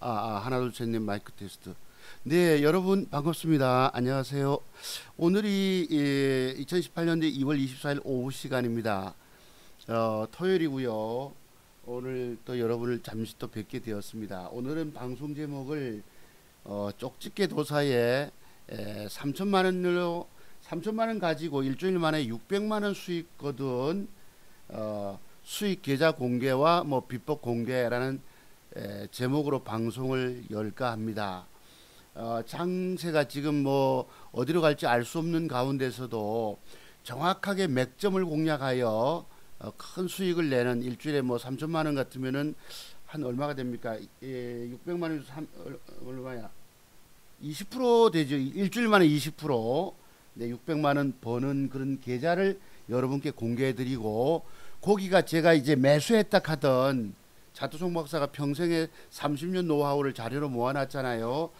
하나 둘 셋 넷 마이크 테스트. 네, 여러분 반갑습니다. 안녕하세요. 오늘이 2018년도 2월 24일 오후 시간입니다. 토요일이고요. 오늘 또 여러분을 잠시 또 뵙게 되었습니다. 오늘은 방송 제목을 쪽집게 도사에 3천만 원으로 3천만 원 가지고 일주일 만에 600만 원 수익 거둔 수익 계좌 공개와 뭐 비법 공개라는 제목으로 방송을 열까 합니다. 장세가 지금 뭐 어디로 갈지 알 수 없는 가운데서도 정확하게 맥점을 공략하여 큰 수익을 내는 일주일에 뭐 3천만 원 같으면은 한 얼마가 됩니까? 600만 원에서 얼마야? 20% 되죠. 일주일 만에 20%. 네, 600만 원 버는 그런 계좌를 여러분께 공개해 드리고, 거기가 제가 이제 매수했다 하던 차트송 박사가 평생의 30년 노하우를 자료로 모아놨잖아요.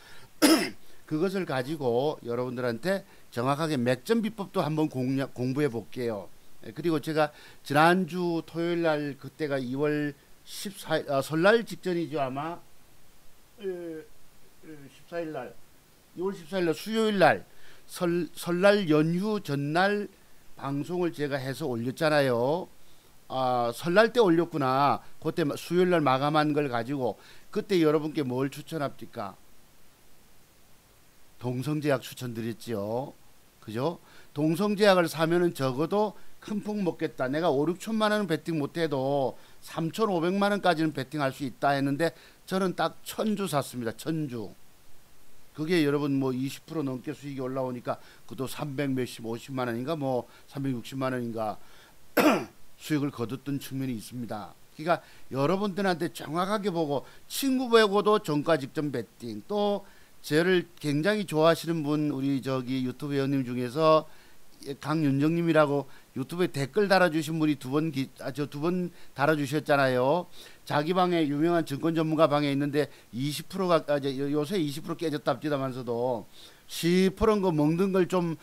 그것을 가지고 여러분들한테 정확하게 맥점 비법도 한번 공부해 볼게요. 그리고 제가 지난주 토요일 날, 그때가 2월 14일 설날 직전이죠. 아마 14일 날 2월 14일 날 수요일 날 설날 연휴 전날 방송을 제가 해서 올렸잖아요. 설날 때 올렸구나. 그때 수요일 날 마감한 걸 가지고 그때 여러분께 뭘 추천합니까? 동성제약 추천드렸지요. 그죠? 동성제약을 사면은 적어도 큰 폭 먹겠다. 내가 5, 6천만 원은 베팅 못해도 3,500만 원까지는 베팅할 수 있다 했는데 저는 딱 1000주 샀습니다. 1000주. 그게 여러분 뭐 20% 넘게 수익이 올라오니까 그것도 300 몇십 50만 원인가 뭐 360만 원인가 수익을 거뒀던 측면이 있습니다. 그러니까 여러분들한테 정확하게 보고, 친구 보고도 정가 직전 베팅, 또 저를 굉장히 좋아하시는 분, 우리 저기 유튜브 회원님 중에서 강윤정님이라고 유튜브에 댓글 달아주신 분이 두 번 달아주셨잖아요. 자기 방에 유명한 증권 전문가 방에 있는데 20%가 요새 20% 깨졌답니다만서도 10%인 거 먹는 걸 좀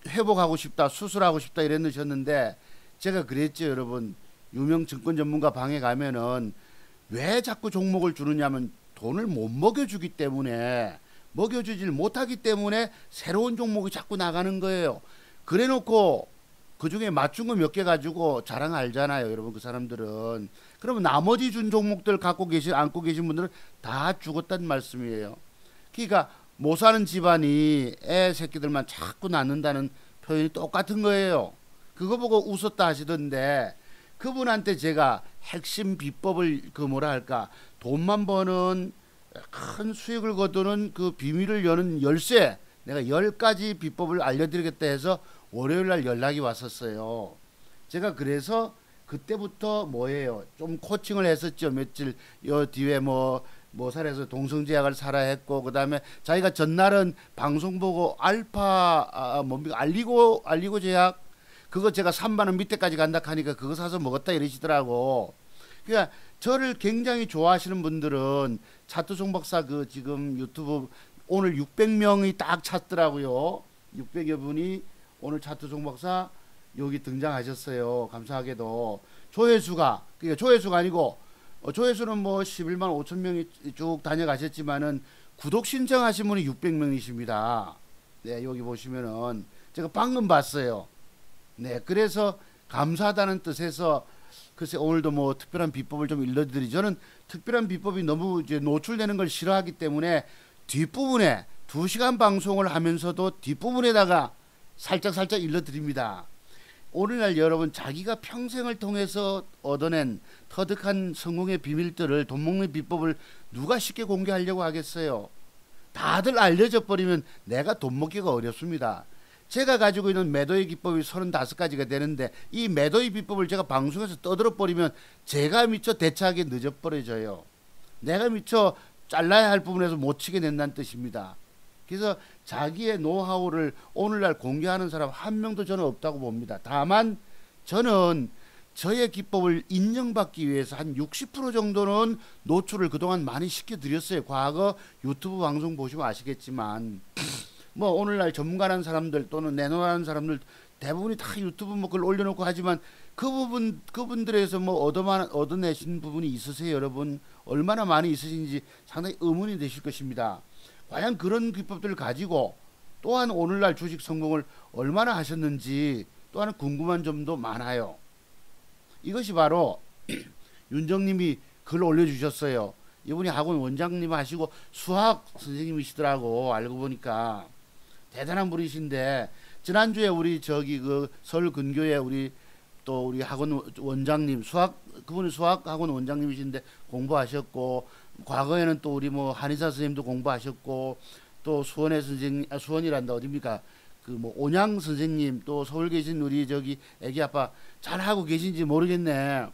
회복하고 싶다, 수술하고 싶다 이랬는데, 제가 그랬죠. 여러분, 유명 증권 전문가 방에 가면은 왜 자꾸 종목을 주느냐면 돈을 못 먹여주기 때문에, 먹여주질 못하기 때문에 새로운 종목이 자꾸 나가는 거예요. 그래놓고 그 중에 맞춘 거 몇 개 가지고 자랑 알잖아요. 여러분, 그 사람들은. 그러면 나머지 준 종목들 안고 계신 분들은 다 죽었다는 말씀이에요. 그러니까 못 사는 집안이 애 새끼들만 자꾸 낳는다는 표현이 똑같은 거예요. 그거 보고 웃었다 하시던데, 그분한테 제가 핵심 비법을 돈만 버는 큰 수익을 거두는 그 비밀을 여는 열쇠, 내가 10가지 비법을 알려드리겠다 해서 월요일날 연락이 왔었어요. 제가 그래서 그때부터 좀 코칭을 했었죠. 며칠 뒤에 모살에서 동성제약을 사라 했고, 그 다음에 자기가 전날은 방송 보고 알리고 제약, 그거 제가 3만원 밑에까지 간다 하니까 그거 사서 먹었다 이러시더라고. 그러니까 저를 굉장히 좋아하시는 분들은 차트송 박사 지금 유튜브 오늘 600명이 딱 찼더라고요. 600여 분이 오늘 차트송 박사 여기 등장하셨어요. 감사하게도 조회수가 아니고, 조회수는 뭐 11만 5천 명이 쭉 다녀가셨지만은 구독 신청하신 분이 600명이십니다. 네, 여기 보시면은 제가 방금 봤어요. 네, 그래서 감사하다는 뜻에서 글쎄 오늘도 뭐 특별한 비법을 좀 일러드리죠. 저는 특별한 비법이 너무 이제 노출되는 걸 싫어하기 때문에 뒷부분에 2시간 방송을 하면서도 뒷부분에다가 살짝 일러드립니다. 오늘날 여러분, 자기가 평생을 통해서 얻어낸 터득한 성공의 비밀들을, 돈 먹는 비법을 누가 쉽게 공개하려고 하겠어요? 다들 알려져 버리면 내가 돈 먹기가 어렵습니다. 제가 가지고 있는 매도의 기법이 35가지가 되는데, 이 매도의 비법을 제가 방송에서 떠들어 버리면 제가 미처 대처하기 늦어버려져요. 내가 미처 잘라야 할 부분에서 못 치게 된다는 뜻입니다. 그래서 자기의 노하우를 오늘날 공개하는 사람 한 명도 저는 없다고 봅니다. 다만 저는 저의 기법을 인정받기 위해서 한 60% 정도는 노출을 그동안 많이 시켜드렸어요. 과거 유튜브 방송 보시면 아시겠지만 뭐 오늘날 전문가라는 사람들 또는 내노라는 사람들 대부분이 다 유튜브 뭐 글 올려놓고 하지만 그분들에서 뭐 얻어내신 부분이 있으세요, 여러분? 얼마나 많이 있으신지 상당히 의문이 되실 것입니다. 과연 그런 기법들을 가지고 또한 오늘날 주식 성공을 얼마나 하셨는지 또한 궁금한 점도 많아요. 이것이 바로 윤정님이 글 올려주셨어요. 이분이 학원 원장님 하시고 수학 선생님이시더라고. 알고 보니까 대단한 분이신데, 지난주에 우리 저기 그 서울 근교에 우리 또 우리 학원 원장님 그분은 수학 학원 원장님이신데 공부하셨고, 과거에는 또 우리 뭐 한의사 선생님도 공부하셨고, 또 수원의 선생님, 수원이란다 어딥니까? 그 뭐 온양 선생님, 또 서울 계신 우리 저기 애기 아빠 잘 하고 계신지 모르겠네.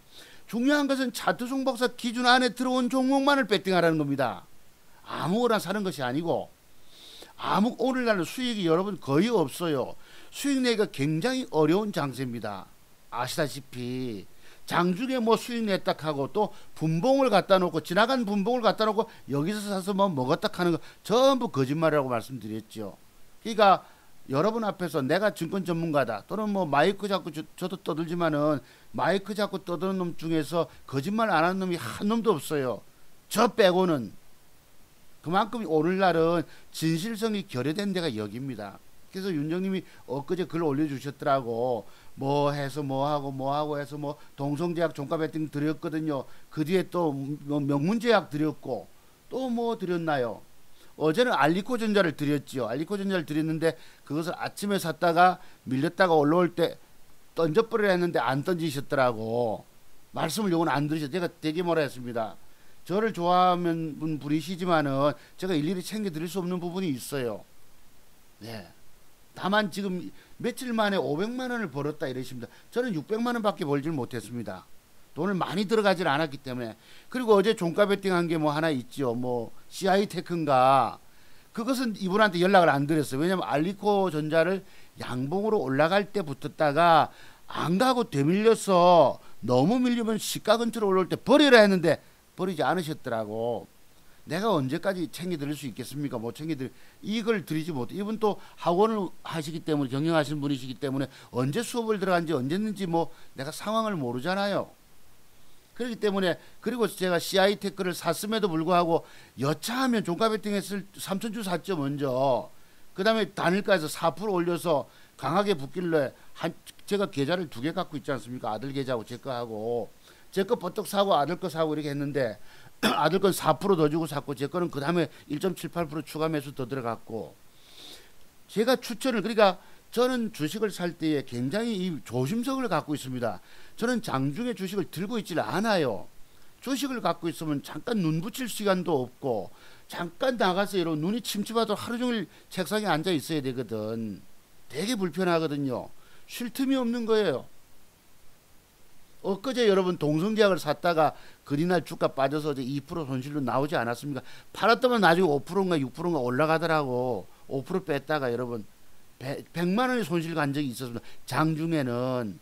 중요한 것은 차트송 박사 기준 안에 들어온 종목만을 배팅하라는 겁니다. 아무거나 사는 것이 아니고, 오늘날은 수익이 여러분 거의 없어요. 수익 내기가 굉장히 어려운 장세입니다. 아시다시피 장중에 뭐 수익 냈다 하고 또 분봉을 갖다 놓고, 지나간 분봉을 갖다 놓고 여기서 사서 뭐 먹었다 하는 거 전부 거짓말이라고 말씀드렸죠. 그러니까 여러분 앞에서 내가 증권 전문가다, 또는 뭐 마이크 잡고 저도 떠들지만은 마이크 잡고 떠드는 놈 중에서 거짓말 안 하는 놈이 한 놈도 없어요. 저 빼고는. 그만큼 오늘날은 진실성이 결여된 데가 여기입니다. 그래서 윤정님이 엊그제 글 올려주셨더라고. 뭐 해서 뭐 하고 해서 뭐 동성제약 종가 배팅 드렸거든요. 그 뒤에 또 뭐 명문제약 드렸고, 또 뭐 드렸나요? 어제는 알리코전자를 드렸지요. 알리코전자를 드렸는데 그것을 아침에 샀다가 밀렸다가 올라올 때 던져버리려 했는데 안 던지셨더라고. 말씀을 요건 안 들으셨어요. 제가 되게 뭐라 했습니다. 저를 좋아하는 분이시지만은 제가 일일이 챙겨 드릴 수 없는 부분이 있어요. 네. 다만 지금 며칠 만에 500만 원을 벌었다 이러십니다. 저는 600만 원밖에 벌질 못했습니다. 돈을 많이 들어가질 않았기 때문에. 그리고 어제 종가 베팅한 게 뭐 하나 있죠. 뭐 CI테크인가. 그것은 이분한테 연락을 안 드렸어요. 왜냐면 알리코 전자를 양봉으로 올라갈 때 붙었다가 안 가고 되밀려서 너무 밀리면 시가 근처로 올라올 때 버리라 했는데 버리지 않으셨더라고. 내가 언제까지 챙겨드릴 수 있겠습니까? 못 이걸 드리지 못해. 이분 또 학원을 하시기 때문에, 경영하시는 분이시기 때문에 언제 수업을 들어간지 언제는지 뭐 내가 상황을 모르잖아요. 그렇기 때문에, 그리고 제가 CI테크를 샀음에도 불구하고 여차하면 종가 베팅했을 3,000주 샀죠 먼저. 그 다음에 단일가에서 4% 올려서 강하게 붙길래 제가 계좌를 2개 갖고 있지 않습니까? 아들 계좌하고 제 거하고. 제 거 버떡 사고 아들 거 사고 이렇게 했는데 아들 건 4%더 주고 샀고, 제 거는 그 다음에 1.78% 추가 매수 더 들어갔고. 제가 그러니까 저는 주식을 살 때에 굉장히 이 조심성을 갖고 있습니다. 저는 장중에 주식을 들고 있질 않아요. 주식을 갖고 있으면 잠깐 눈 붙일 시간도 없고, 잠깐 나가서 이런 눈이 침침하도록 하루 종일 책상에 앉아 있어야 되거든. 되게 불편하거든요. 쉴 틈이 없는 거예요. 엊그제 여러분 동성제약을 샀다가 그리날 주가 빠져서 2% 손실로 나오지 않았습니까? 팔았더만 나중에 5%인가 6%인가 올라가더라고. 5% 뺐다가 여러분 100만 원의 손실 간 적이 있었습니다. 장중에는.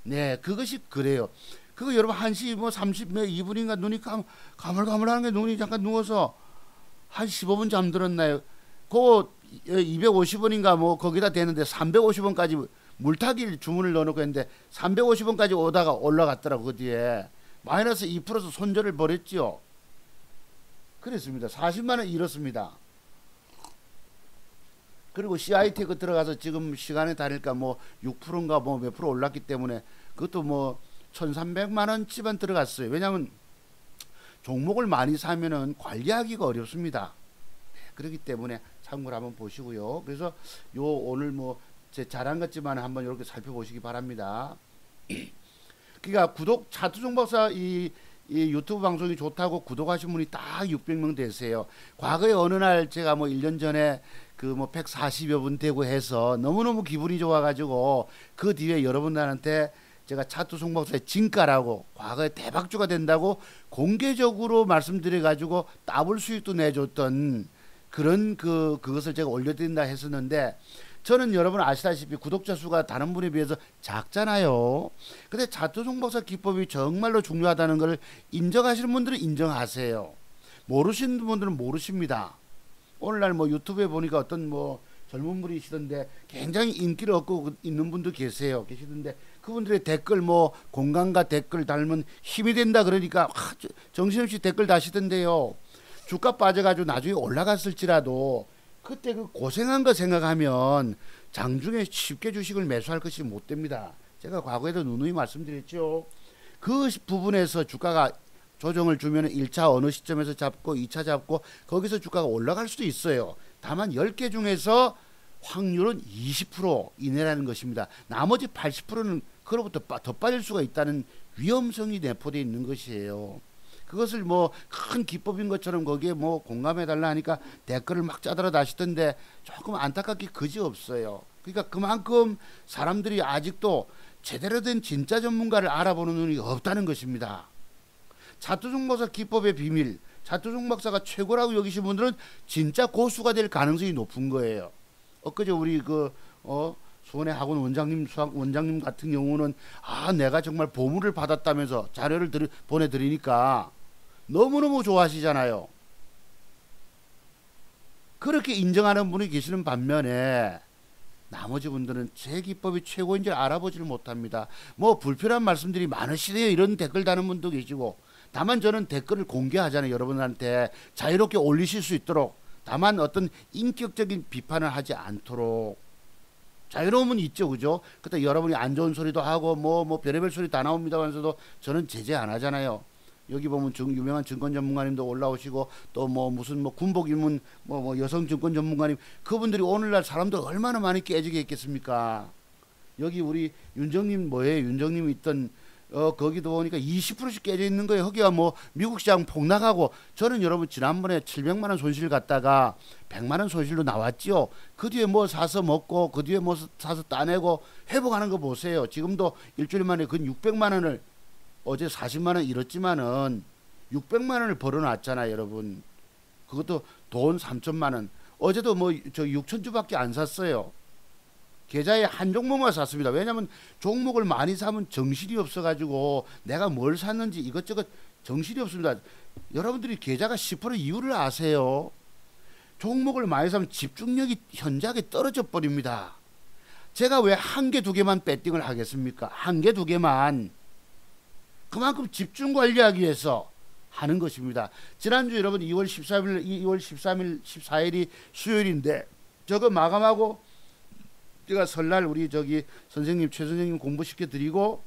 네, 그것이 그래요. 그거 여러분 1시 뭐 32분인가 눈이 가물가물하는 게, 눈이 잠깐 누워서 한 15분 잠들었나요? 그거 250원인가 뭐 거기다 대는데 350원까지 물타기 주문을 넣어놓고 했는데 350원까지 오다가 올라갔더라고. 그 뒤에 마이너스 2%서 손절을 벌였지요. 그랬습니다. 40만 원 잃었습니다. 그리고 CI테크 들어가서 지금 시간에 다를까 뭐 6%인가 뭐 몇 프로 올랐기 때문에 그것도 뭐 1,300만 원 치반 들어갔어요. 왜냐하면 종목을 많이 사면은 관리하기가 어렵습니다. 그렇기 때문에 참고를 한번 보시고요. 그래서 요 오늘 뭐 제 자랑 같지만 한번 이렇게 살펴보시기 바랍니다. 그러니까 차트종 박사 이 유튜브 방송이 좋다고 구독하신 분이 딱 600명 되세요. 과거에 어느 날 제가 뭐 1년 전에 그 뭐 140여 분 되고 해서 너무너무 기분이 좋아가지고 그 뒤에 여러분들한테 제가 차트종 박사의 진가라고, 과거에 대박주가 된다고 공개적으로 말씀드려가지고 더블 수익도 내줬던 그런 그것을 제가 올려드린다 했었는데, 저는 여러분 아시다시피 구독자 수가 다른 분에 비해서 작잖아요. 근데 차트종 박사 기법이 정말로 중요하다는 걸 인정하시는 분들은 인정하세요. 모르시는 분들은 모르십니다. 오늘날 뭐 유튜브에 보니까 어떤 뭐 젊은 분이시던데 굉장히 인기를 얻고 있는 분도 계시던데, 그분들의 댓글 뭐 공간과 댓글 달면 힘이 된다 그러니까 정신없이 댓글 다시던데요. 주가 빠져가지고 나중에 올라갔을지라도 그때 그 고생한 거 생각하면 장중에 쉽게 주식을 매수할 것이 못 됩니다. 제가 과거에도 누누이 말씀드렸죠. 그 부분에서 주가가 조정을 주면 1차 어느 시점에서 잡고 2차 잡고 거기서 주가가 올라갈 수도 있어요. 다만 10개 중에서 확률은 20% 이내라는 것입니다. 나머지 80%는 그로부터 더 빠질 수가 있다는 위험성이 내포되어 있는 것이에요. 그것을 뭐 큰 기법인 것처럼 거기에 뭐 공감해달라 하니까 댓글을 막 짜들어 다시던데 조금 안타깝게 그지없어요. 그러니까 그만큼 사람들이 아직도 제대로 된 진짜 전문가를 알아보는 눈이 없다는 것입니다. 차트중 박사 기법의 비밀, 차트중 박사가 최고라고 여기신 분들은 진짜 고수가 될 가능성이 높은 거예요. 엊그제 우리 수원의 학원 원장님 같은 경우는 내가 정말 보물을 받았다면서 자료를 보내드리니까 너무너무 좋아하시잖아요. 그렇게 인정하는 분이 계시는 반면에 나머지 분들은 제 기법이 최고인지 알아보지를 못합니다. 뭐 불필요한 말씀들이 많으시네요. 이런 댓글 다는 분도 계시고, 다만 저는 댓글을 공개하잖아요. 여러분한테 자유롭게 올리실 수 있도록. 다만 어떤 인격적인 비판을 하지 않도록 자유로움은 있죠, 그죠? 그때 여러분이 안 좋은 소리도 하고 뭐 별의별 소리 다 나옵니다만서도 저는 제재 안 하잖아요. 여기 보면 유명한 증권 전문가님도 올라오시고 또 뭐 무슨 뭐 군복 입은 뭐 여성 증권 전문가님, 그분들이 오늘날 사람들 얼마나 많이 깨지게 했겠습니까? 여기 우리 윤정님 윤정님 있던 거기도 보니까 20%씩 깨져 있는 거예요. 거기가 뭐 미국 시장 폭락하고, 저는 여러분 지난번에 700만 원 손실 갔다가 100만 원 손실로 나왔지요. 그 뒤에 뭐 사서 먹고 그 뒤에 뭐 사서 따내고 회복하는 거 보세요. 지금도 일주일 만에 근 600만 원을, 어제 40만 원 잃었지만은 600만 원을 벌어놨잖아요, 여러분. 그것도 돈 3천만 원. 어제도 뭐 저 6천 주밖에 안 샀어요. 계좌에 한 종목만 샀습니다. 왜냐하면 종목을 많이 사면 정신이 없어가지고 내가 뭘 샀는지 이것저것 정신이 없습니다. 여러분들이 계좌가 10% 이유를 아세요? 종목을 많이 사면 집중력이 현저하게 떨어져 버립니다. 제가 왜 한 개, 두 개만 배팅을 하겠습니까? 한 개, 두 개만. 그만큼 집중 관리하기 위해서 하는 것입니다. 지난주 여러분 2월 13일, 14일이 수요일인데 저거 마감하고 제가 설날 우리 선생님, 최 선생님 공부시켜 드리고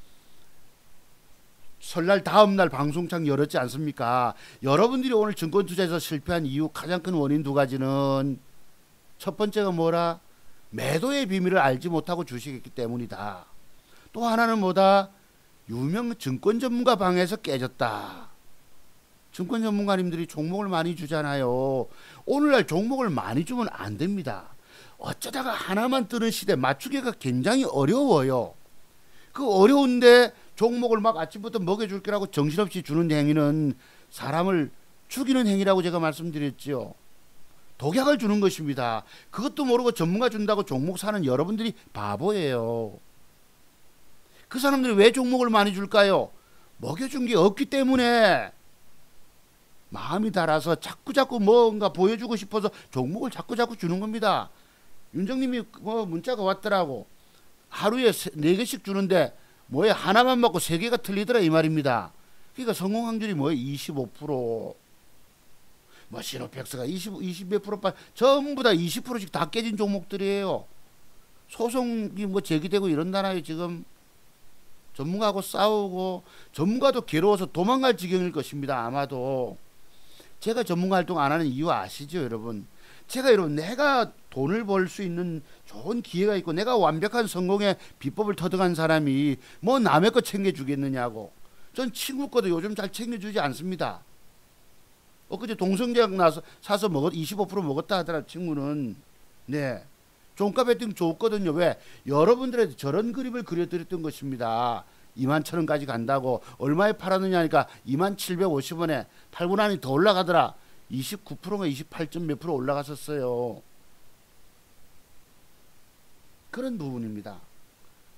설날 다음날 방송창 열었지 않습니까? 여러분들이 오늘 증권 투자에서 실패한 이유 가장 큰 원인 두 가지는, 첫 번째가 뭐라? 매도의 비밀을 알지 못하고 주식했기 때문이다. 또 하나는 뭐다? 유명 증권 전문가 방에서 깨졌다. 증권 전문가님들이 종목을 많이 주잖아요. 오늘날 종목을 많이 주면 안 됩니다. 어쩌다가 하나만 뜨는 시대, 맞추기가 굉장히 어려워요. 그 어려운데 종목을 막 아침부터 먹여줄 거라고 정신없이 주는 행위는 사람을 죽이는 행위라고 제가 말씀드렸죠. 독약을 주는 것입니다. 그것도 모르고 전문가 준다고 종목 사는 여러분들이 바보예요. 그 사람들이 왜 종목을 많이 줄까요? 먹여준 게 없기 때문에. 마음이 달아서 자꾸자꾸 뭔가 보여주고 싶어서 종목을 자꾸자꾸 주는 겁니다. 윤정님이 뭐 문자가 왔더라고. 하루에 4개씩 주는데 뭐에 하나만 먹고 3개가 틀리더라 이 말입니다. 그러니까 성공 확률이 뭐예요? 25%. 뭐 시노펙스가 20몇 프로 전부 다 20%씩 다 깨진 종목들이에요. 소송이 뭐 제기되고 이런다나요 지금. 전문가하고 싸우고, 전문가도 괴로워서 도망갈 지경일 것입니다. 아마도. 제가 전문가 활동 안 하는 이유 아시죠, 여러분? 내가 돈을 벌 수 있는 좋은 기회가 있고 내가 완벽한 성공의 비법을 터득한 사람이 뭐 남의 거 챙겨주겠느냐고. 전 친구 거도 요즘 잘 챙겨주지 않습니다. 엊그제 동성제약 사서 25% 먹었다 하더라 친구는. 네. 종가 배팅 좋거든요. 왜? 여러분들한테 저런 그림을 그려드렸던 것입니다. 21,000원까지 간다고. 얼마에 팔았느냐 하니까 2750원에 팔고 나니 더 올라가더라. 29%가 28점 몇 프로 올라갔었어요. 그런 부분입니다.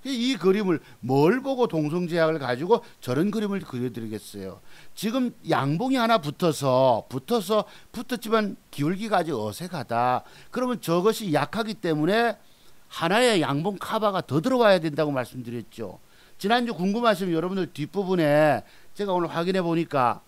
이 그림을 뭘 보고 동성제약을 가지고 저런 그림을 그려드리겠어요. 지금 양봉이 하나 붙었지만 기울기가 아직 어색하다. 그러면 저것이 약하기 때문에 하나의 양봉 카바가 더 들어와야 된다고 말씀드렸죠. 지난주 궁금하시면 여러분들 뒷부분에 제가 오늘 확인해 보니까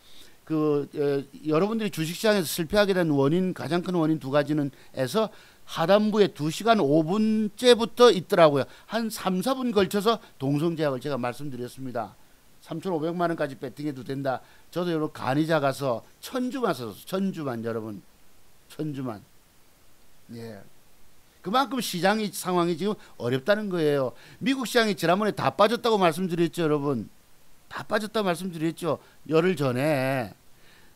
여러분들이 주식시장에서 실패하게 된 원인, 가장 큰 원인 두 가지는 에서 하단부에 2시간 5분째부터 있더라고요. 한 3, 4분 걸쳐서 동성제약을 제가 말씀드렸습니다. 3,500만 원까지 배팅해도 된다. 저도 여러분 간이 작아서 천주만 썼어요. 천주만 여러분. 천주만. 예. 그만큼 시장이 상황이 지금 어렵다는 거예요. 미국 시장이 지난번에 다 빠졌다고 말씀드렸죠, 여러분. 다 빠졌다고 말씀드렸죠. 열흘 전에.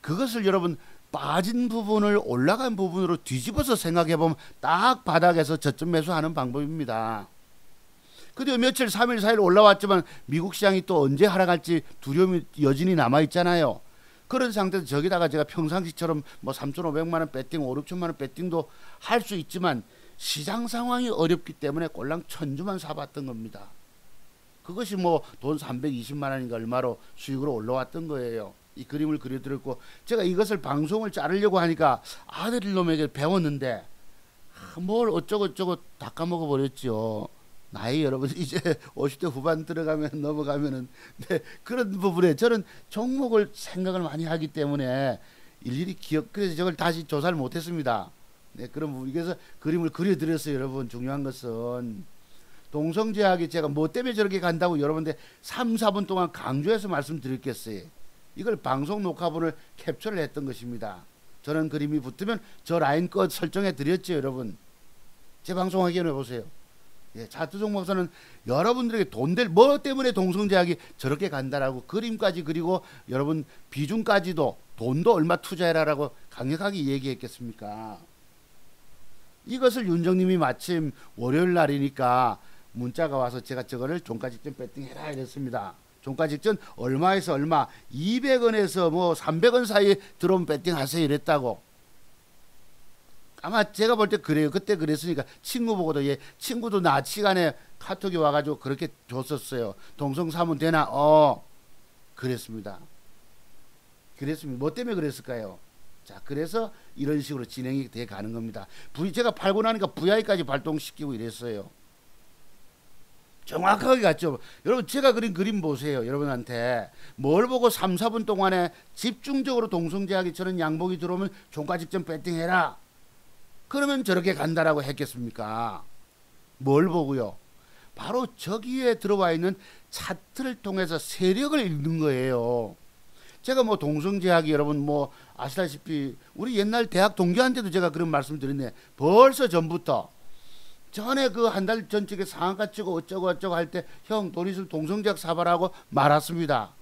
그것을 여러분 빠진 부분을 올라간 부분으로 뒤집어서 생각해 보면 딱 바닥에서 저점 매수하는 방법입니다. 근데 며칠 3일 4일 올라왔지만 미국 시장이 또 언제 하락할지 두려움이 여전히 남아 있잖아요. 그런 상태에서 저기다가 제가 평상시처럼 뭐 3,500만 원 배팅, 5, 6천만 원 배팅도 할 수 있지만 시장 상황이 어렵기 때문에 꼴랑 천주만 사봤던 겁니다. 그것이 뭐 돈 320만 원인가 얼마로 수익으로 올라왔던 거예요. 이 그림을 그려드렸고, 제가 이것을 방송을 자르려고 하니까 아들놈에게 배웠는데 뭘 어쩌고저쩌고 다 까먹어 버렸죠. 나이 여러분 이제 50대 후반 들어가면 넘어가면은 네, 그런 부분에 저는 종목을 생각을 많이 하기 때문에 일일이 그래서 저걸 다시 조사를 못했습니다. 네, 그런 부분. 그래서 그림을 그려드렸어요. 여러분 중요한 것은 동성제약이 제가 뭐 때문에 저렇게 간다고 여러분들 3, 4분 동안 강조해서 말씀드렸겠어요. 이걸 방송 녹화본을 캡처를 했던 것입니다. 저런 그림이 붙으면 저 라인 껏 설정해 드렸죠. 여러분 제 방송 확인해 보세요. 예, 차트종 목사는 여러분들에게 돈 될 뭐 때문에 동성제약이 저렇게 간다라고 그림까지 그리고 여러분 비중까지도 돈도 얼마 투자해라라고 강력하게 얘기했겠습니까? 이것을 윤정님이 마침 월요일 날이니까 문자가 와서 제가 저거를 종가 직전 배팅해라 이랬습니다. 종가 직전 얼마에서 얼마 200원에서 뭐 300원 사이에 들어오면 배팅하세요 이랬다고. 아마 제가 볼 때 그래요. 그때 그랬으니까 친구 보고도 얘 친구도 낮 시간에 카톡이 와가지고 그렇게 줬었어요. 동성 사면 되나? 그랬습니다. 그랬습니다. 뭐 때문에 그랬을까요? 자, 그래서 이런 식으로 진행이 돼 가는 겁니다. 제가 팔고 나니까 VI까지 발동시키고 이랬어요. 정확하게 갔죠. 여러분 제가 그린 그림 보세요. 여러분한테 뭘 보고 3, 4분 동안에 집중적으로 동성제약이 저런 양봉이 들어오면 종가 직전 배팅해라. 그러면 저렇게 간다라고 했겠습니까? 뭘 보고요? 바로 저기에 들어와 있는 차트를 통해서 세력을 읽는 거예요. 제가 뭐 동성제약이 여러분 뭐 아시다시피 우리 옛날 대학 동기한테도 제가 그런 말씀 드렸네. 벌써 전부터 전에 그 한 달 전쯤에 상한가 치고 어쩌고 할 때 형 돈 있으면 동성제약 사봐라고 말았습니다.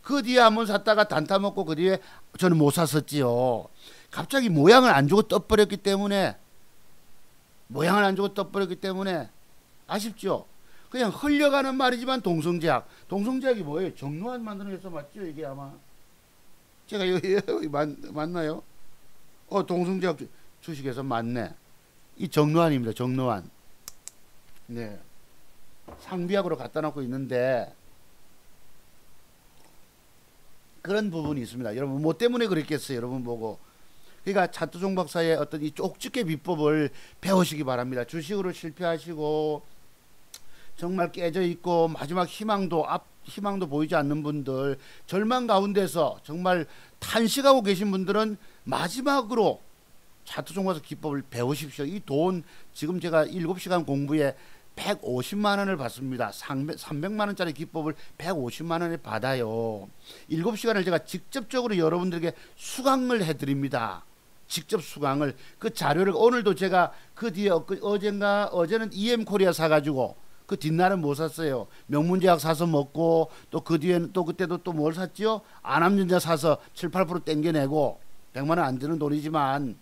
그 뒤에 한번 샀다가 단타 먹고 그 뒤에 저는 못 샀었지요. 갑자기 모양을 안 주고 떠버렸기 때문에 아쉽죠. 그냥 흘려가는 말이지만 동성제약이 뭐예요? 정로환 만드는 회사 맞죠? 이게 아마 제가 여기 맞나요? 동성제약 주식회사 맞네. 이 정로환입니다. 정로환. 네. 상비약으로 갖다 놓고 있는데 그런 부분이 있습니다. 여러분 뭐 때문에 그랬겠어요? 여러분 보고. 그러니까 차트종 박사의 어떤 이 쪽집게 비법을 배우시기 바랍니다. 주식으로 실패하시고 정말 깨져 있고 마지막 희망도 보이지 않는 분들, 절망 가운데서 정말 탄식하고 계신 분들은 마지막으로 차트종 박사 기법을 배우십시오. 이 돈 지금 제가 7시간 공부에 150만 원을 받습니다. 300만 원짜리 기법을 150만 원에 받아요. 7시간을 제가 직접적으로 여러분들에게 수강을 해드립니다. 직접 수강을. 그 자료를 오늘도 제가 그 뒤에 어제는 EM코리아 사가지고 그 뒷날은 뭐 샀어요? 명문제약 사서 먹고 또 그 뒤에는 또 그때도 또 뭘 샀지요? 안암전자 사서 7, 8% 땡겨내고 100만 원 안 드는 돈이지만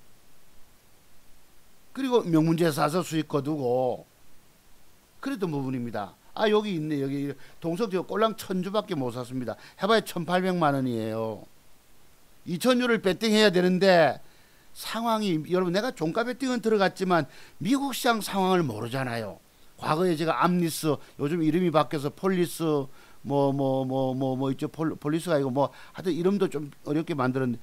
그리고 명문제 사서 수익 거두고 그랬던 부분입니다. 여기 있네. 여기 동성제약 꼴랑 1000주밖에 못 샀습니다. 해봐야 1800만 원이에요. 2000주를 배팅해야 되는데 상황이 여러분 내가 종가 배팅은 들어갔지만 미국 시장 상황을 모르잖아요. 과거에 제가 암리스 요즘 이름이 바뀌어서 폴리스 있죠. 폴리스가 아니고 뭐 하여튼 이름도 좀 어렵게 만들었는데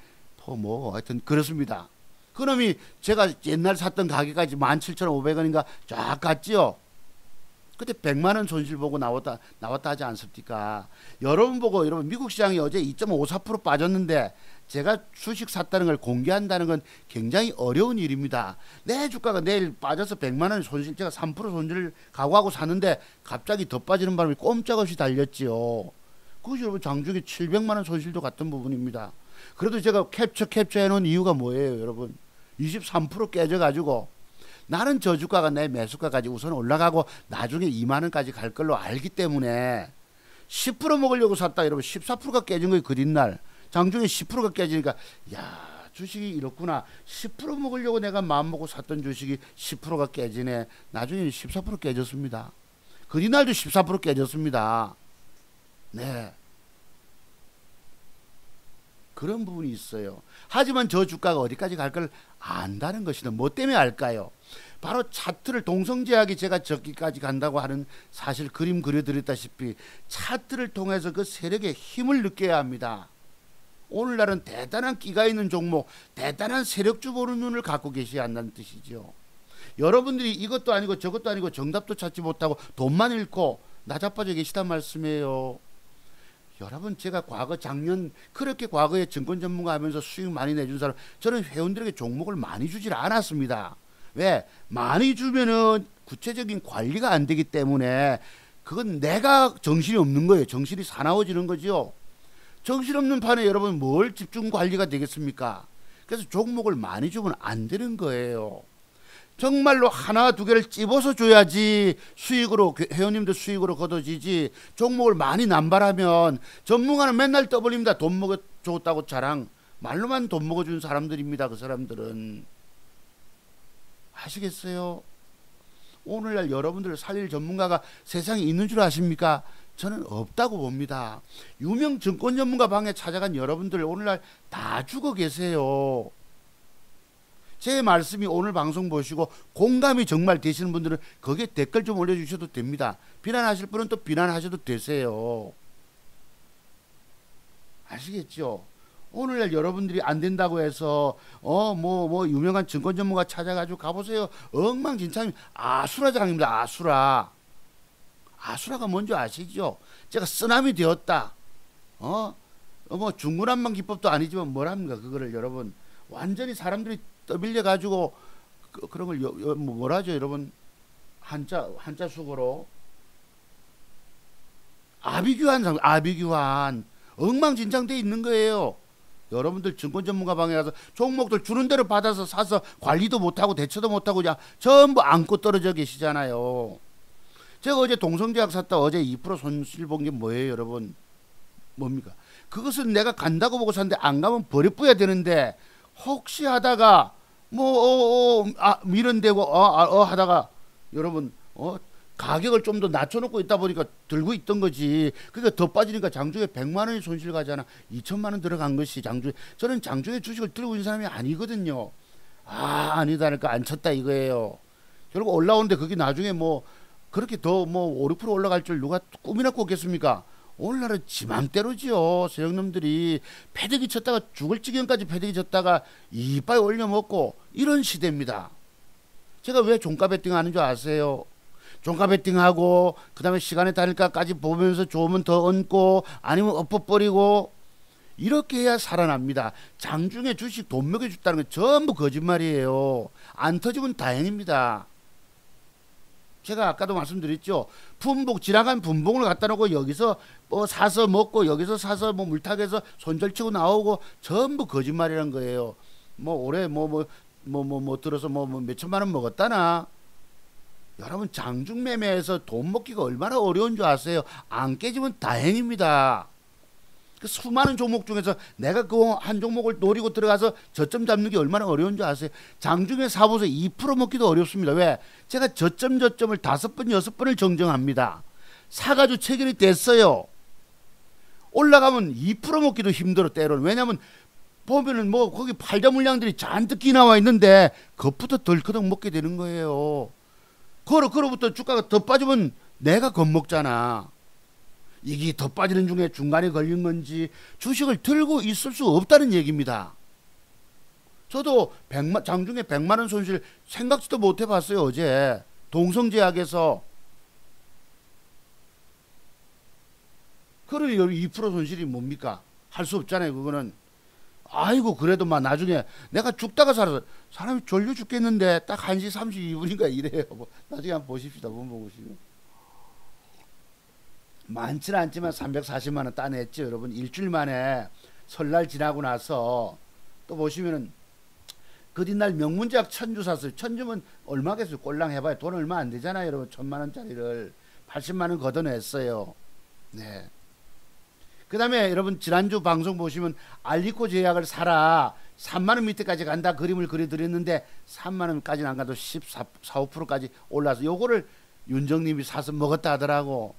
하여튼 그렇습니다. 그놈이 제가 옛날 샀던 가격까지 17,500원인가 쫙 갔지요. 그때 100만 원 손실 보고 나왔다 하지 않습니까? 여러분 보고 여러분 미국 시장이 어제 2.54% 빠졌는데 제가 주식 샀다는 걸 공개한다는 건 굉장히 어려운 일입니다. 내 주가가 내일 빠져서 100만 원 손실, 제가 3% 손실을 각오하고 샀는데 갑자기 더 빠지는 바람에 꼼짝없이 달렸지요. 그것이 여러분 장중에 700만 원 손실도 같은 부분입니다. 그래도 제가 캡처 해놓은 이유가 뭐예요, 여러분? 23% 깨져가지고 나는 저주가가 내 매수가까지 우선 올라가고 나중에 2만 원까지 갈 걸로 알기 때문에 10% 먹으려고 샀다. 여러분 14%가 깨진 거예요. 그 뒷날 장중에 10%가 깨지니까 야, 주식이 이렇구나. 10% 먹으려고 내가 마음먹고 샀던 주식이 10%가 깨지네. 나중에 14% 깨졌습니다. 그 뒷날도 14% 깨졌습니다. 네, 그런 부분이 있어요. 하지만 저 주가가 어디까지 갈 걸 안다는 것이다. 뭐 때문에 알까요? 바로 차트를 동성제약이 제가 저기까지 간다고 하는 사실 그림 그려드렸다시피 차트를 통해서 그 세력의 힘을 느껴야 합니다. 오늘날은 대단한 끼가 있는 종목, 대단한 세력주 보는 눈을 갖고 계셔야 한다는 뜻이죠. 여러분들이 이것도 아니고 저것도 아니고 정답도 찾지 못하고 돈만 잃고 나자빠져 계시단 말씀이에요. 여러분 제가 과거 작년 그렇게 과거에 증권 전문가 하면서 수익 많이 내준 사람, 저는 회원들에게 종목을 많이 주질 않았습니다. 왜? 많이 주면은 구체적인 관리가 안 되기 때문에 그건 내가 정신이 없는 거예요. 정신이 사나워지는 거죠. 정신없는 판에 여러분 뭘 집중 관리가 되겠습니까? 그래서 종목을 많이 주면 안 되는 거예요. 정말로 하나 두 개를 찝어서 줘야지 수익으로, 회원님들 수익으로 거둬지지. 종목을 많이 남발하면 전문가는 맨날 떠벌립니다. 돈 먹어줬다고 자랑. 말로만 돈 먹어준 사람들입니다. 그 사람들은. 아시겠어요? 오늘날 여러분들을 살릴 전문가가 세상에 있는 줄 아십니까? 저는 없다고 봅니다. 유명 증권 전문가 방에 찾아간 여러분들 오늘날 다 죽어 계세요. 제 말씀이 오늘 방송 보시고 공감이 정말 되시는 분들은 거기에 댓글 좀 올려주셔도 됩니다. 비난하실 분은 또 비난하셔도 되세요. 아시겠죠? 오늘날 여러분들이 안 된다고 해서 유명한 증권 전문가 찾아가지고 가보세요. 엉망진창 아수라장입니다. 아수라가 뭔지 아시죠? 제가 쓰나미 되었다. 중구난방 기법도 아니지만 뭐랍니까? 그거를 여러분 완전히 사람들이 떠밀려 가지고 그런 걸 뭐라죠, 여러분? 한자 숙어로 아비규환 엉망진창돼 있는 거예요. 여러분들 증권 전문가 방에 가서 종목들 주는 대로 받아서 사서 관리도 못하고 대처도 못하고 그냥 전부 안고 떨어져 계시잖아요. 제가 어제 동성제약 샀다 어제 2% 손실 본 게 뭐예요, 여러분? 뭡니까? 그것은 내가 간다고 보고 샀는데 안 가면 버려뿌야 되는데 혹시 하다가 밀어내고 하다가 여러분 가격을 좀 더 낮춰놓고 있다 보니까 들고 있던 거지. 그러니까 더 빠지니까 장중에 100만 원이 손실 가잖아. 2천만 원 들어간 것이 장중에. 저는 장중에 주식을 들고 있는 사람이 아니거든요. 아니다 하니까 안 쳤다 이거예요. 결국 올라오는데 그게 나중에 그렇게 더 5, 6% 올라갈 줄 누가 꿈이나 꿨겠습니까? 오늘날은 지맘대로지요. 세력놈들이 패대기 쳤다가 죽을 지경까지 패대기 쳤다가 이빨 올려먹고 이런 시대입니다. 제가 왜 종가 베팅 하는 줄 아세요? 종가 베팅하고 그 다음에 시간에 다닐까까지 보면서 좋으면 더 얹고 아니면 엎어버리고 이렇게 해야 살아납니다. 장중에 주식 돈 먹여줬다는 건 전부 거짓말이에요. 안 터지면 다행입니다. 제가 아까도 말씀드렸죠. 지나간 분봉을 갖다 놓고 여기서 사서 먹고 여기서 사서 물타기해서 손절치고 나오고 전부 거짓말이란 거예요. 올해 들어서 몇천만 원 먹었다나. 여러분 장중 매매에서 돈 먹기가 얼마나 어려운 줄 아세요? 안 깨지면 다행입니다. 그 수많은 종목 중에서 내가 그 한 종목을 노리고 들어가서 저점 잡는 게 얼마나 어려운 줄 아세요? 장중에 사보세요. 2% 먹기도 어렵습니다. 왜? 제가 저점을 5번, 6번을 정정합니다. 사가지고 체결이 됐어요. 올라가면 2% 먹기도 힘들어 때로는. 왜냐면 보면은 거기 팔자 물량들이 잔뜩 기나와 있는데 그것부터 덜커덕 먹게 되는 거예요. 그로부터 주가가 더 빠지면 내가 겁먹잖아. 이게 더 빠지는 중에 중간에 걸린 건지 주식을 들고 있을 수 없다는 얘기입니다. 저도 장중에 100만 원 손실 생각지도 못 해봤어요. 어제 동성제약에서 그러니 2% 손실이 뭡니까? 할 수 없잖아요. 그거는. 아이고 그래도 막 나중에 내가 죽다가 살아서 사람이 졸려 죽겠는데 딱 1시 32분인가 이래요. 뭐 나중에 한번 보십시다. 본번 보시면. 많지는 않지만 340만 원 따냈죠. 여러분 일주일 만에 설날 지나고 나서 또 보시면은 그 뒷날 명문제약 천주 샀어요. 천주면 얼마겠어요? 꼴랑 해봐요. 돈 얼마 안 되잖아요. 여러분 1000만 원짜리를 80만 원 걷어냈어요. 네. 그 다음에 여러분 지난주 방송 보시면 알리코 제약을 사라 3만원 밑에까지 간다 그림을 그려드렸는데 3만원까지는 안 가도 14, 5%까지 올라서 요거를 윤정님이 사서 먹었다 하더라고.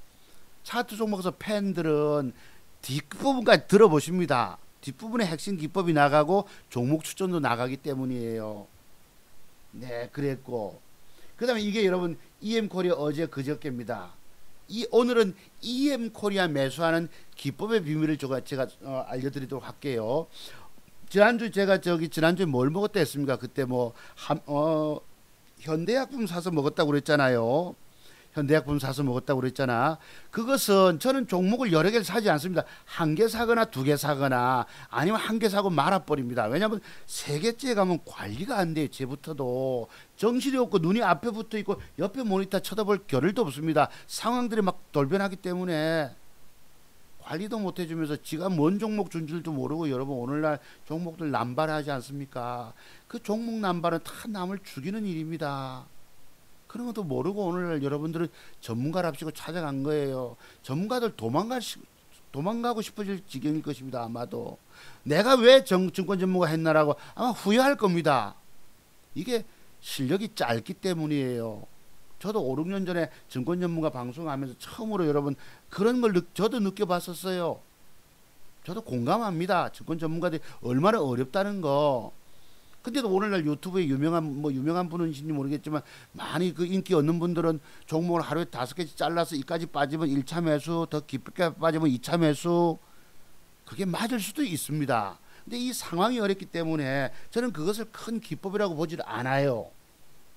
차트 종목에서 팬들은 뒷부분까지 들어보십니다. 뒷부분에 핵심 기법이 나가고 종목 추천도 나가기 때문이에요. 네, 그랬고 그 다음에 이게 여러분 EM코리아 어제 그저께입니다. 오늘은 EM코리아 매수하는 기법의 비밀을 제가 알려드리도록 할게요. 지난주에 뭘 먹었다 했습니까? 그때 현대약품 사서 먹었다고 그랬잖아요. 현대약품 사서 먹었다고 그랬잖아. 그것은 저는 종목을 여러 개를 사지 않습니다. 한 개 사거나 두 개 사거나 아니면 한 개 사고 말아버립니다. 왜냐하면 세 개째 가면 관리가 안 돼요. 제부터도 정신이 없고 눈이 앞에 붙어 있고 옆에 모니터 쳐다볼 겨를도 없습니다. 상황들이 막 돌변하기 때문에 관리도 못 해주면서 지가 뭔 종목 준 줄도 모르고 여러분 오늘날 종목들 남발하지 않습니까? 그 종목 남발은 다 남을 죽이는 일입니다. 그런 것도 모르고 오늘 여러분들은 전문가랍시고 찾아간 거예요. 전문가들 도망가고 싶어질 지경일 것입니다. 아마도 내가 왜 증권 전문가 했나라고 아마 후회할 겁니다. 이게 실력이 짧기 때문이에요. 저도 5, 6년 전에 증권 전문가 방송하면서 처음으로 여러분 그런 걸 저도 느껴봤었어요. 저도 공감합니다. 증권 전문가들이 얼마나 어렵다는 거. 근데도 오늘날 유튜브에 유명한 분인지 모르겠지만 많이 그 인기 없는 분들은 종목을 하루에 5개씩 잘라서 이까지 빠지면 1차 매수, 더 깊게 빠지면 2차 매수, 그게 맞을 수도 있습니다. 근데 이 상황이 어렵기 때문에 저는 그것을 큰 기법이라고 보지를 않아요.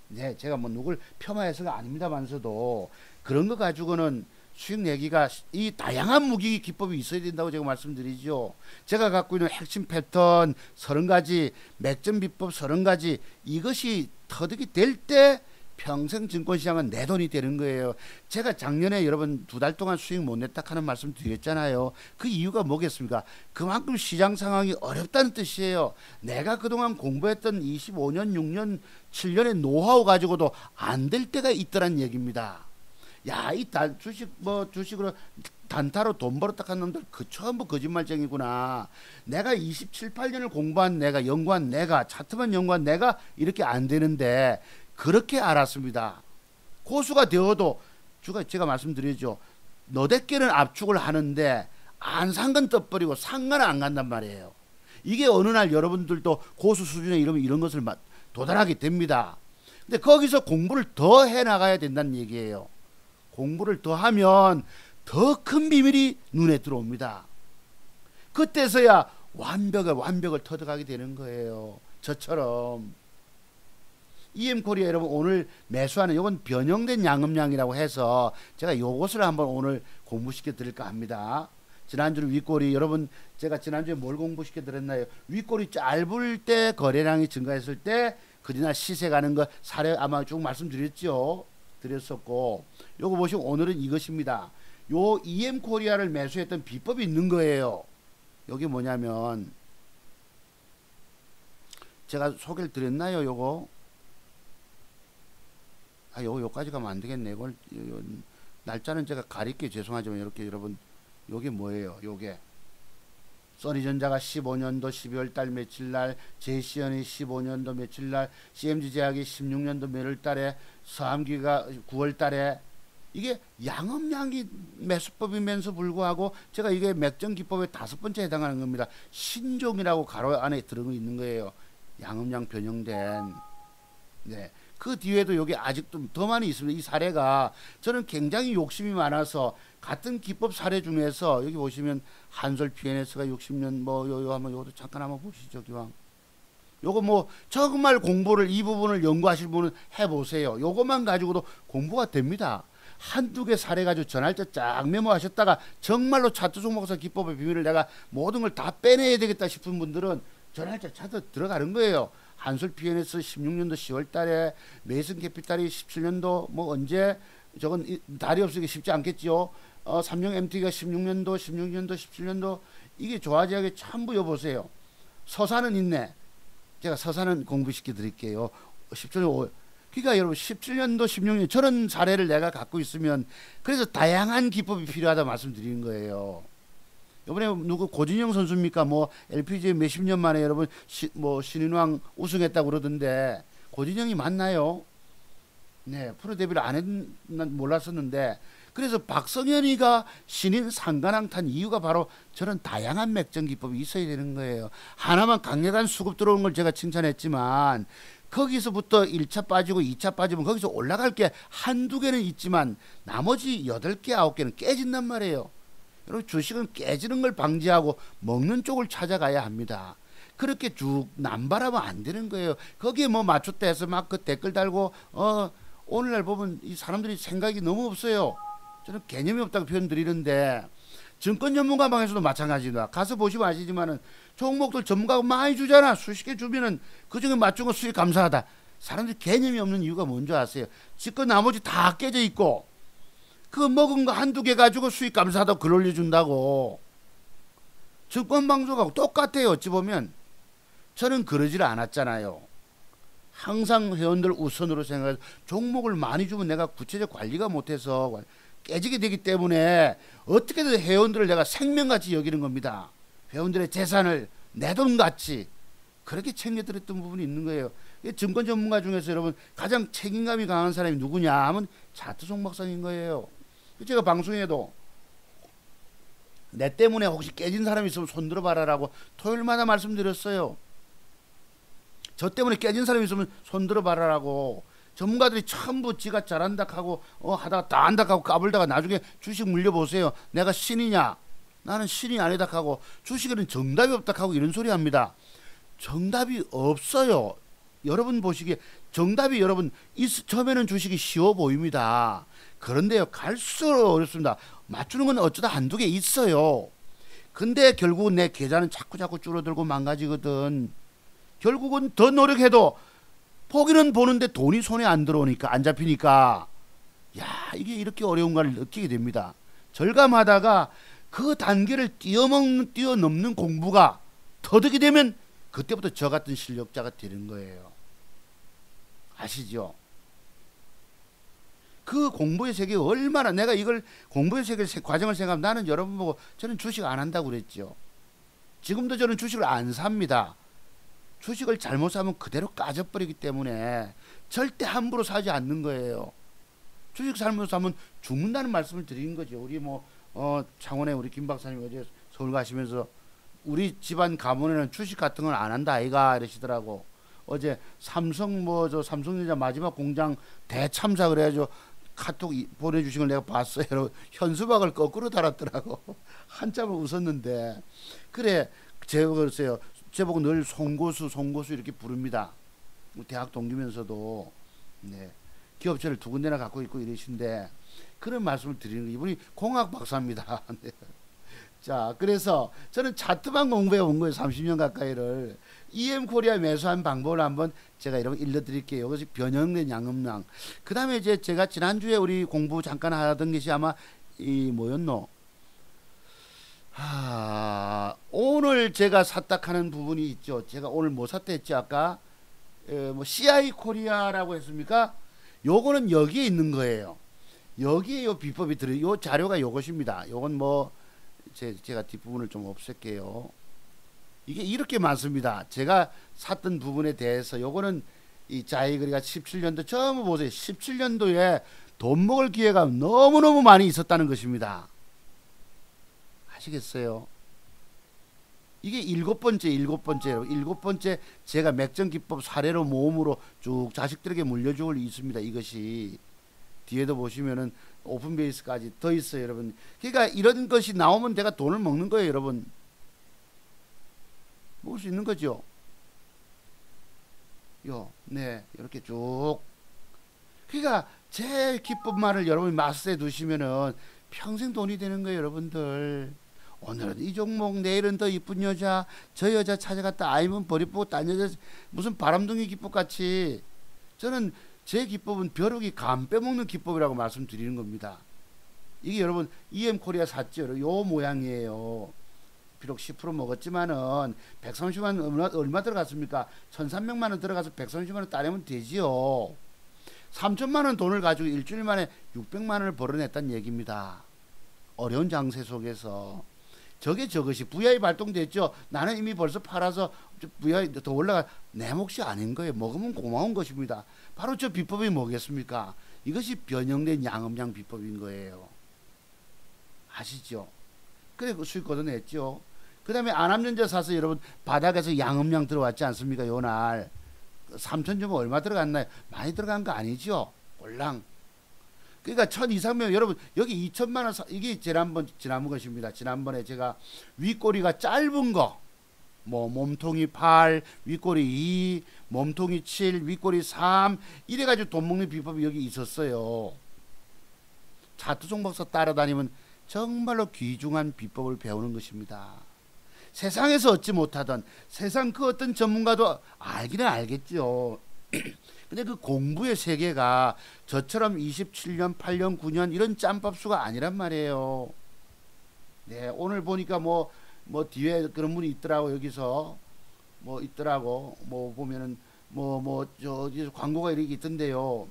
네, 제가 누굴 폄하해서가 아닙니다만서도 그런 거 가지고는 수익 내기가 이 다양한 무기 기법이 있어야 된다고 제가 말씀드리죠. 제가 갖고 있는 핵심 패턴 30가지, 맥점 비법 30가지, 이것이 터득이 될 때 평생 증권시장은 내 돈이 되는 거예요. 제가 작년에 여러분 2달 동안 수익 못 냈다 하는 말씀 드렸잖아요. 그 이유가 뭐겠습니까? 그만큼 시장 상황이 어렵다는 뜻이에요. 내가 그동안 공부했던 25년, 6년, 7년의 노하우 가지고도 안 될 때가 있더란 얘기입니다. 야, 주식으로 단타로 돈 벌었다 한 놈들 전부 거짓말쟁이구나. 내가 27, 8년을 공부한 내가, 연구한 내가, 차트만 연구한 내가 이렇게 안 되는데 그렇게 알았습니다. 고수가 되어도 제가 말씀드리죠. 너댓게는 압축을 하는데 안 산 건 떠버리고 산 건 안 간단 말이에요. 이게 어느 날 여러분들도 고수 수준에 이러면 이런 것을 도달하게 됩니다. 근데 거기서 공부를 더 해나가야 된다는 얘기예요. 공부를 더 하면 더 큰 비밀이 눈에 들어옵니다. 그때서야 완벽을 터득하게 되는 거예요. 저처럼. EM코리아 여러분 오늘 매수하는 이건 변형된 양음량이라고 해서 제가 요것을 한번 오늘 공부시켜 드릴까 합니다. 지난주는 윗꼬리 여러분 제가 지난주에 뭘 공부시켜 드렸나요? 윗꼬리 짧을 때 거래량이 증가했을 때 그리나 시세 가는 거 사례 아마 쭉 드렸었고 요거 보시면 오늘은 이것입니다. 요 EM코리아를 매수했던 비법이 있는 거예요. 여기 뭐냐면 제가 소개를 드렸나요? 요거 요까지 가면 안 되겠네. 이걸 날짜는 제가 가릴게요. 죄송하지만 이렇게 여러분 요게 뭐예요? 요게 써니전자가 15년도 12월달 며칠날, 제시연이 15년도 며칠날, CMG제약이 16년도 몇월달에, 서암기가 9월달에 이게 양음량이 매수법이면서 불구하고 제가 이게 맥점 기법의 5번째 해당하는 겁니다. 신종이라고 가로 안에 들어가 있는 거예요. 양음량 변형된. 네. 그 뒤에도 여기 아직도 더 많이 있습니다. 이 사례가 저는 굉장히 욕심이 많아서 같은 기법 사례 중에서 여기 보시면 한솔 PNS가 60년 요것도 잠깐 한번 보시죠. 기왕 요거 정말 공부를 이 부분을 연구하실 분은 해보세요. 요것만 가지고도 공부가 됩니다. 한두 개 사례 가지고 전할때 쫙 메모하셨다가 정말로 차트 종목사 기법의 비밀을 내가 모든 걸 다 빼내야 되겠다 싶은 분들은 전할때 차트 들어가는 거예요. 한솔 PNS 16년도 10월 달에, 메이슨 캐피탈이 17년도 뭐 언제, 저건 달이 없으니까 쉽지 않겠지요. 삼성 MT가 16년도 17년도 이게 조화제약에 전부 여보세요. 서산은 있네. 제가 서산은 공부시켜 드릴게요. 17년 그러니까 여러분 17년도 16년 저런 사례를 내가 갖고 있으면 그래서 다양한 기법이 필요하다 말씀드리는 거예요. 이번에 누구 고진영 선수입니까? 뭐 LPGA 몇십 년 만에 여러분 뭐 신인왕 우승했다고 그러던데 고진영이 맞나요? 네, 프로 데뷔를 안 했는 몰랐었는데 그래서 박성현이가 신인 상관왕 탄 이유가 바로 저런 다양한 맥정 기법이 있어야 되는 거예요. 하나만 강력한 수급 들어오는 걸 제가 칭찬했지만 거기서부터 1차 빠지고 2차 빠지면 거기서 올라갈 게 한두 개는 있지만 나머지 8개 9개는 깨진단 말이에요. 여러분 주식은 깨지는 걸 방지하고 먹는 쪽을 찾아가야 합니다. 그렇게 쭉 남발하면 안 되는 거예요. 거기에 뭐 맞췄다 해서 막 그 댓글 달고 오늘날 보면 이 사람들이 생각이 너무 없어요. 저는 개념이 없다고 표현 드리는데 증권 전문가 방에서도 마찬가지다. 가서 보시면 아시지만은 종목들 전문가가 많이 주잖아. 수십 개 주면은 그중에 맞춘 거 수익 감사하다. 사람들이 개념이 없는 이유가 뭔지 아세요? 지금 나머지 다 깨져 있고 그 먹은 거 한두 개 가지고 수익 감사하다고 글 올려준다고. 증권 방송하고 똑같아요. 어찌 보면 저는 그러질 않았잖아요. 항상 회원들 우선으로 생각해서 종목을 많이 주면 내가 구체적 관리가 못해서 깨지게 되기 때문에 어떻게든 회원들을 내가 생명같이 여기는 겁니다. 회원들의 재산을 내 돈같이 그렇게 챙겨드렸던 부분이 있는 거예요. 증권 전문가 중에서 여러분 가장 책임감이 강한 사람이 누구냐 하면 차트송 박사인 거예요. 제가 방송에도 내 때문에 혹시 깨진 사람이 있으면 손들어 봐라라고 토요일마다 말씀드렸어요. 저 때문에 깨진 사람이 있으면 손들어 봐라라고. 전문가들이 전부 지가 잘한다 하고 하다가 다 안다 하고 까불다가 나중에 주식 물려보세요. 내가 신이냐? 나는 신이 아니다 하고 주식에는 정답이 없다 하고 이런 소리 합니다. 정답이 없어요. 여러분 보시기에 정답이 여러분 처음에는 주식이 쉬워 보입니다. 그런데요 갈수록 어렵습니다. 맞추는 건 어쩌다 한두 개 있어요. 근데 결국은 내 계좌는 자꾸 줄어들고 망가지거든. 결국은 더 노력해도 보기는 보는데 돈이 손에 안 들어오니까 안 잡히니까 야 이게 이렇게 어려운 걸 느끼게 됩니다. 절감하다가 그 단계를 뛰어넘는 공부가 터득이 되면 그때부터 저 같은 실력자가 되는 거예요. 아시죠? 그 공부의 세계가 얼마나 내가 이걸 공부의 세계 과정을 생각하면 나는 여러분 보고 저는 주식 안 한다고 그랬죠. 지금도 저는 주식을 안 삽니다. 주식을 잘못 사면 그대로 까져버리기 때문에 절대 함부로 사지 않는 거예요. 주식 잘못 사면 죽는다는 말씀을 드린 거죠. 우리 창원에 우리 김 박사님 어제 서울 가시면서 우리 집안 가문에는 주식 같은 건 안 한다 아이가 이러시더라고. 어제 삼성전자 마지막 공장 대참사 그래가지고 카톡 보내주신 걸 내가 봤어요. 현수막을 거꾸로 달았더라고. 한참을 웃었는데 그래 제가 제보고 늘 송고수 이렇게 부릅니다. 대학 동기면서도 네. 기업체를 2군데나 갖고 있고 이러신데 그런 말씀을 드리는 거 이분이 공학 박사입니다. 네. 자 그래서 저는 차트만 공부해 온 거예요. 30년 가까이를. EM코리아 매수한 방법을 한번 제가 여러분 일러드릴게요. 이것이 변형된 양음량. 그 다음에 이제 제가 지난주에 우리 공부 잠깐 하던 것이 아마 이 뭐였노? 오늘 제가 샀다 하는 부분이 있죠. 제가 오늘 뭐 샀다 했지 아까 CI 코리아라고 했습니까? 요거는 여기에 있는 거예요. 여기에 요 비법이 요 자료가 요것입니다. 요건 제가 뒷부분을 좀 없앨게요. 이게 이렇게 많습니다. 제가 샀던 부분에 대해서 요거는 이 자이거리가 17년도 처음 보세요. 17년도에 돈 먹을 기회가 너무너무 많이 있었다는 것입니다. 아시겠어요? 이게 일곱 번째 제가 맥정기법 사례로 모음으로 쭉 자식들에게 물려주고 있습니다. 이것이 뒤에도 보시면은 오픈베이스까지 더 있어요, 여러분. 그러니까 이런 것이 나오면 내가 돈을 먹는 거예요, 여러분. 먹을 수 있는 거죠. 네, 이렇게 쭉. 그러니까 제 기법만을 여러분이 마스터해 두시면은 평생 돈이 되는 거예요, 여러분들. 오늘은 이 종목, 내일은 더 이쁜 여자, 저 여자 찾아갔다 아니면 버리고 딴 여자, 무슨 바람둥이 기법 같이. 저는 제 기법은 벼룩이 감 빼먹는 기법이라고 말씀드리는 겁니다. 이게 여러분 EM 코리아 샀죠. 요 모양이에요. 비록 10% 먹었지만은 130만 원 얼마 들어갔습니까? 1,300만 원 들어가서 130만 원 따내면 되지요. 3천만 원 돈을 가지고 일주일 만에 600만 원을 벌어냈다는 얘기입니다. 어려운 장세 속에서. 저것이 VI 발동됐죠. 나는 이미 벌써 팔아서 VI 더 올라가. 내 몫이 아닌 거예요. 먹으면 고마운 것입니다. 바로 저 비법이 뭐겠습니까? 이것이 변형된 양음양 비법인 거예요. 아시죠? 그래 그 수익 걷어냈죠. 그 다음에 안암전자 사서 여러분 바닥에서 양음양 들어왔지 않습니까? 요날 3천 주면 얼마 들어갔나요? 많이 들어간 거 아니죠? 꼴랑. 그러니까 1,000 이상면 여러분 여기 2천만 원 이게 지난번 것입니다. 지난번에 제가 윗꼬리가 짧은 거 뭐 몸통이 8, 윗꼬리 2, 몸통이 7, 윗꼬리 3 이래가지고 돈 먹는 비법이 여기 있었어요. 차트종 박사 따라다니면 정말로 귀중한 비법을 배우는 것입니다. 세상에서 얻지 못하던 세상 그 어떤 전문가도 알기는 알겠죠. 근데 그 공부의 세계가 저처럼 27년, 8년, 9년 이런 짬밥수가 아니란 말이에요. 네, 오늘 보니까 뭐 뒤에 그런 분이 있더라고. 여기서 뭐 있더라고. 뭐 보면은 저 광고가 이렇게 있던데요.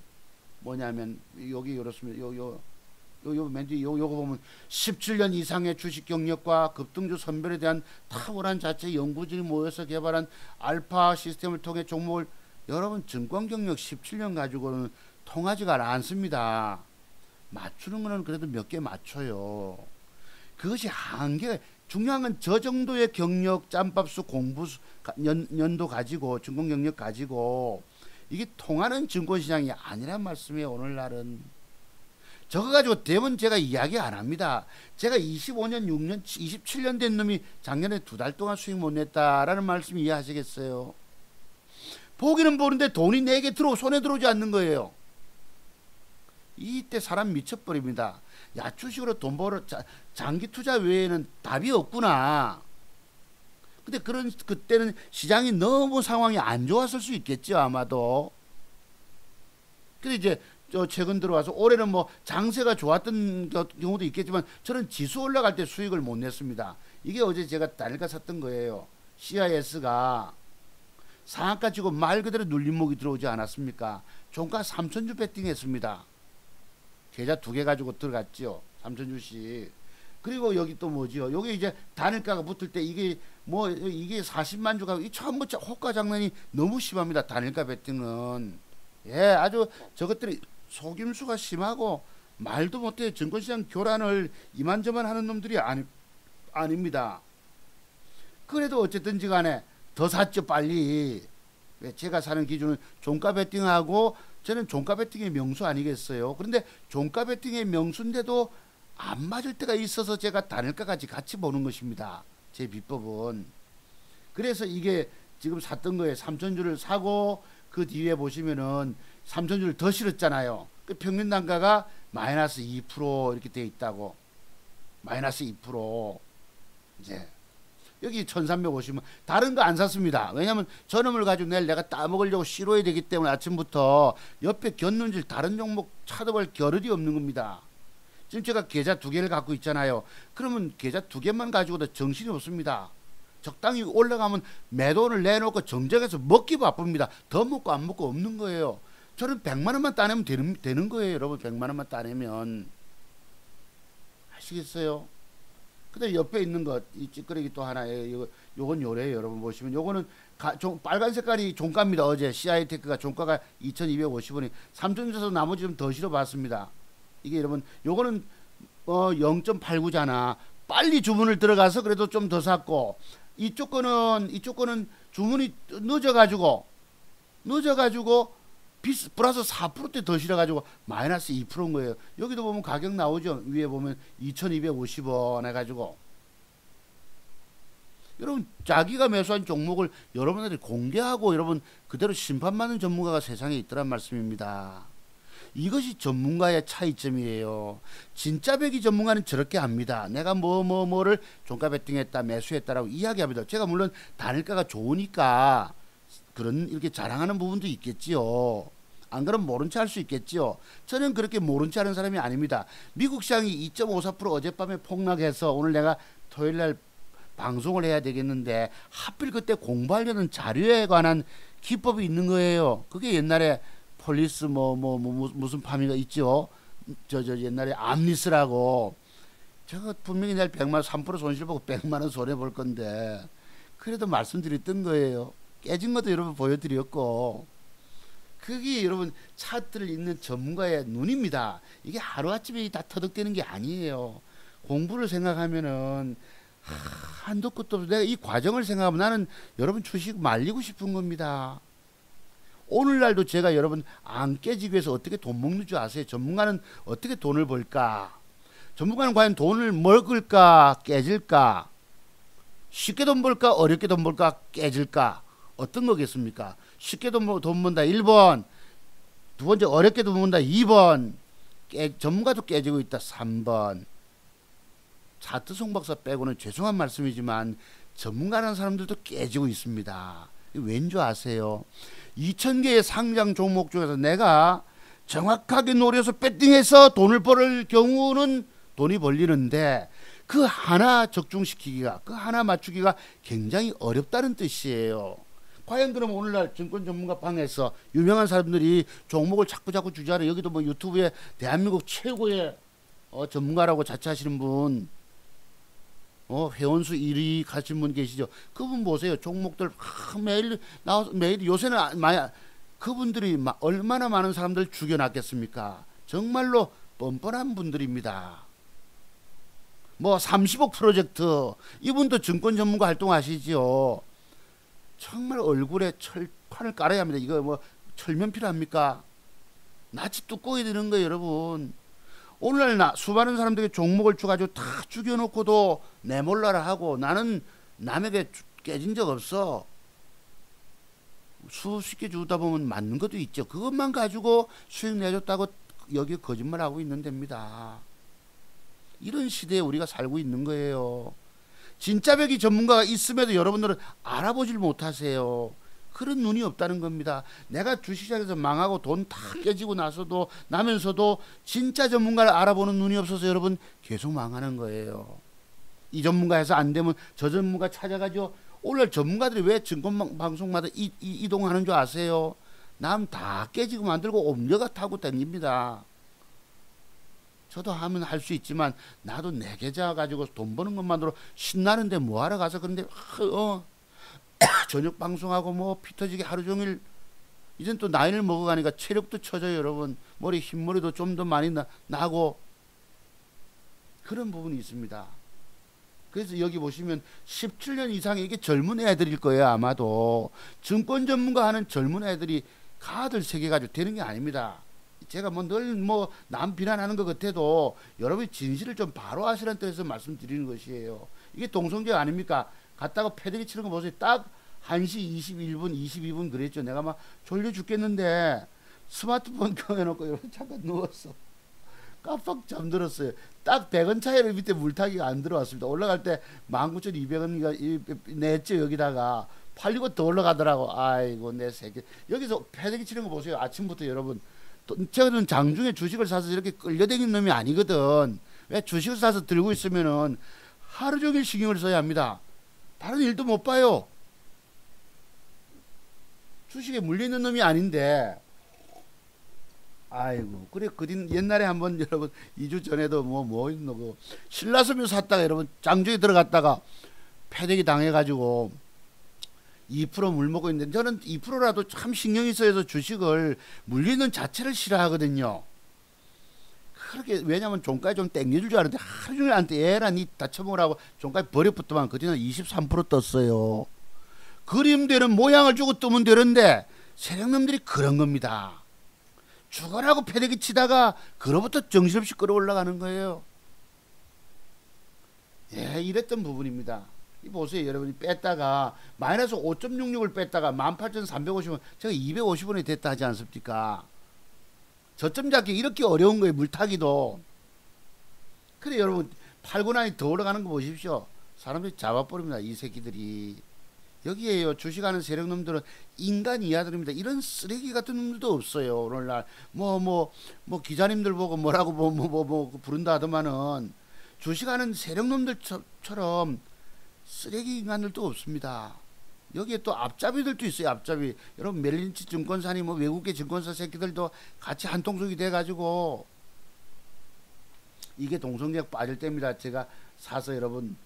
뭐냐면 여기 이렇습니다. 맨 뒤 요거 보면 17년 이상의 주식 경력과 급등주 선별에 대한 탁월한 자체 연구진이 모여서 개발한 알파 시스템을 통해 종목을 여러분 증권 경력 17년 가지고는 통하지가 않습니다. 맞추는 거는 그래도 몇 개 맞춰요. 그것이 한계가 중요한 건 저 정도의 경력 짬밥수 공부 연도 가지고 증권 경력 가지고 이게 통하는 증권시장이 아니란 말씀이에요. 오늘날은 저거 가지고 대부분 제가 이야기 안 합니다. 제가 25년 6년 27년 된 놈이 작년에 2달 동안 수익 못 냈다라는 말씀 이해하시겠어요? 보기는 보는데 돈이 내게 손에 들어오지 않는 거예요. 이때 사람 미쳐버립니다. 야, 주식으로 돈 벌어 장기 투자 외에는 답이 없구나. 근데 그때는 시장이 너무 상황이 안 좋았을 수 있겠죠, 아마도. 근데 이제 최근 들어와서 올해는 뭐 장세가 좋았던 경우도 있겠지만 저는 지수 올라갈 때 수익을 못 냈습니다. 이게 어제 제가 달가 샀던 거예요. CIS가 상한가 치고 말 그대로 눌림목이 들어오지 않았습니까? 종가 3,000주 베팅했습니다. 계좌 2개 가지고 들어갔죠. 3,000주씩. 그리고 여기 또 뭐지요? 여기 이제 단일가가 붙을 때 이게 40만 주가 이 전부 호가 장난이 너무 심합니다. 단일가 베팅은. 예, 아주 저것들이 속임수가 심하고 말도 못해 증권시장 교란을 이만저만 하는 놈들이 아닙니다. 그래도 어쨌든지 간에 더 샀죠, 빨리. 제가 사는 기준은 종가 베팅하고 저는 종가 베팅의 명수 아니겠어요. 그런데 종가 베팅의 명수인데도 안 맞을 때가 있어서 제가 단일가까지 같이 보는 것입니다. 제 비법은. 그래서 이게 지금 샀던 거에 3,000주를 사고 그 뒤에 보시면은 3,000주를 더 실었잖아요. 그 평균 단가가 마이너스 2% 이렇게 돼 있다고. 마이너스 2%. 이제 여기 1,350원. 다른 거 안 샀습니다. 왜냐면 저놈을 가지고 내가 따먹으려고 실어야 되기 때문에 아침부터 옆에 곁눈질 다른 종목 찾아볼 겨를이 없는 겁니다. 지금 제가 계좌 2개를 갖고 있잖아요. 그러면 계좌 2개만 가지고도 정신이 없습니다. 적당히 올라가면 매도를 내놓고 정정해서 먹기 바쁩니다. 더 먹고 안 먹고 없는 거예요. 저는 100만 원만 따내면 되는 거예요. 여러분 100만 원만 따내면. 아시겠어요? 그다음 옆에 있는 것, 이 찌끄레기 또 하나에 요건 요래요. 여러분 보시면 요거는 빨간 색깔이 종가입니다. 어제 CI테크가 종가가 2,250원이 3,000주에서 나머지 좀 더 실어봤습니다. 이게 여러분 요거는 0.89잖아. 빨리 주문을 들어가서 그래도 좀 더 샀고 이쪽 거는 주문이 늦어가지고 플러스 4%대 더 실어가지고 마이너스 2%인 거예요. 여기도 보면 가격 나오죠. 위에 보면 2,250원 해가지고. 여러분 자기가 매수한 종목을 여러분들이 공개하고 여러분 그대로 심판받는 전문가가 세상에 있더란 말씀입니다. 이것이 전문가의 차이점이에요. 진짜 배기 전문가는 저렇게 합니다. 내가 뭐를 종가 베팅했다, 매수했다라고 이야기합니다. 제가 물론 단일가가 좋으니까 그런 이렇게 자랑하는 부분도 있겠지요. 안 그러면 모른 체 할 수 있겠지요. 저는 그렇게 모른 체 하는 사람이 아닙니다. 미국 시장이 2.54% 어젯밤에 폭락해서 오늘 내가 토요일날 방송을 해야 되겠는데 하필 그때 공부하려는 자료에 관한 기법이 있는 거예요. 그게 옛날에 폴리스 무슨 파미가 있죠. 저 옛날에 암리스라고. 제가 분명히 내일 100만 3% 손실 보고 100만 원 손해 볼 건데 그래도 말씀드렸던 거예요. 깨진 것도 여러분 보여드렸고, 그게 여러분 차트를 읽는 전문가의 눈입니다. 이게 하루아침에 다 터득되는 게 아니에요. 공부를 생각하면은 한도 끝도 없어. 내가 이 과정을 생각하면 나는 여러분 주식 말리고 싶은 겁니다. 오늘날도 제가 여러분 안 깨지기 위해서 어떻게 돈 먹는 줄 아세요? 전문가는 어떻게 돈을 벌까? 전문가는 과연 돈을 먹을까? 깨질까? 쉽게 돈 벌까? 어렵게 돈 벌까? 깨질까? 어떤 거겠습니까? 쉽게 돈 번다 1번, 두 번째 어렵게 돈 번다 2번, 전문가도 깨지고 있다 3번. 차트 송박사 빼고는 죄송한 말씀이지만 전문가라는 사람들도 깨지고 있습니다. 왠 줄 아세요? 2000개의 상장 종목 중에서 내가 정확하게 노려서 배팅해서 돈을 벌을 경우는 돈이 벌리는데 그 하나 적중시키기가, 그 하나 맞추기가 굉장히 어렵다는 뜻이에요. 과연 그럼 오늘날 증권 전문가 방에서 유명한 사람들이 종목을 자꾸 주자는, 여기도 뭐 유튜브에 대한민국 최고의 전문가라고 자처하시는 분, 회원수 1위 가신 분 계시죠. 그분 보세요. 종목들 매일 나와서, 매일 요새는 그분들이 얼마나 많은 사람들 죽여놨겠습니까? 정말로 뻔뻔한 분들입니다. 뭐 30억 프로젝트, 이분도 증권 전문가 활동하시지요. 정말 얼굴에 철판을 깔아야 합니다. 이거 뭐 철면 필요합니까? 낯이 뚜껑이 드는 거예요, 여러분. 오늘날 수많은 사람들이 종목을 주가지고 다 죽여놓고도 내몰라라 하고, 나는 남에게 깨진 적 없어. 수십 개 주다 보면 맞는 것도 있죠. 그것만 가지고 수익 내줬다고 여기 거짓말하고 있는 데입니다. 이런 시대에 우리가 살고 있는 거예요. 진짜 배기 전문가가 있음에도 여러분들은 알아보질 못하세요. 그런 눈이 없다는 겁니다. 내가 주식시장에서 망하고 돈 다 깨지고 나면서도 진짜 전문가를 알아보는 눈이 없어서 여러분 계속 망하는 거예요. 이 전문가에서 안 되면 저 전문가 찾아가죠. 오늘 전문가들이 왜 증권 방송마다 이동하는 줄 아세요? 남 다 깨지고 만들고 옮겨가 타고 다닙니다. 저도 하면 할 수 있지만 나도 내 계좌 가지고 돈 버는 것만으로 신나는데 뭐하러 가서, 그런데 저녁 방송하고 뭐 피 터지게 하루 종일, 이젠 또 나이를 먹어가니까 체력도 처져요, 여러분. 머리 흰머리도 좀 더 많이 나고 그런 부분이 있습니다. 그래서 여기 보시면 17년 이상의 이게 젊은 애들일 거예요. 아마도 증권 전문가 하는 젊은 애들이 가들 세계 가지고 되는 게 아닙니다. 제가 늘 남 비난하는 것 같아도 여러분이 진실을 좀 바로 하시라는 뜻에서 말씀드리는 것이에요. 이게 동성애 아닙니까? 갔다가 패대기 치는 거 보세요. 딱 1시 21분 22분 그랬죠. 내가 막 졸려 죽겠는데 스마트폰 켜놓고 여러분 잠깐 누웠어. 깜빡 잠들었어요. 딱 100원 차이로 밑에 물타기가 안 들어왔습니다. 올라갈 때 19,200원인가 냈죠. 여기다가 팔리고 더 올라가더라고. 아이고 내 새끼. 여기서 패대기 치는 거 보세요. 아침부터 여러분. 저는 장중에 주식을 사서 이렇게 끌려다니는 놈이 아니거든. 왜 주식을 사서 들고 있으면은 하루 종일 신경을 써야 합니다. 다른 일도 못 봐요. 주식에 물려있는 놈이 아닌데. 아이고, 그래, 옛날에 한번 여러분 2주 전에도 뭐 있노, 신라섬유 샀다가 여러분 장중에 들어갔다가 패대기 당해가지고 2% 물먹고 있는데, 저는 2%라도 참 신경이 쓰여서 주식을 물리는 자체를 싫어하거든요. 그렇게, 왜냐면 종가에 좀 땡겨줄 줄 알았는데 하루 종일 한테 얘라 니 다쳐먹으라고 종가에 버려붙더만 그 뒤는 23% 떴어요. 그림되는 모양을 주고 뜨면 되는데 세력놈들이 그런 겁니다. 죽어라고 패대기 치다가 그로부터 정신없이 끌어올라가는 거예요. 예, 이랬던 부분입니다. 이 보세요, 여러분이 뺐다가 마이너스 5.66을 뺐다가 18,350원, 제가 250원이 됐다 하지 않습니까? 저점 잡기 이렇게 어려운 거예요. 물타기도. 그래 여러분 팔고 나니 더 올라가는 거 보십시오. 사람들이 잡아버립니다. 이 새끼들이. 여기에요. 주식하는 세력놈들은 인간 이하들입니다. 이런 쓰레기 같은 놈들도 없어요. 오늘날 뭐 기자님들 보고 뭐라고 부른다 하더만은 주식하는 세력놈들처럼 쓰레기 인간들도 없습니다. 여기에 또 앞잡이들도 있어요. 앞잡이. 여러분 멜린치 증권사니 뭐 외국계 증권사 새끼들도 같이 한통속이 돼가지고 이게 동성애가 빠질 때입니다. 제가 사서 여러분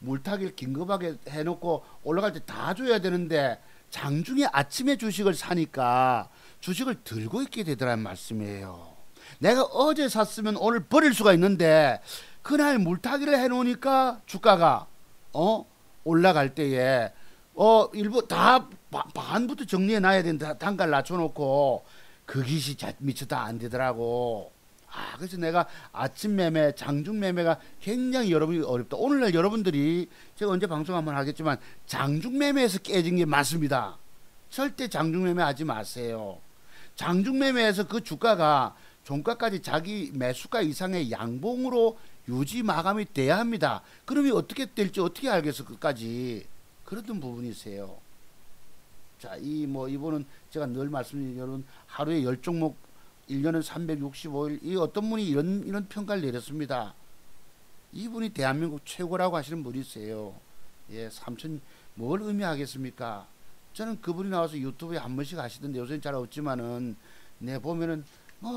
물타기를 긴급하게 해놓고 올라갈 때 다 줘야 되는데 장중에 아침에 주식을 사니까 주식을 들고 있게 되더란 말씀이에요. 내가 어제 샀으면 오늘 버릴 수가 있는데 그날 물타기를 해놓으니까 주가가 올라갈 때에 일부 다 반부터 정리해 놔야 된다. 단가를 낮춰놓고 그 기시 미처 다 안 되더라고. 그래서 내가 아침 매매, 장중 매매가 굉장히 여러분이 어렵다. 오늘날 여러분들이 제가 언제 방송 한번 하겠지만 장중 매매에서 깨진 게 맞습니다. 절대 장중 매매 하지 마세요. 장중 매매에서 그 주가가 종가까지 자기 매수가 이상의 양봉으로 유지 마감이 돼야 합니다. 그러면 어떻게 될지 어떻게 알겠어 끝까지. 그랬던 부분이세요. 자, 이분은 제가 늘 말씀드린 여러분 하루에 10종목 1년은 365일 이 어떤 분이 이런 평가를 내렸습니다. 이분이 대한민국 최고라고 하시는 분이세요. 예, 삼천 뭘 의미하겠습니까? 저는 그분이 나와서 유튜브에 한 번씩 하시던데 요새는 잘 없지만은 보면은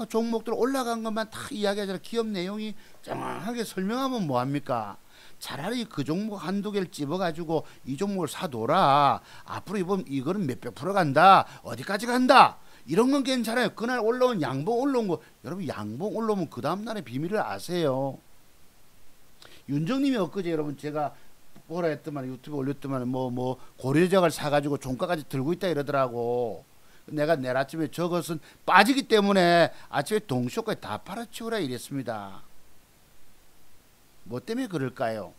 종목들 올라간 것만 다 이야기하잖아요. 기업 내용이 정확하게 설명하면 뭐합니까? 차라리 그 종목 한두 개를 집어가지고 이 종목을 사둬라. 앞으로 이거는 몇백 프로 간다. 어디까지 간다. 이런 건 괜찮아요. 그날 올라온 양봉 올라온 거 여러분 양봉 올라오면 그 다음날의 비밀을 아세요. 윤정님이 엊그제 여러분 제가 뭐라 했더만 유튜브 올렸더만 고려적을 사가지고 종가까지 들고 있다 이러더라고. 내가 내일 아침에 저것은 빠지기 때문에 아침에 동시효까지 다 팔아치우라 이랬습니다. 뭐 때문에 그럴까요?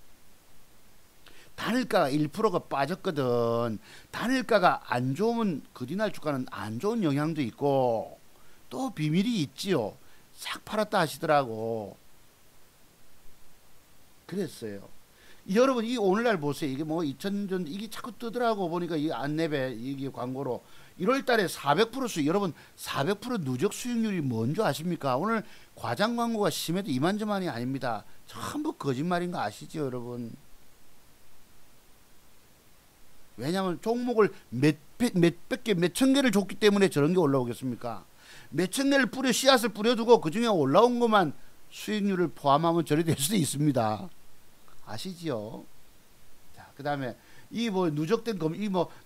단일가가 1%가 빠졌거든. 단일가가 안 좋으면 그 뒤날 주가는 안 좋은 영향도 있고 또 비밀이 있지요. 싹 팔았다 하시더라고. 그랬어요. 여러분 이 오늘날 보세요. 이게 2000전 이게 자꾸 뜨더라고. 보니까 이 안내배 이게 광고로 1월달에 400% 수익. 여러분 400% 누적 수익률이 뭔지 아십니까? 오늘 과장 광고가 심해도 이만저만이 아닙니다. 전부 거짓말인 거 아시죠 여러분? 왜냐하면 종목을 몇백 개, 몇천 개를 줬기 때문에 저런 게 올라오겠습니까? 몇천 개를 씨앗을 뿌려두고 그 중에 올라온 것만 수익률을 포함하면 저리 될 수도 있습니다. 아시지요? 자, 그 다음에 누적된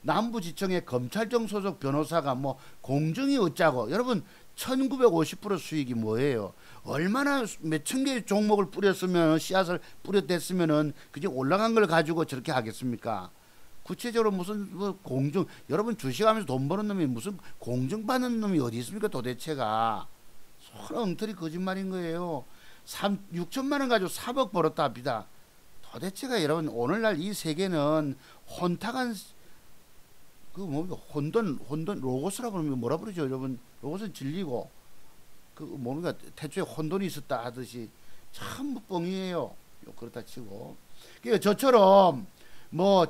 남부지청의 검찰청 소속 변호사가 공정이 어짜고 여러분 1950% 수익이 뭐예요? 얼마나 몇천 개의 종목을 뿌렸으면 씨앗을 뿌려댔으면은 그게 올라간 걸 가지고 저렇게 하겠습니까? 구체적으로 무슨 공정 여러분 주식하면서 돈 버는 놈이 무슨 공정받는 놈이 어디 있습니까 도대체가. 서로 엉터리 거짓말인 거예요. 6천만 원 가지고 3억 벌었다 합니다. 도대체가 여러분 오늘날 이 세계는 혼탁한 혼돈 로고스라고 하면 뭐라 그러죠 여러분. 로고스는 진리고 태초에 혼돈이 있었다 하듯이 참 뻥이에요. 그렇다 치고 그러니까 저처럼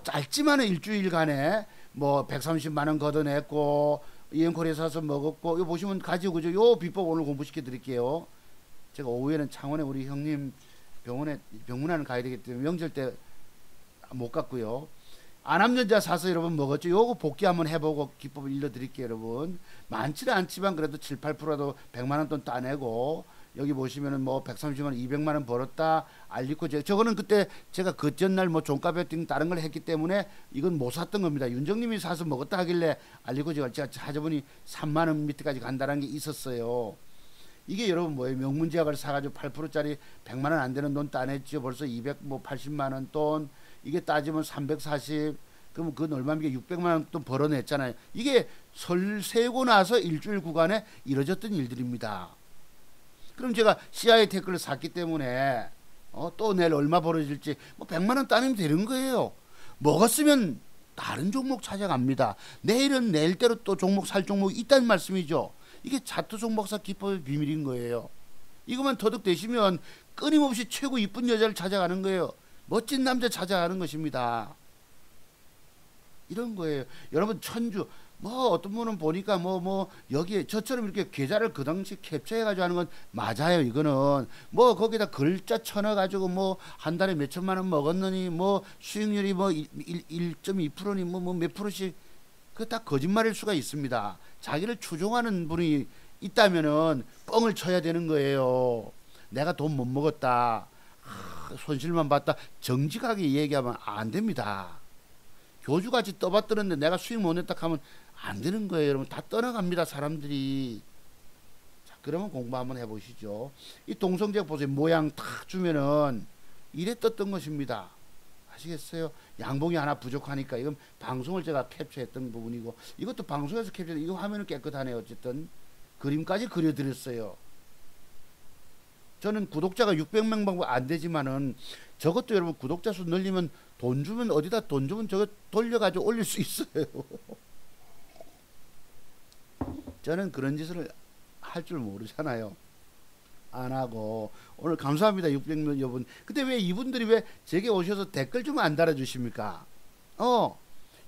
짧지만은 일주일간에 130만 원 걷어냈고 이엠코리에 사서 먹었고 이거 보시면 가지고 그죠. 요 비법 오늘 공부시켜 드릴게요. 제가 오후에는 창원에 우리 형님 병원에 병문안을 가야 되기 때문에 명절 때 못 갔고요. 안암전자 사서 여러분 먹었죠. 요거 복귀 한번 해보고 기법을 일러드릴게요 여러분. 많지는 않지만 그래도 7, 8%라도 100만원 돈 따내고 여기 보시면은 130만원 200만원 벌었다 알리코 저거는 그때 제가 그 전날 종가 베팅 다른 걸 했기 때문에 이건 못 샀던 겁니다. 윤정님이 사서 먹었다 하길래 알리코 제가 찾아보니 3만원 밑에까지 간다는 게 있었어요. 이게 여러분 뭐예요? 명문제약을 사가지고 8%짜리 100만원 안 되는 돈 따냈죠. 벌써 280만원 돈. 이게 따지면 340. 그러면 그건 얼마입니까? 600만원 돈 벌어냈잖아요. 이게 설 세고 나서 일주일 구간에 이뤄졌던 일들입니다. 그럼 제가 CIA 테크를 샀기 때문에 또 내일 얼마 벌어질지 100만원 따내면 되는 거예요. 먹었으면 다른 종목 찾아갑니다. 내일은 내일대로 또 종목 살 종목이 있다는 말씀이죠. 이게 자투송박사 기법의 비밀인 거예요. 이것만 터득되시면 끊임없이 최고 이쁜 여자를 찾아가는 거예요. 멋진 남자 찾아가는 것입니다. 이런 거예요. 여러분 천주 뭐 어떤 분은 보니까 뭐 여기에 저처럼 이렇게 계좌를 그 당시 캡처해가지고 하는 건 맞아요. 이거는 뭐 거기다 글자 쳐넣어가지고 뭐 한 달에 몇 천만 원 먹었느니 뭐 수익률이 뭐 1.2%니 뭐 몇 프로씩 그 다 거짓말일 수가 있습니다. 자기를 추종하는 분이 있다면은 뻥을 쳐야 되는 거예요. 내가 돈 못 먹었다. 손실만 봤다. 정직하게 얘기하면 안 됩니다. 교주같이 떠받드는데 내가 수익 못 냈다 하면 안 되는 거예요. 여러분 다 떠나갑니다. 사람들이. 자, 그러면 공부 한번 해보시죠. 이 동성제약 보세요. 모양 탁 주면은 이래 떴던 것입니다. 아시겠어요? 양봉이 하나 부족하니까 이건 방송을 제가 캡처했던 부분이고 이것도 방송에서 캡처했던 이거 화면은 깨끗하네요. 어쨌든 그림까지 그려드렸어요. 저는 구독자가 600명밖에 안 되지만은 저것도 여러분 구독자 수 늘리면 돈 주면 어디다 돈 주면 저거 돌려가지고 올릴 수 있어요. 저는 그런 짓을 할 줄 모르잖아요. 안 하고 오늘 감사합니다 600명 여러분. 근데 왜 이분들이 왜 제게 오셔서 댓글 좀 안 달아주십니까?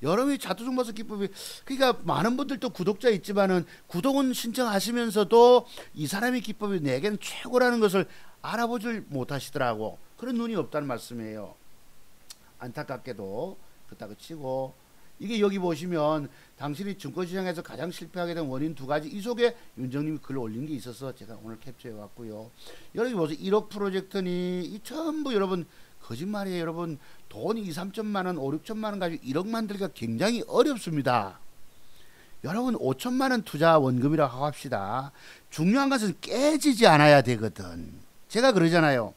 여러분이 자투송박사 기법이 그러니까 많은 분들도 구독자 있지만은 구독은 신청하시면서도 이 사람의 기법이 내게는 최고라는 것을 알아보질 못하시더라고. 그런 눈이 없다는 말씀이에요. 안타깝게도 그렇다고 치고 이게 여기 보시면 당신이 증권시장에서 가장 실패하게 된 원인 두 가지 이 속에 윤정님이 글을 올린 게 있어서 제가 오늘 캡처해 왔고요. 여기 보세요. 1억 프로젝트니 이 전부 여러분 거짓말이에요. 여러분 돈이 2, 3천만 원 5, 6천만 원 가지고 1억 만들기가 굉장히 어렵습니다. 여러분 5천만 원 투자 원금이라고 합시다. 중요한 것은 깨지지 않아야 되거든. 제가 그러잖아요.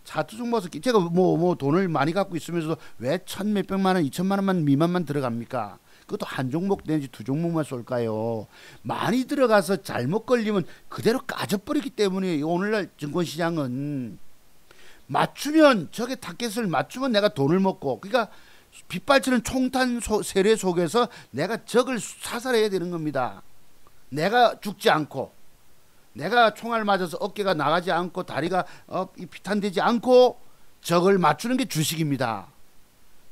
자투송박사 제가 뭐 돈을 많이 갖고 있으면서도 왜 천 몇백만 원, 2천만 원만 미만만 들어갑니까? 그것도 한 종목 내지 두 종목만 쏠까요? 많이 들어가서 잘못 걸리면 그대로 까져버리기 때문에 오늘날 증권시장은 맞추면 저게 타겟을 맞추면 내가 돈을 먹고 그러니까 빗발치는 총탄 세례 속에서 내가 적을 사살해야 되는 겁니다. 내가 죽지 않고 내가 총알 맞아서 어깨가 나가지 않고 다리가 비탄되지 않고 적을 맞추는 게 주식입니다.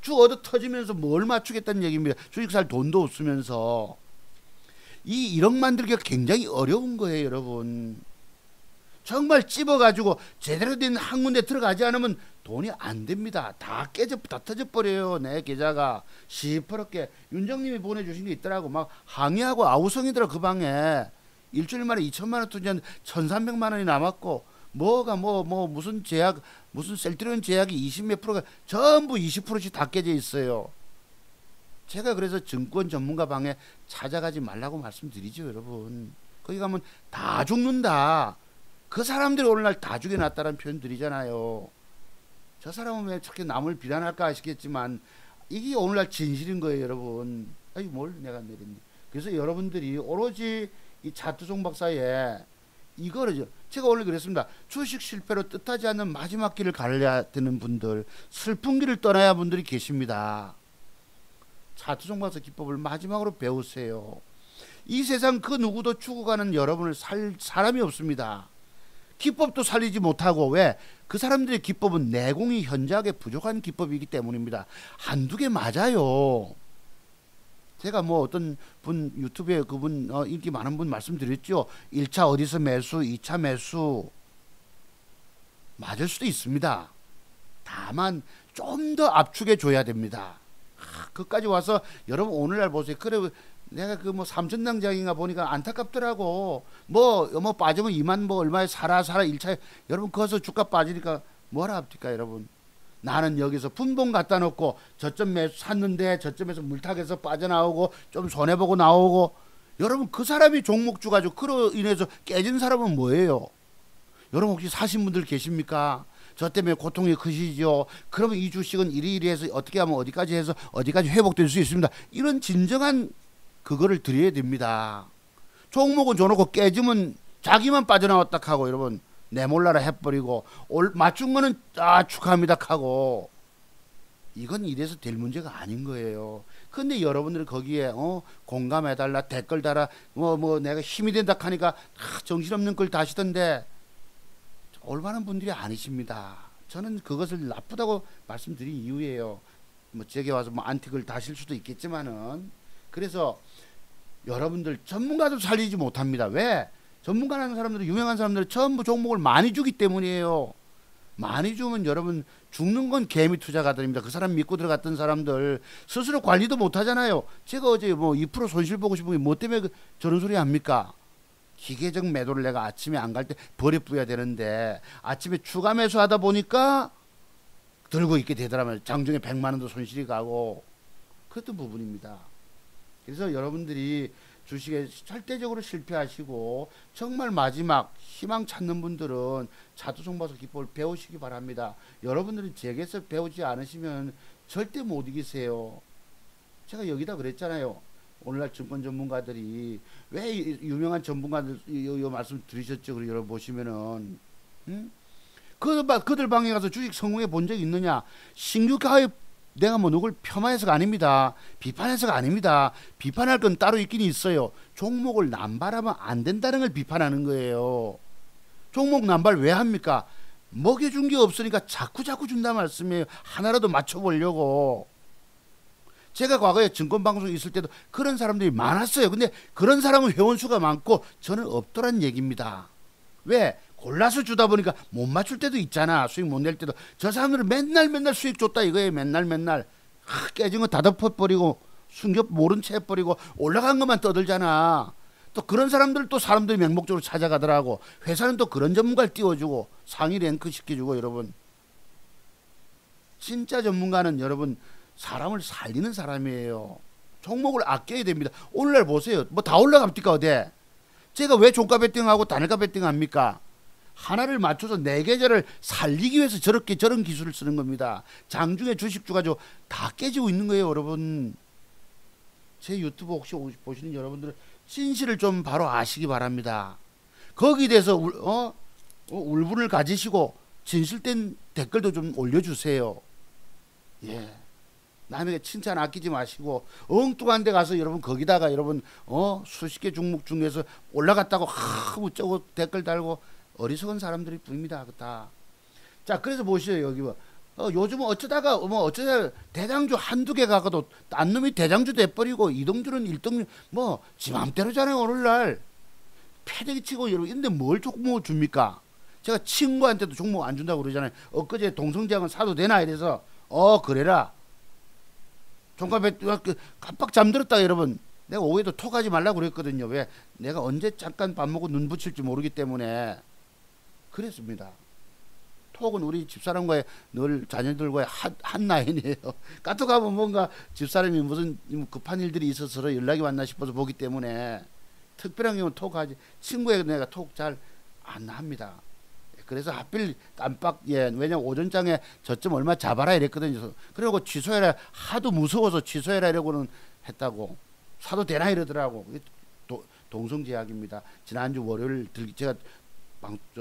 쭉 얻어 터지면서 뭘 맞추겠다는 얘기입니다. 주식 살 돈도 없으면서 이 1억 만들기가 굉장히 어려운 거예요. 여러분 정말 찝어가지고 제대로 된 한 군데 들어가지 않으면 돈이 안 됩니다. 다 터져버려요. 내 계좌가 시퍼렇게 윤정님이 보내주신 게 있더라고. 막 항의하고 아우성이더라. 그 방에 일주일 만에 2천만 원 투자한 1,300만 원이 남았고 뭐가 무슨 제약 무슨 셀트리온 제약이 20 몇 프로가 전부 20%씩 다 깨져 있어요. 제가 그래서 증권 전문가 방에 찾아가지 말라고 말씀드리죠. 여러분 거기 가면 다 죽는다. 그 사람들이 오늘날 다 죽여놨다는 표현 드리잖아요. 저 사람은 왜 저렇게 남을 비난할까 하시겠지만 이게 오늘날 진실인 거예요. 여러분 아이 뭘 내가 내렸니. 그래서 여러분들이 오로지 이 자투송박사에 이거를 제가 오늘 그랬습니다. 주식 실패로 뜻하지 않는 마지막 길을 가려야 되는 분들 슬픈 길을 떠나야 분들이 계십니다. 자투송박사 기법을 마지막으로 배우세요. 이 세상 그 누구도 죽어가는 여러분을 살 사람이 없습니다. 기법도 살리지 못하고 왜? 그 사람들의 기법은 내공이 현저하게 부족한 기법이기 때문입니다. 한두 개 맞아요. 제가 뭐 어떤 분 유튜브에 그분 인기 많은 분 말씀드렸죠. 1차 어디서 매수 2차 매수 맞을 수도 있습니다. 다만 좀 더 압축해 줘야 됩니다. 그까지 와서 여러분 오늘날 보세요. 그래 내가 그 뭐 삼천당장인가 보니까 안타깝더라고. 뭐 빠지면 2만 뭐 얼마에 사라 1차 여러분 거기서 주가 빠지니까 뭐라 합니까 여러분. 나는 여기서 분봉 갖다 놓고 저점 매수 샀는데 저점에서 물타기해서 빠져나오고 좀 손해보고 나오고 여러분 그 사람이 종목 주가지고 그로 인해서 깨진 사람은 뭐예요? 여러분 혹시 사신 분들 계십니까? 저 때문에 고통이 크시죠? 그러면 이 주식은 이리이리해서 어떻게 하면 어디까지 해서 어디까지 회복될 수 있습니다. 이런 진정한 그거를 드려야 됩니다. 종목은 줘놓고 깨지면 자기만 빠져나왔다 하고 여러분 내몰라라 해버리고 맞춘 거는 축하합니다 하고 이건 이래서 될 문제가 아닌 거예요. 근데 여러분들은 거기에 공감해달라, 댓글 달아, 내가 힘이 된다 하니까 정신없는 글 다시던데 올바른 분들이 아니십니다. 저는 그것을 나쁘다고 말씀드린 이유예요. 제게 와서 안티글 다실 수도 있겠지만은, 그래서 여러분들 전문가도 살리지 못합니다. 왜? 전문가라는 사람들은, 유명한 사람들은 전부 종목을 많이 주기 때문이에요. 많이 주면 여러분 죽는 건 개미 투자가들입니다. 그 사람 믿고 들어갔던 사람들 스스로 관리도 못 하잖아요. 제가 어제 2% 손실 보고 싶은 게 뭐 때문에 저런 소리 합니까? 기계적 매도를 내가 아침에 안 갈 때 버려뿌야 되는데 아침에 추가 매수하다 보니까 들고 있게 되더라면 장중에 100만 원도 손실이 가고 그랬던 부분입니다. 그래서 여러분들이 주식에 절대적으로 실패하시고 정말 마지막 희망 찾는 분들은 차트종바서 기법을 배우시기 바랍니다. 여러분들이 제게서 배우지 않으시면 절대 못 이기세요. 제가 여기다 그랬잖아요. 오늘날 증권 전문가들이 왜 유명한 전문가들 이 말씀 들으셨죠? 그리고 여러분 보시면은 그들 방에 가서 주식 성공해 본 적이 있느냐? 신규 가입 내가 누굴 폄하해서가 아닙니다. 비판해서가 아닙니다. 비판할 건 따로 있긴 있어요. 종목을 남발하면 안 된다는 걸 비판하는 거예요. 종목 남발 왜 합니까? 먹여준 게 없으니까 자꾸 준다 말씀이에요. 하나라도 맞춰보려고. 제가 과거에 증권방송에 있을 때도 그런 사람들이 많았어요. 근데 그런 사람은 회원수가 많고 저는 없더란 얘기입니다. 왜? 골라서 주다 보니까 못 맞출 때도 있잖아. 수익 못 낼 때도. 저 사람들은 맨날 수익 줬다 이거예요. 맨날. 깨진 거 다 덮어버리고 숨겨 모른 채 해버리고 올라간 것만 떠들잖아. 또 그런 사람들 또 사람들이 맹목적으로 찾아가더라고. 회사는 또 그런 전문가를 띄워주고 상위 랭크 시켜주고. 여러분 진짜 전문가는 여러분 사람을 살리는 사람이에요. 종목을 아껴야 됩니다. 오늘날 보세요. 다 올라갑니까 어디? 제가 왜 종가 베팅하고 단일가 베팅합니까? 하나를 맞춰서 네 계좌를 살리기 위해서 저런 기술을 쓰는 겁니다. 장중에 주식 주가지고 다 깨지고 있는 거예요. 여러분 제 유튜브 혹시 보시는 여러분들은 진실을 좀 바로 아시기 바랍니다. 거기에 대해서 울분을 가지시고 진실된 댓글도 좀 올려주세요. 예. 남에게 칭찬 아끼지 마시고 엉뚱한 데 가서 여러분 거기다가 여러분 수십 개 종목 중에서 올라갔다고 어쩌고 댓글 달고 어리석은 사람들이 뿐입니다. 다. 자, 그래서 보시죠. 여기 요즘은 어쩌다가 대장주 한두 개 가고도 딴 놈이 대장주 돼버리고 이동주는 1등 지 맘대로잖아요. 오늘날 패대기 치고 여러분 근데 뭘 종목 줍니까? 제가 친구한테도 종목 안 준다고 그러잖아요. 엊그제 동성제약은 사도 되나 이래서 그래라. 종가배 깜빡 잠들었다 여러분. 내가 오후에도 톡하지 말라고 그랬거든요. 왜? 내가 언제 잠깐 밥 먹고 눈 붙일지 모르기 때문에 그랬습니다. 톡은 우리 집사람과의 늘 자녀들과의 한 라인이에요. 카톡하면 뭔가 집사람이 무슨 급한 일들이 있어서 연락이 왔나 싶어서 보기 때문에 특별한 경우는 톡하지. 친구에게 내가 톡 잘 안 합니다. 그래서 하필 깜빡 왜냐면 오전장에 저점 얼마 잡아라 이랬거든요. 그리고 취소해라 하도 무서워서 취소해라 이러고는 했다고. 사도 되나 이러더라고. 동성제약입니다. 지난주 월요일 제가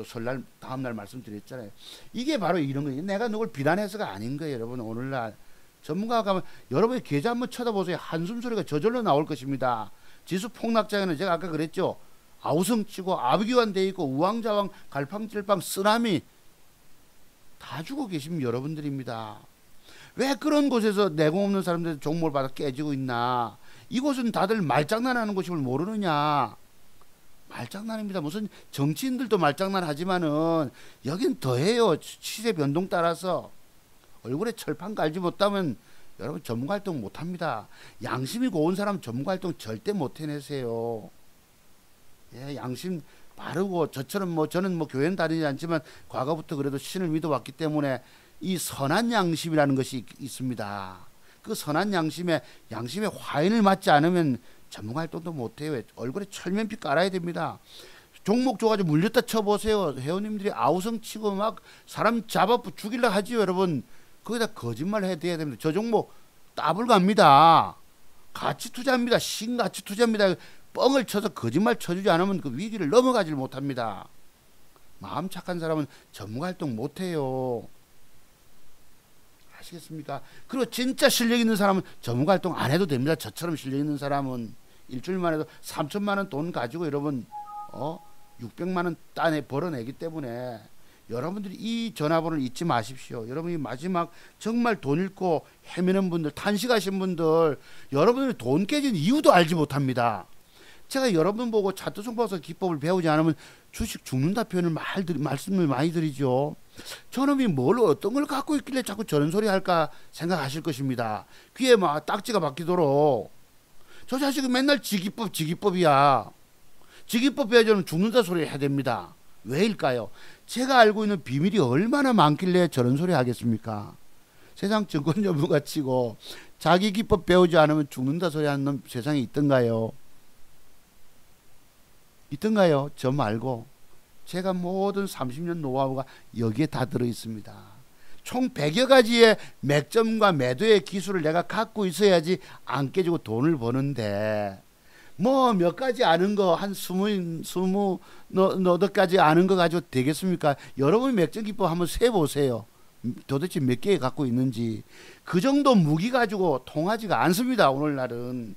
설날 다음날 말씀드렸잖아요. 이게 바로 이런 거예요. 내가 누굴 비난해서가 아닌 거예요. 여러분 오늘날 전문가가 가면 여러분의 계좌 한번 쳐다보세요. 한숨 소리가 저절로 나올 것입니다. 지수 폭락장에는 제가 아까 그랬죠. 아우성치고 아비규환 돼 있고 우왕좌왕 갈팡질팡 쓰나미 다 주고 계신 여러분들입니다. 왜 그런 곳에서 내공 없는 사람들 종목을 받아 깨지고 있나? 이곳은 다들 말장난하는 곳임을 모르느냐? 말장난입니다. 무슨 정치인들도 말장난 하지만은 여긴 더해요. 시세 변동 따라서 얼굴에 철판 깔지 못하면 여러분 전문가 활동 못합니다. 양심이 고운 사람 전문가 활동 절대 못 해내세요. 예, 양심 바르고 저처럼 저는 교회는 다니지 않지만 과거부터 그래도 신을 믿어왔기 때문에 이 선한 양심이라는 것이 있습니다. 그 선한 양심에 화인을 맞지 않으면 전문가 활동도 못해요. 얼굴에 철면피 깔아야 됩니다. 종목 줘가지고 물렸다 쳐보세요. 회원님들이 아우성 치고 막 사람 잡아 죽이려 하지요. 여러분 거기다 거짓말 해야 됩니다. 저 종목 따블 갑니다. 가치 투자입니다. 신가치 투자입니다. 뻥을 쳐서 거짓말 쳐주지 않으면 그 위기를 넘어가질 못합니다. 마음 착한 사람은 전문가 활동 못해요. 아시겠습니까? 그리고 진짜 실력 있는 사람은 전문가 활동 안 해도 됩니다. 저처럼 실력 있는 사람은 일주일만 해도 3천만 원 돈 가지고 여러분 600만 원 딴에 벌어내기 때문에 여러분들이 이 전화번호를 잊지 마십시오. 여러분이 마지막 정말 돈 잃고 헤매는 분들, 탄식하신 분들, 여러분들이 돈 깨진 이유도 알지 못합니다. 제가 여러분 보고 차트송박사 기법을 배우지 않으면 주식 죽는다 표현을 말씀을 많이 드리죠. 저놈이 어떤 걸 갖고 있길래 자꾸 저런 소리 할까 생각하실 것입니다. 귀에 막 딱지가 박히도록 저 자식은 맨날 지기법이야. 지기법 배워주면 죽는다 소리 해야 됩니다. 왜일까요? 제가 알고 있는 비밀이 얼마나 많길래 저런 소리 하겠습니까? 세상 증권 전문가 치고 자기 기법 배우지 않으면 죽는다 소리 하는 놈 세상에 있던가요? 있던가요? 저 말고 제가 모든 30년 노하우가 여기에 다 들어있습니다. 총 100여 가지의 맥점과 매도의 기술을 내가 갖고 있어야지 안 깨지고 돈을 버는데 뭐 몇 가지 아는 거 한 20 가지 아는 거 가지고 되겠습니까? 여러분 맥점 기법 한번 세보세요. 도대체 몇 개 갖고 있는지. 그 정도 무기 가지고 통하지가 않습니다. 오늘날은.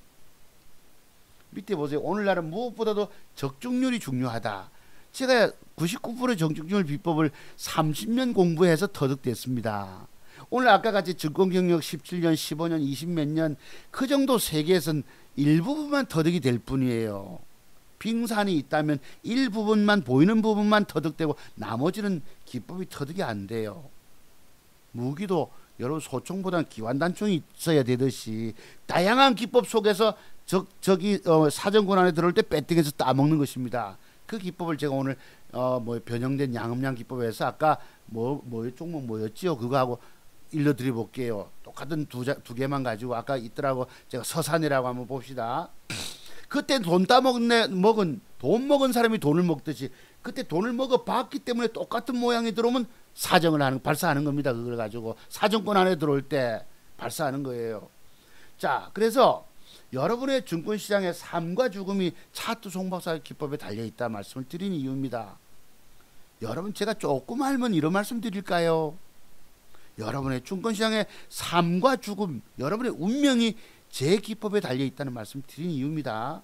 밑에 보세요. 오늘날은 무엇보다도 적중률이 중요하다. 제가 99% 적중률 비법을 30년 공부해서 터득됐습니다. 오늘 아까 같이 증권 경력 17년, 15년, 20 몇 년 그 정도 세계에선 일부분만 터득이 될 뿐이에요. 빙산이 있다면 일부분만 보이는 부분만 터득되고 나머지는 기법이 터득이 안 돼요. 무기도 여러분 소총보다는 기관단총이 있어야 되듯이 다양한 기법 속에서 사정권 안에 들어올 때 배팅해서 따먹는 것입니다. 그 기법을 제가 오늘 변형된 양음량 기법에서 아까 종목 뭐였지요? 그거 하고 일러드려 볼게요. 똑같은 두 개만 가지고 아까 있더라고. 제가 서산이라고 한번 봅시다. 그때 돈 먹은 사람이 돈을 먹듯이 그때 돈을 먹어봤기 때문에 똑같은 모양이 들어오면 발사하는 겁니다. 그걸 가지고 사정권 안에 들어올 때 발사하는 거예요. 자, 그래서 여러분의 증권시장의 삶과 죽음이 차트 송박사 기법에 달려있다 말씀을 드린 이유입니다. 여러분 제가 조금 알면 이런 말씀 드릴까요? 여러분의 증권시장의 삶과 죽음, 여러분의 운명이 제 기법에 달려있다는 말씀 드린 이유입니다.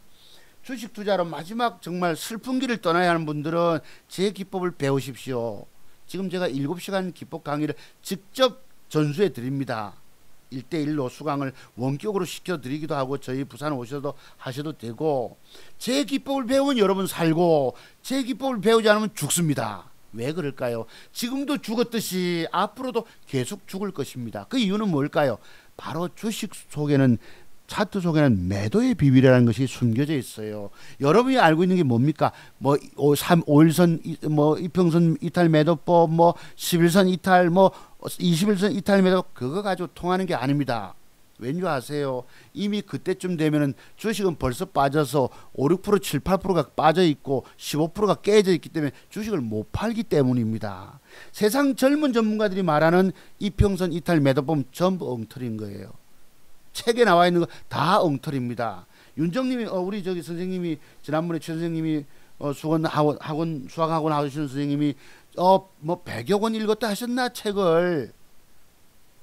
주식 투자로 마지막 정말 슬픈 길을 떠나야 하는 분들은 제 기법을 배우십시오. 지금 제가 7시간 기법 강의를 직접 전수해 드립니다. 1대1로 수강을 원격으로 시켜드리기도 하고 저희 부산 오셔도 하셔도 되고 제 기법을 배우면 여러분 살고 제 기법을 배우지 않으면 죽습니다. 왜 그럴까요? 지금도 죽었듯이 앞으로도 계속 죽을 것입니다. 그 이유는 뭘까요? 바로 주식 속에는 차트 속에는 매도의 비밀이라는 것이 숨겨져 있어요. 여러분이 알고 있는 게 뭡니까? 5일선 이평선 이탈 매도법, 11선 이탈, 21선 이탈 매도 그거 가지고 통하는 게 아닙니다. 왠지 아세요? 이미 그때쯤 되면은 주식은 벌써 빠져서 5, 6%, 7, 8%가 빠져 있고 15%가 깨져 있기 때문에 주식을 못 팔기 때문입니다. 세상 젊은 전문가들이 말하는 이평선 이탈 매도법 전부 엉터리인 거예요. 책에 나와 있는 거 다 엉터리입니다. 윤정님이 우리 선생님이 지난번에 최 선생님이 수학학원 하시는 선생님이 100여 권 읽었다 하셨나 책을.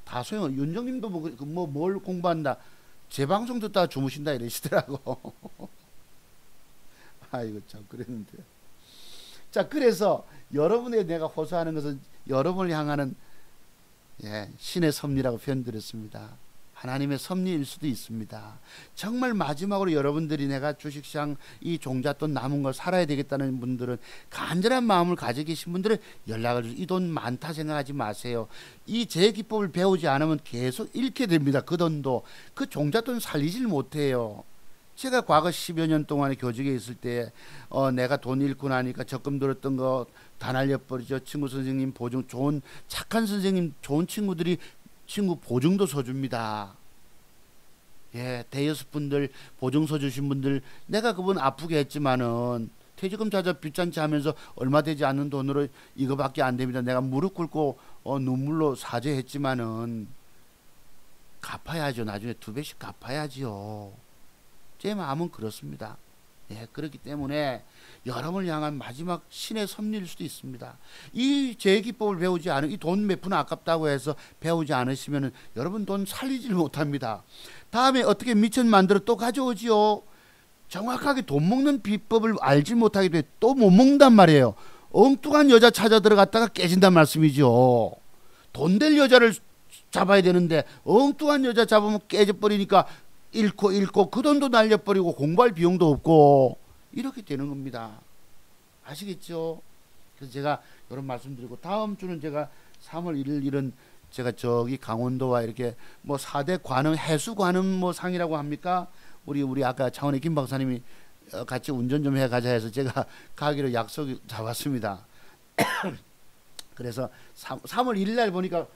다 소용. 윤정님도 뭘 공부한다. 제 방송 듣다가 주무신다 이러시더라고. 아이고 참 그랬는데. 자, 그래서 여러분의 내가 호소하는 것은 여러분을 향하는 신의 섭리라고 표현드렸습니다. 하나님의 섭리일 수도 있습니다. 정말 마지막으로 여러분들이 내가 주식시장 이 종잣돈 남은 걸 살아야 되겠다는 분들은 간절한 마음을 가지고 계신 분들은 연락을 주세요. 이 돈 많다 생각하지 마세요. 이 제 기법을 배우지 않으면 계속 잃게 됩니다. 그 돈도. 그 종잣돈 살리질 못해요. 제가 과거 10여 년 동안에 교직에 있을 때 내가 돈 잃고 나니까 적금 들었던 거 다 날려버리죠. 친구 선생님 보증 좋은 착한 선생님 좋은 친구 보증도 서줍니다. 대여섯 분들 보증 서주신 분들 내가 그분 아프게 했지만은 퇴직금 찾아 빚잔치 하면서 얼마 되지 않는 돈으로 이거밖에 안 됩니다. 내가 무릎 꿇고 눈물로 사죄했지만은 갚아야죠. 나중에 2배씩 갚아야지요. 제 마음은 그렇습니다. 예, 그렇기 때문에 여러분을 향한 마지막 신의 섭리일 수도 있습니다. 이 제기법을 배우지 않은, 이 돈 몇 푼 아깝다고 해서 배우지 않으시면은 여러분 돈 살리질 못합니다. 다음에 어떻게 미천 만들어 또 가져오지요. 정확하게 돈 먹는 비법을 알지 못하기 때문에 또 못 먹는단 말이에요. 엉뚱한 여자 찾아 들어갔다가 깨진단 말씀이죠. 돈 될 여자를 잡아야 되는데 엉뚱한 여자 잡으면 깨져버리니까 잃고 그 돈도 날려버리고 공부할 비용도 없고 이렇게 되는 겁니다. 아시겠죠? 그래서 제가 이런 말씀드리고, 다음 주는 제가 3월 1일 이런 제가 저기 강원도와 이렇게 뭐 4대 관음 해수 관음 뭐 상이라고 합니까? 우리 아까 창원의 김 박사님이 같이 운전 좀 해 가자 해서 제가 가기로 약속 잡았습니다. 그래서 3월 1일 날 보니까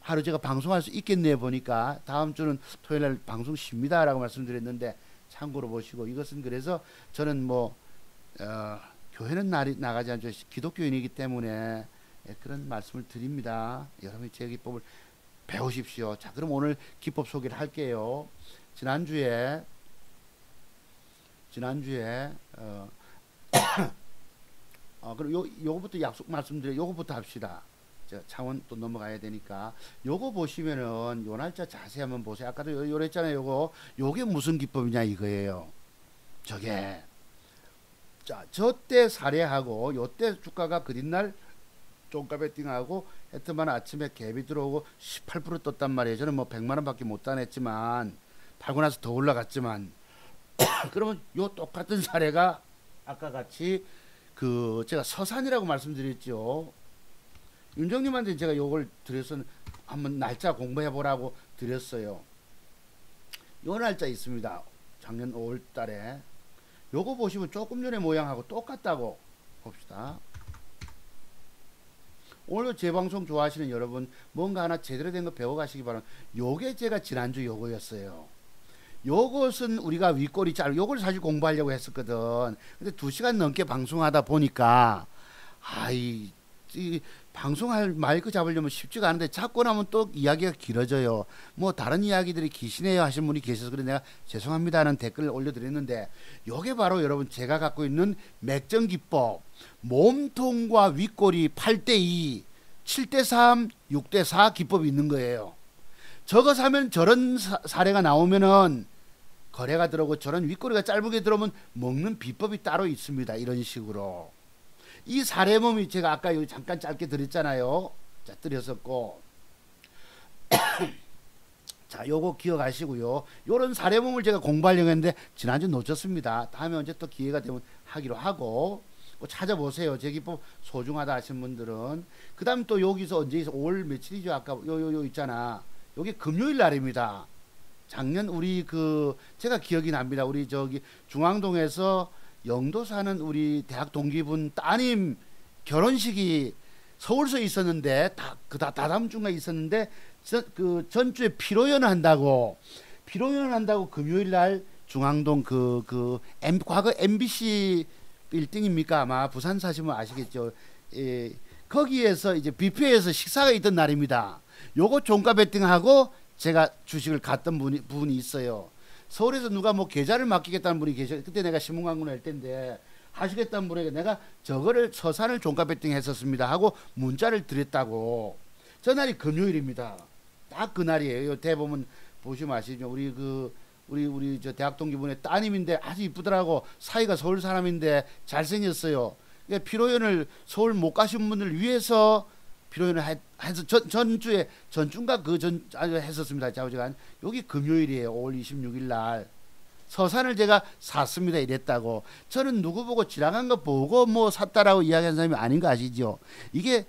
하루 제가 방송할 수 있겠네 보니까 다음 주는 토요일 날 방송 쉽니다라고 말씀드렸는데 참고로 보시고, 이것은 그래서 저는 뭐 교회는 나가지 않죠. 기독교인이기 때문에 그런 말씀을 드립니다. 여러분이 제 기법을 배우십시오. 자, 그럼 오늘 기법 소개를 할게요. 지난주에 그럼 요거부터 약속 말씀드려. 요거부터 합시다. 창원 또 넘어가야 되니까 요거 보시면은 요 날짜 자세히 한번 보세요. 아까도 요랬잖아요. 요게 무슨 기법이냐 이거예요. 저게 자, 저때 사례하고 요때 주가가 그린날 종가 베팅하고 하여튼만 아침에 갭이 들어오고 18% 떴단 말이에요. 저는 뭐 100만원 밖에 못 따냈지만 팔고 나서 더 올라갔지만 그러면 요 똑같은 사례가 아까 같이 그 제가 서산이라고 말씀드렸죠. 윤정님한테 제가 요걸 드려서 한번 날짜 공부해 보라고 드렸어요. 요 날짜 있습니다. 작년 5월 달에 요거 보시면 조금 전에 모양하고 똑같다고 봅시다. 오늘 제 방송 좋아하시는 여러분 뭔가 하나 제대로 된 거 배워가시기 바랍니다. 요게 제가 지난주 요거였어요. 요것은 우리가 윗꼬리 짤 요걸 사실 공부하려고 했었거든. 근데 2시간 넘게 방송하다 보니까 이 방송할 마이크 잡으려면 쉽지가 않은데 잡고 나면 또 이야기가 길어져요. 뭐 다른 이야기들이 기시네요 하신 분이 계셔서 그래 내가 죄송합니다 하는 댓글을 올려드렸는데, 요게 바로 여러분 제가 갖고 있는 맥정기법, 몸통과 윗꼬리 8대2 7대3 6대4 기법이 있는 거예요. 저거 사면 저런 사례가 나오면은 거래가 들어오고 저런 윗꼬리가 짧게 들어오면 먹는 비법이 따로 있습니다. 이런 식으로 이 사례몸이 제가 아까 여기 잠깐 짧게 드렸잖아요. 자, 드렸었고 자, 요거 기억하시고요. 요런 사례몸을 제가 공부하려고 했는데 지난주 놓쳤습니다. 다음에 언제 또 기회가 되면 하기로 하고 찾아보세요. 제 기법 소중하다 하신 분들은. 그 다음 또 여기서 언제 있어? 5월 며칠이죠? 아까 요 있잖아. 여기 금요일 날입니다. 작년 우리 제가 기억이 납니다. 우리 저기 중앙동에서 영도 사는 우리 대학 동기분 따님 결혼식이 서울서 있었는데 다다음 주가 있었는데 전주에 피로연을 한다고 금요일 날 중앙동 과거 MBC 빌딩입니까? 아마 부산 사시면 아시겠죠. 예, 거기에서 이제 뷔페에서 식사가 있던 날입니다. 요거 종가 베팅하고 제가 주식을 갔던 분이 있어요. 서울에서 누가 뭐 계좌를 맡기겠다는 분이 계셔. 그때 내가 신문광고를 할 텐데 하시겠다는 분에게 내가 저거를 서산을 종가 베팅 했었습니다 하고 문자를 드렸다고. 저 날이 금요일입니다. 딱 그 날이에요. 대보면 보시면 아시죠. 우리 저 대학 동기분의 따님인데 아주 이쁘더라고. 사이가 서울 사람인데 잘생겼어요. 그러니까 피로연을 서울 못 가신 분들 위해서 피로연을 해서 전주인가 했었습니다. 좌우지간 여기 금요일이에요. 5월 26일 날 서산을 제가 샀습니다. 이랬다고. 저는 누구 보고 지나간 거 보고 뭐 샀다라고 이야기한 사람이 아닌 거 아시죠? 이게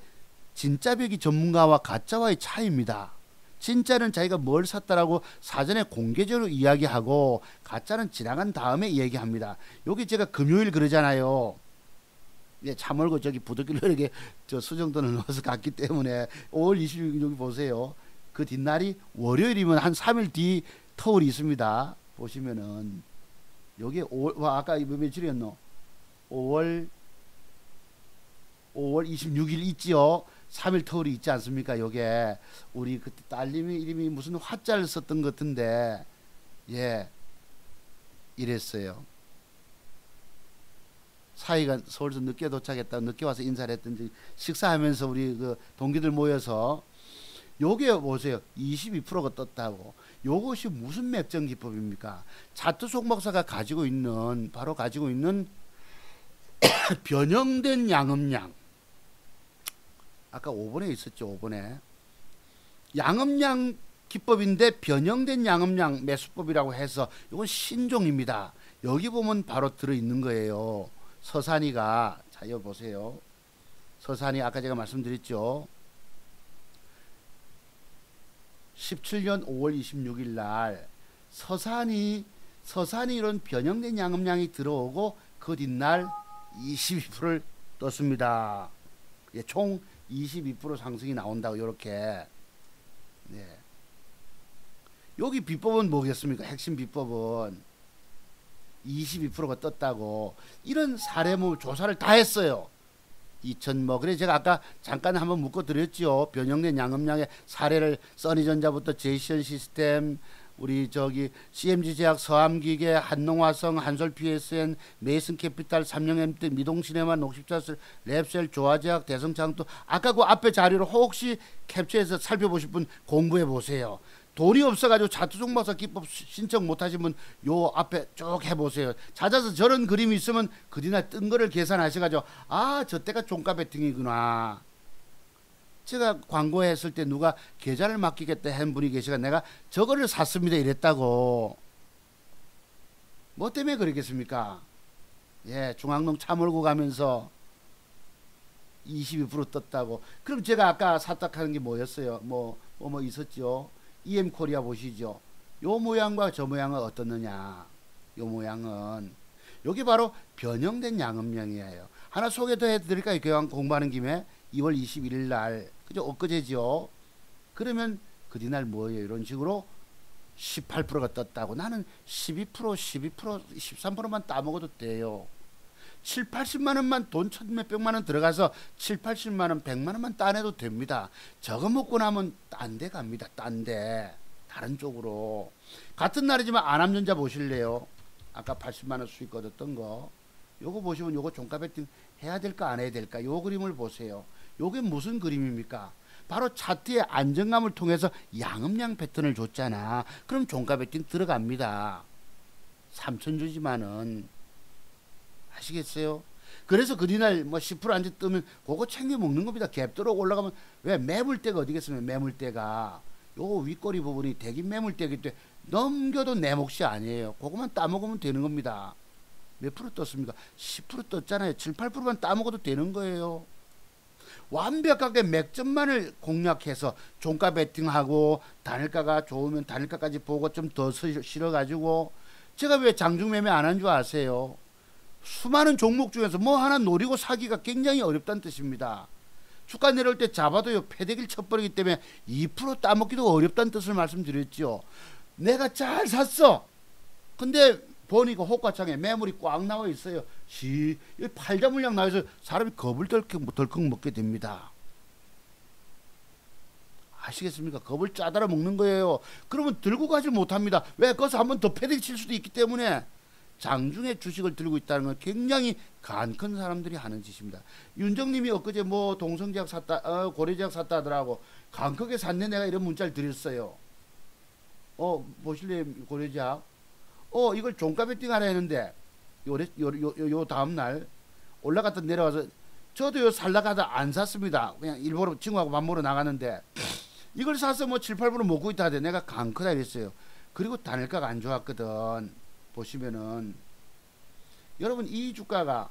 진짜 벽이 전문가와 가짜와의 차이입니다. 진짜는 자기가 뭘 샀다라고 사전에 공개적으로 이야기하고 가짜는 지나간 다음에 이야기합니다. 여기 제가 금요일 그러잖아요. 예, 차 몰고 저기 부득이로 이렇게 저 수정돈을 넣어서 갔기 때문에 5월 26일 여기 보세요. 그 뒷날이 월요일이면 한 3일 뒤 터울이 있습니다. 보시면은 여기 아까 며칠이었노? 5월 26일 있지요. 3일 터울이 있지 않습니까? 요게 우리 그때 딸님이 이름이 무슨 화자를 썼던 것 같은데, 예, 이랬어요. 사이가 서울에서 늦게 도착했다고 늦게 와서 인사를 했던지 식사하면서 우리 그 동기들 모여서 요게 보세요. 22%가 떴다고. 요것이 무슨 맥정 기법입니까? 차트속 목사가 가지고 있는 바로 가지고 있는 변형된 양음량. 아까 5번에 있었죠. 5번에. 양음량 기법인데 변형된 양음량 매수법이라고 해서 이건 신종입니다. 여기 보면 바로 들어있는 거예요. 서산이가 자 여기 보세요. 서산이 아까 제가 말씀드렸죠. 17년 5월 26일 날 서산이 이런 변형된 양음량이 들어오고 그 뒷날 22%를 떴습니다. 예, 총 22% 상승이 나온다고 이렇게. 네. 여기 비법은 뭐겠습니까? 핵심 비법은 22%가 떴다고. 이런 사례물 조사를 다 했어요. 그래 제가 아까 잠깐 한번 묶어 드렸죠. 변형된 양음량의 사례를 써니전자부터 제이션 시스템, 우리 저기 CMG 제약, 서암기계, 한농화성, 한솔 PSN, 메이슨 캐피탈, 삼성MT, 미동시네마, 녹십자스, 랩셀, 조화제약, 대성창도 아까 그 앞에 자료를 혹시 캡처해서 살펴보실 분 공부해 보세요. 돈이 없어가지고 차트속 목사 기법 신청 못하신 분 요 앞에 쭉 해보세요. 찾아서 저런 그림이 있으면 그 뒤날 뜬 거를 계산하셔가지고 아 저때가 종가 베팅이구나. 제가 광고했을 때 누가 계좌를 맡기겠다 한 분이 계시가 내가 저거를 샀습니다 이랬다고. 뭐 때문에 그러겠습니까? 예, 중앙동 차 몰고 가면서 22% 떴다고. 그럼 제가 아까 샀다 하는 게 뭐였어요? 뭐 있었죠? EM 코리아 보시죠. 요 모양과 저 모양은 어떻느냐. 요 모양은 여기 바로 변형된 양음량이에요. 하나 소개 더 해드릴까요? 교양 공부하는 김에 2월 21일 날 그죠? 엊그제죠. 그러면 그 뒤날 뭐예요? 이런 식으로 18%가 떴다고. 나는 12%, 13%만 따먹어도 돼요. 7, 80만 원만 돈 천몇백만 원 들어가서 7, 80만 원, 100만 원만 따내도 됩니다. 저거 먹고 나면 딴 데 갑니다. 딴 데. 다른 쪽으로. 같은 날이지만 안암전자 보실래요? 아까 80만 원 수익 얻었던 거. 요거 보시면 요거 종가 베팅 해야 될까 안 해야 될까? 요 그림을 보세요. 요게 무슨 그림입니까? 바로 차트의 안정감을 통해서 양음량 패턴을 줬잖아. 그럼 종가 베팅 들어갑니다. 3천 주지만은. 아시겠어요? 그래서 그 뒤날 뭐 10% 안지 뜨면 그거 챙겨 먹는 겁니다. 갭 들어 올라가면 왜 매물대가 어디겠습니까? 매물대가 요 윗꼬리 부분이 대긴 매물대이기 때문에 넘겨도 내 몫이 아니에요. 그거만 따먹으면 되는 겁니다. 몇 프로 떴습니까? 10% 떴잖아요. 7, 8%만 따먹어도 되는 거예요. 완벽하게 맥점만을 공략해서 종가 베팅하고 단일가가 좋으면 단일가까지 보고 좀 더 실어가지고 제가 왜 장중매매 안 한 줄 아세요? 수많은 종목 중에서 뭐 하나 노리고 사기가 굉장히 어렵다는 뜻입니다. 주가 내려올 때 잡아도요 패대기를 쳐버리기 때문에 2% 따먹기도 어렵다는 뜻을 말씀드렸죠. 내가 잘 샀어. 근데 보니까 호가창에 매물이 꽉 나와 있어요. 팔자 물량 나와서 사람이 겁을 덜컥 먹게 됩니다. 아시겠습니까? 겁을 짜다라 먹는 거예요. 그러면 들고 가지 못합니다. 왜? 거기서 한번 더 패대기 칠 수도 있기 때문에. 장중에 주식을 들고 있다는 건 굉장히 간 큰 사람들이 하는 짓입니다. 윤정님이 엊그제 뭐 동성제약 샀다, 고려제약 샀다 하더라고. 간 크게 샀네 내가 이런 문자를 드렸어요. 보실래요? 고려제약. 이걸 종가 베팅 하라 했는데 요 다음날 올라갔다 내려와서 저도 요 살라가다 안 샀습니다. 그냥 일부러 친구하고 밥 먹으러 나갔는데 이걸 사서 뭐 7, 8% 먹고 있다 하대. 내가 간 크다 이랬어요. 그리고 단일가가 안 좋았거든. 보시면은 여러분 이 주가가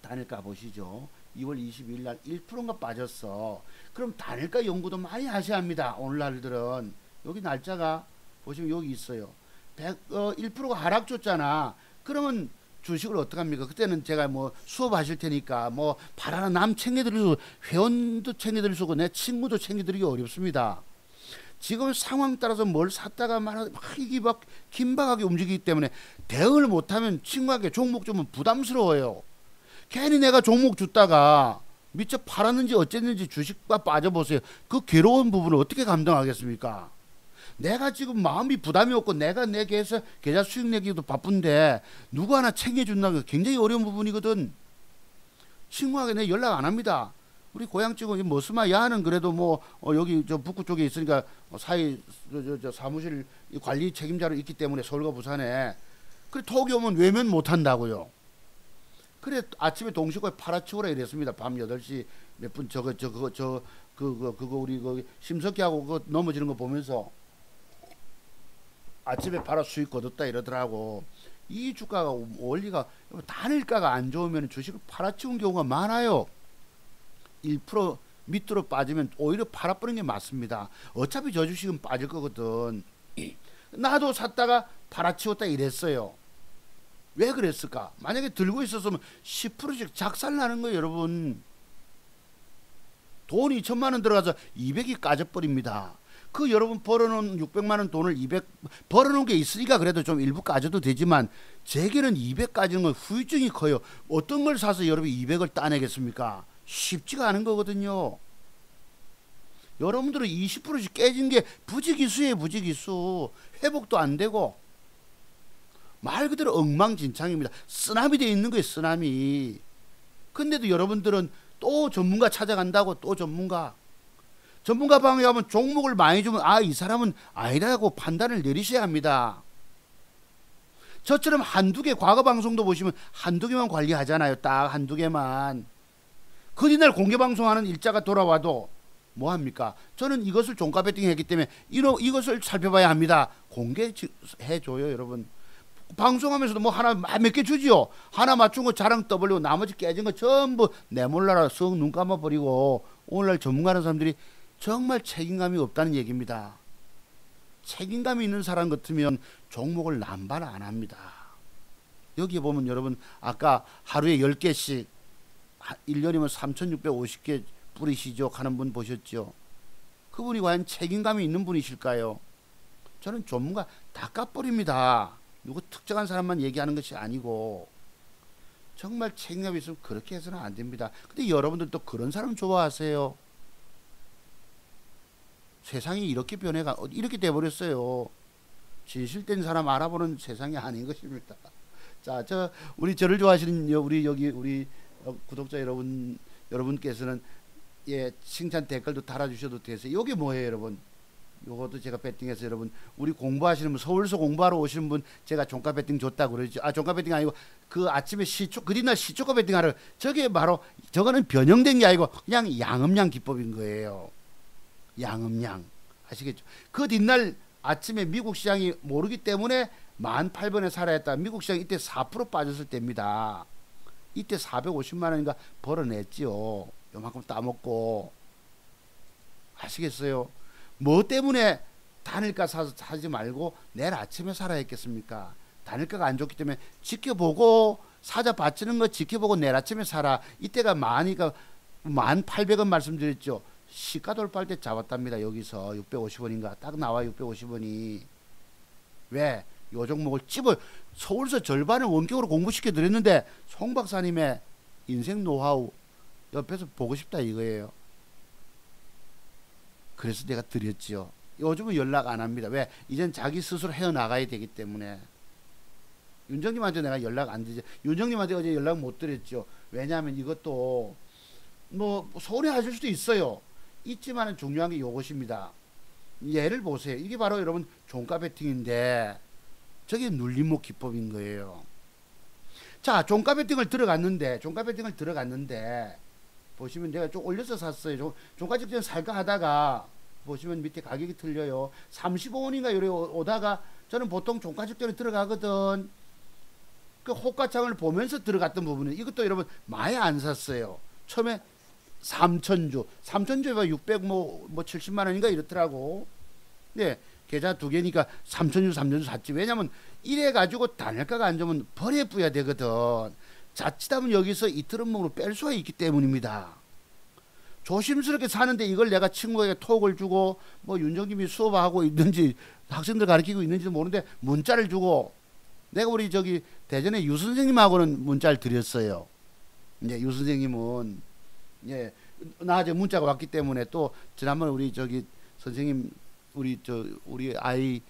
단일가 보시죠. 2월 22일 날 1%가 빠졌어. 그럼 단일가 연구도 많이 하셔야 합니다. 오늘날들은 여기 날짜가 보시면 여기 있어요. 1%가 하락 줬잖아. 그러면 주식을 어떡합니까? 그때는 제가 뭐 수업하실 테니까 뭐 바라나 남 챙겨드리고 회원도 챙겨드릴 수 없고 내 친구도 챙겨드리기 어렵습니다. 지금 상황 따라서 뭘 샀다가 막 긴박하게 움직이기 때문에 대응을 못하면 친구에게 종목 주면 부담스러워요. 괜히 내가 종목 줬다가 미처 팔았는지 어쨌는지 주식과 빠져보세요. 그 괴로운 부분을 어떻게 감당하겠습니까? 내가 지금 마음이 부담이 없고 내가 내 계좌 수익 내기도 바쁜데 누구 하나 챙겨준다는 게 굉장히 어려운 부분이거든. 친구에게 내 연락 안 합니다. 우리 고향 친구 머스마 야는 그래도 뭐 여기 저 북구 쪽에 있으니까 사이 저 사무실 관리 책임자로 있기 때문에 서울과 부산에 그래 톡이 오면 외면 못 한다고요. 그래 아침에 동시에 팔아치우라 이랬습니다. 밤 8시 몇 분 그거 우리 그 심석희하고 그거 넘어지는 거 보면서 아침에 팔아 수익 거뒀다 이러더라고. 이 주가가 원리가 단일가가 안 좋으면 주식을 팔아치운 경우가 많아요. 1% 밑으로 빠지면 오히려 팔아버리는 게 맞습니다. 어차피 저 주식은 빠질 거거든. 나도 샀다가 팔아치웠다 이랬어요. 왜 그랬을까? 만약에 들고 있었으면 10%씩 작살나는 거예요, 여러분. 돈 2천만 원 들어가서 200이 까져버립니다. 그 여러분 벌어놓은 600만 원 돈을 200 벌어놓은 게 있으니까 그래도 좀 일부 까져도 되지만 제게는 200 까지는 건 후유증이 커요. 어떤 걸 사서 여러분이 200을 따내겠습니까? 쉽지가 않은 거거든요. 여러분들은 20%씩 깨진 게 부지기수예요. 부지기수. 회복도 안 되고 말 그대로 엉망진창입니다. 쓰나미 돼 있는 거예요. 쓰나미. 근데도 여러분들은 또 전문가 찾아간다고 또 전문가 방에 가면 종목을 많이 주면 아 이 사람은 아니라고 판단을 내리셔야 합니다. 저처럼 한두 개 과거 방송도 보시면 한두 개만 관리하잖아요. 딱 한두 개만. 그 뒤날 공개 방송하는 일자가 돌아와도 뭐 합니까? 저는 이것을 종가 베팅 했기 때문에 이것을 살펴봐야 합니다. 공개해줘요, 여러분. 방송하면서도 뭐 하나 몇 개 주지요. 하나 맞춘 거 자랑 떠벌리고 나머지 깨진 거 전부 내몰라라 썩 눈 감아버리고 오늘날 전문가라는 사람들이 정말 책임감이 없다는 얘기입니다. 책임감이 있는 사람 같으면 종목을 남발 안 합니다. 여기 보면 여러분 아까 하루에 10개씩 1년이면 3,650개 뿌리시죠 하는 분 보셨죠? 그분이 과연 책임감이 있는 분이실까요? 저는 전문가 다 까버립니다. 누구 특정한 사람만 얘기하는 것이 아니고 정말 책임감이 있으면 그렇게 해서는 안 됩니다. 근데 여러분들 또 그런 사람 좋아하세요. 세상이 이렇게 변해가 이렇게 돼버렸어요. 진실된 사람 알아보는 세상이 아닌 것입니다. 자, 우리 저를 좋아하시는 우리 구독자 여러분께서는 예 칭찬 댓글도 달아주셔도 되세요. 이게 뭐예요, 여러분? 요것도 제가 배팅해서 여러분 우리 공부하시는 분 서울서 공부하러 오시는 분 제가 종가 배팅 줬다고 그러죠. 아 종가 배팅 아니고 그 아침에 그린날 시초가 배팅하러 저게 바로 저거는 변형된 게 아니고 그냥 양음양 기법인 거예요. 양음양 아시겠죠? 그 뒷날 아침에 미국 시장이 모르기 때문에 18,000원에 살아야 했다. 미국 시장 이때 4% 빠졌을 때입니다. 이때 450만 원인가 벌어냈지요. 요만큼 따먹고 아시겠어요? 뭐 때문에 단일가 사지 말고 내일 아침에 살아야 했겠습니까? 단일가가 안 좋기 때문에 지켜보고 사자 바치는 거 지켜보고 내일 아침에 사라. 이때가 18,000원 말씀드렸죠. 시가 돌파할 때 잡았답니다. 여기서 650원인가 딱 나와 650원이. 왜? 요 종목을 서울서 절반을 원격으로 공부시켜 드렸는데 송 박사님의 인생 노하우 옆에서 보고 싶다 이거예요. 그래서 내가 드렸지요. 요즘은 연락 안 합니다. 왜? 이젠 자기 스스로 헤어나가야 되기 때문에. 윤정님한테 내가 연락 안 드리죠. 윤정님한테 어제 연락 못 드렸죠. 왜냐하면 이것도 뭐 서운해하실 수도 있어요. 있지만 중요한 게 요것입니다. 예를 보세요. 이게 바로 여러분 종가 베팅인데 저게 눌림목 기법인 거예요. 자, 종가 베팅을 들어갔는데 보시면 내가 좀 올려서 샀어요. 종가 직전 살까 하다가 보시면 밑에 가격이 틀려요. 35원인가 요래 오다가 저는 보통 종가 직전에 들어가거든. 그 호가창을 보면서 들어갔던 부분은 이것도 여러분 많이 안 샀어요. 처음에 3천주에 600 뭐 70만 원인가 이렇더라고. 네, 계좌 두 개니까 3천주 샀지. 왜냐면 이래 가지고 단일가가 안 좋으면 벌에 뿌야 되거든. 자칫하면 여기서 이틀음목으로 뺄 수가 있기 때문입니다. 조심스럽게 사는데 이걸 내가 친구에게 톡을 주고 뭐 윤정님이 수업하고 있는지 학생들 가르치고 있는지도 모르는데 문자를 주고 내가 우리 저기 대전에 유 선생님하고는 문자를 드렸어요. 이제 유 선생님은 예 나한테 문자가 왔기 때문에 또 지난번 우리 저기 선생님 우리 아이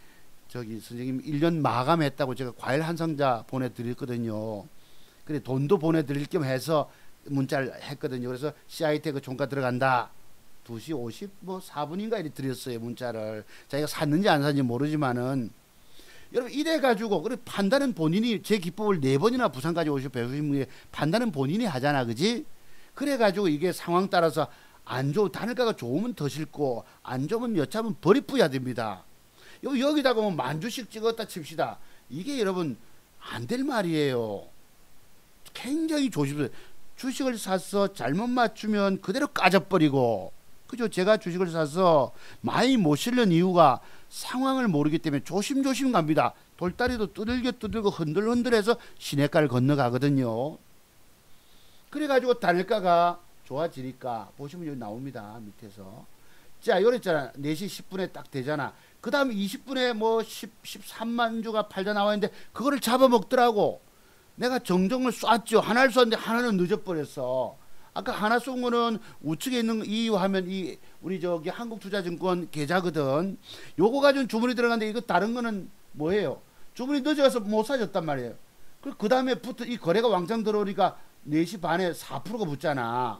저기 선생님 1년 마감했다고 제가 과일 한 상자 보내드렸거든요. 그래 돈도 보내드릴 겸 해서 문자를 했거든요. 그래서 CITech 종가 들어간다. 2시 50 뭐 4분인가 이렇게 드렸어요 문자를. 자기가 샀는지 안 샀는지 모르지만은 여러분 이래 가지고 그래 판단은 본인이 제 기법을 4번이나 부산까지 오셔 배우신 분이 판단은 본인이 하잖아, 그지? 그래 가지고 이게 상황 따라서 안 좋은 단일가가 좋으면 더 싫고 안 좋으면 여차하면 버리뿌야 됩니다. 여기다가 뭐 10,000주씩 찍었다 칩시다. 이게 여러분 안 될 말이에요. 굉장히 조심해요. 주식을 사서 잘못 맞추면 그대로 까져버리고, 그죠? 제가 주식을 사서 많이 못 실는 이유가 상황을 모르기 때문에 조심조심 갑니다. 돌다리도 두들겨 흔들흔들해서 시냇가를 건너가거든요. 그래가지고 단일가가 좋아지니까 보시면 여기 나옵니다. 밑에서. 자, 요래 있잖아. 4시 10분에 딱 되잖아. 그 다음 20분에 뭐 13만 주가 팔다 나와있는데 그거를 잡아먹더라고. 내가 정정을 쐈죠. 하나를 쐈는데 하나는 늦어버렸어. 아까 하나 쏜 거는 우측에 있는 이유하면 이 우리 저기 한국투자증권 계좌거든. 요거 가지고 주문이 들어갔는데 이거 다른 거는 뭐예요? 주문이 늦어서 못 사줬단 말이에요. 그 다음에 부터 이 거래가 왕창 들어오니까 4시 반에 4%가 붙잖아.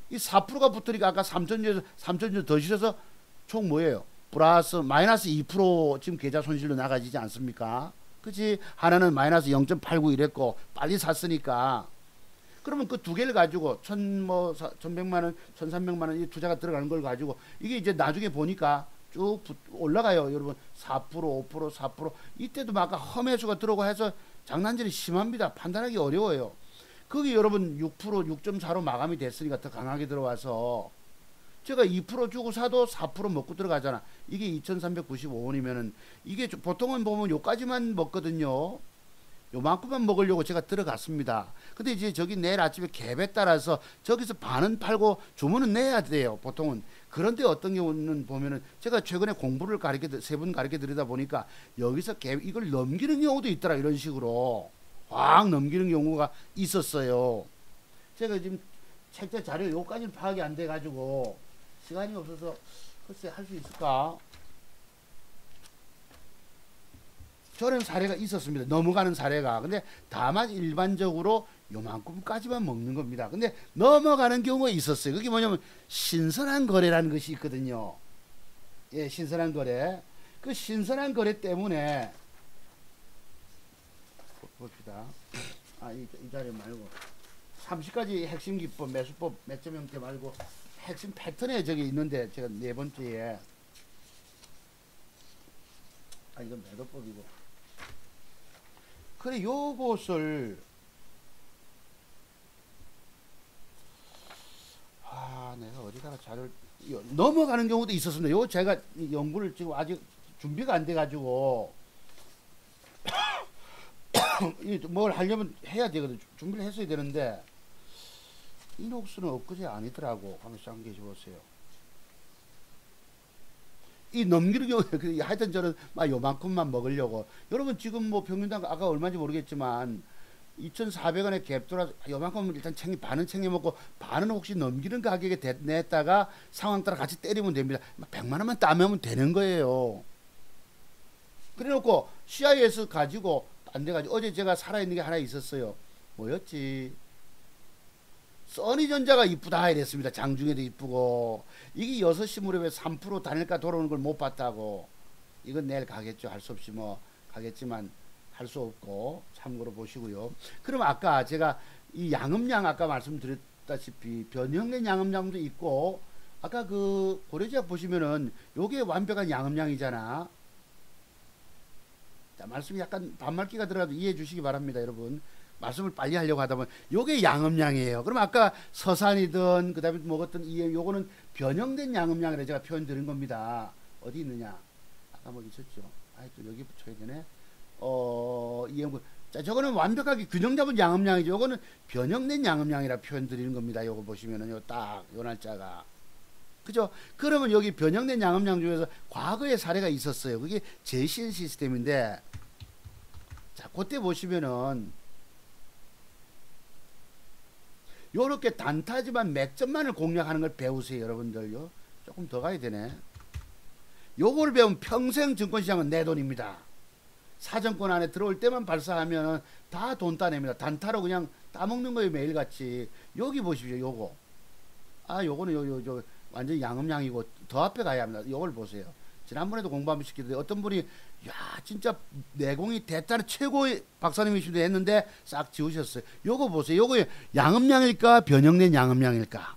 이 4%가 붙으니까 아까 3,000주 더 실어서 총 뭐예요? 플러스 마이너스 2% 지금 계좌 손실로 나가지지 않습니까? 그치? 하나는 마이너스 0.89 이랬고 빨리 샀으니까. 그러면 그 두 개를 가지고 1,100만 원, 1,300만 원 이 투자가 들어가는 걸 가지고 이게 이제 나중에 보니까 쭉 올라가요. 여러분 4%, 5%, 4% 이때도 막 아까 험해수가 들어오고 해서 장난질이 심합니다. 판단하기 어려워요. 거기 여러분 6%, 6.4로 마감이 됐으니까 더 강하게 들어와서 제가 2% 주고 사도 4% 먹고 들어가잖아. 이게 2,395원이면은 이게 보통은 보면 요까지만 먹거든요. 요만큼만 먹으려고 제가 들어갔습니다. 근데 이제 저기 내일 아침에 갭에 따라서 저기서 반은 팔고 주문은 내야 돼요. 보통은. 그런데 어떤 경우는 보면은 제가 최근에 공부를 세 분 가르쳐 드리다 보니까 여기서 갭 이걸 넘기는 경우도 있더라. 이런 식으로 확 넘기는 경우가 있었어요. 제가 지금 책자 자료 요까지는 파악이 안 돼 가지고 시간이 없어서 글쎄 할 수 있을까? 저런 사례가 있었습니다. 넘어가는 사례가. 근데 다만 일반적으로 요만큼까지만 먹는 겁니다. 근데 넘어가는 경우가 있었어요. 그게 뭐냐면 신선한 거래라는 것이 있거든요. 예, 신선한 거래. 그 신선한 거래 때문에 봅시다. 이 자리 말고 30가지 핵심 기법, 매수법, 매점 형태 말고 핵심 패턴에 저기 있는데 제가 4번째에 이건 매도법이고. 그래 요것을 내가 어디다가 자료를 넘어가는 경우도 있었습니다. 요 제가 연구를 지금 아직 준비가 안 돼 가지고 뭘 하려면 해야 되거든. 준비를 했어야 되는데 이녹스는 엊그제 아니더라고. 한번 쌍 계시 보세요. 이 넘기는 경우에 하여튼 저는 막 요만큼만 먹으려고. 여러분 지금 뭐 평균당 아까 얼마인지 모르겠지만 2,400원에 갭 돌아서 요만큼 일단 반은 챙겨 먹고 반은 혹시 넘기는 가격에 냈다가 상황 따라 같이 때리면 됩니다. 100만 원만 따면 되는 거예요. 그래 놓고 CIS 가지고 안 돼가지고 어제 제가 살아있는 게 하나 있었어요. 뭐였지? 써니전자가 이쁘다 이랬습니다. 장중에도 이쁘고 이게 6시 무렵에 3% 단일가 돌아오는 걸 못 봤다고. 이건 내일 가겠죠. 할 수 없이 뭐 가겠지만 할 수 없고 참고로 보시고요. 그럼 아까 제가 이 양음량 아까 말씀드렸다시피 변형된 양음량도 있고 아까 그 고려제약 보시면은 요게 완벽한 양음량이잖아. 자, 말씀이 약간 반말기가 들어가도 이해해 주시기 바랍니다. 여러분 말씀을 빨리 하려고 하다 보면 요게 양음량이에요. 그럼 아까 서산이든 그 다음에 먹었던 EM 요거는 변형된 양음량이라 제가 표현 드린 겁니다. 어디 있느냐 아까 뭐 있었죠. 또 여기 붙여야 되네. EM 자 저거는 완벽하게 균형 잡은 양음량이죠. 요거는 변형된 양음량이라 표현 드리는 겁니다. 요거 보시면은 요 딱 요 날짜가 그죠? 그러면 여기 변형된 양음량 중에서 과거의 사례가 있었어요. 그게 JCN 시스템인데 자 그때 보시면은 요렇게 단타지만 맥점만을 공략하는 걸 배우세요. 여러분들요. 조금 더 가야 되네. 요걸 배우면 평생 증권시장은 내 돈입니다. 사정권 안에 들어올 때만 발사하면 다 돈 따냅니다. 단타로 그냥 따먹는 거예요. 매일같이. 여기 보십시오. 요거. 요거는 요 완전 양음양이고 더 앞에 가야 합니다. 요걸 보세요. 지난번에도 공부 한번 시키는데 어떤 분이 진짜 내공이 대단한 최고의 박사님이시도 했는데 싹 지우셨어요. 요거 보세요. 요거 양음양일까 변형된 양음양일까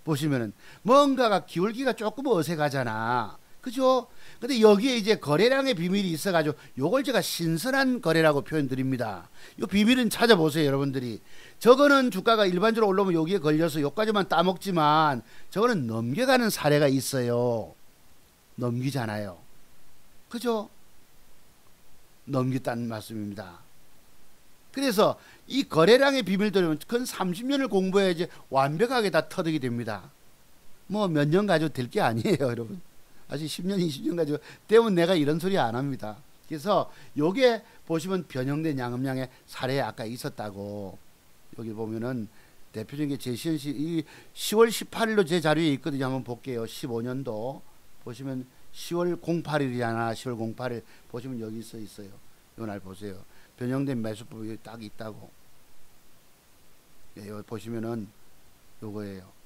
보시면은 뭔가가 기울기가 조금 어색하잖아. 그죠? 근데 여기에 이제 거래량의 비밀이 있어가지고 요걸 제가 신선한 거래라고 표현드립니다. 요 비밀은 찾아보세요. 여러분들이. 저거는 주가가 일반적으로 올라오면 여기에 걸려서 요까지만 따먹지만 저거는 넘겨가는 사례가 있어요. 넘기잖아요. 그죠? 넘겼다는 말씀입니다. 그래서 이 거래량의 비밀들은 근 30년을 공부해야지 완벽하게 다 터득이 됩니다. 뭐 몇 년 가지고 될 게 아니에요. 여러분. 아직 10년 20년 가지고 때문에 내가 이런 소리 안 합니다. 그래서 요게 보시면 변형된 양음양의 사례에 아까 있었다고. 여기 보면은 대표적인 게 제시현시 이 10월 18일로 제 자료에 있거든요. 한번 볼게요. 15년도 보시면 10월 08일이잖아. 10월 08일 보시면 여기 있어요. 요 날 보세요. 변형된 매수법이 딱 있다고. 여기 보시면은 요거예요.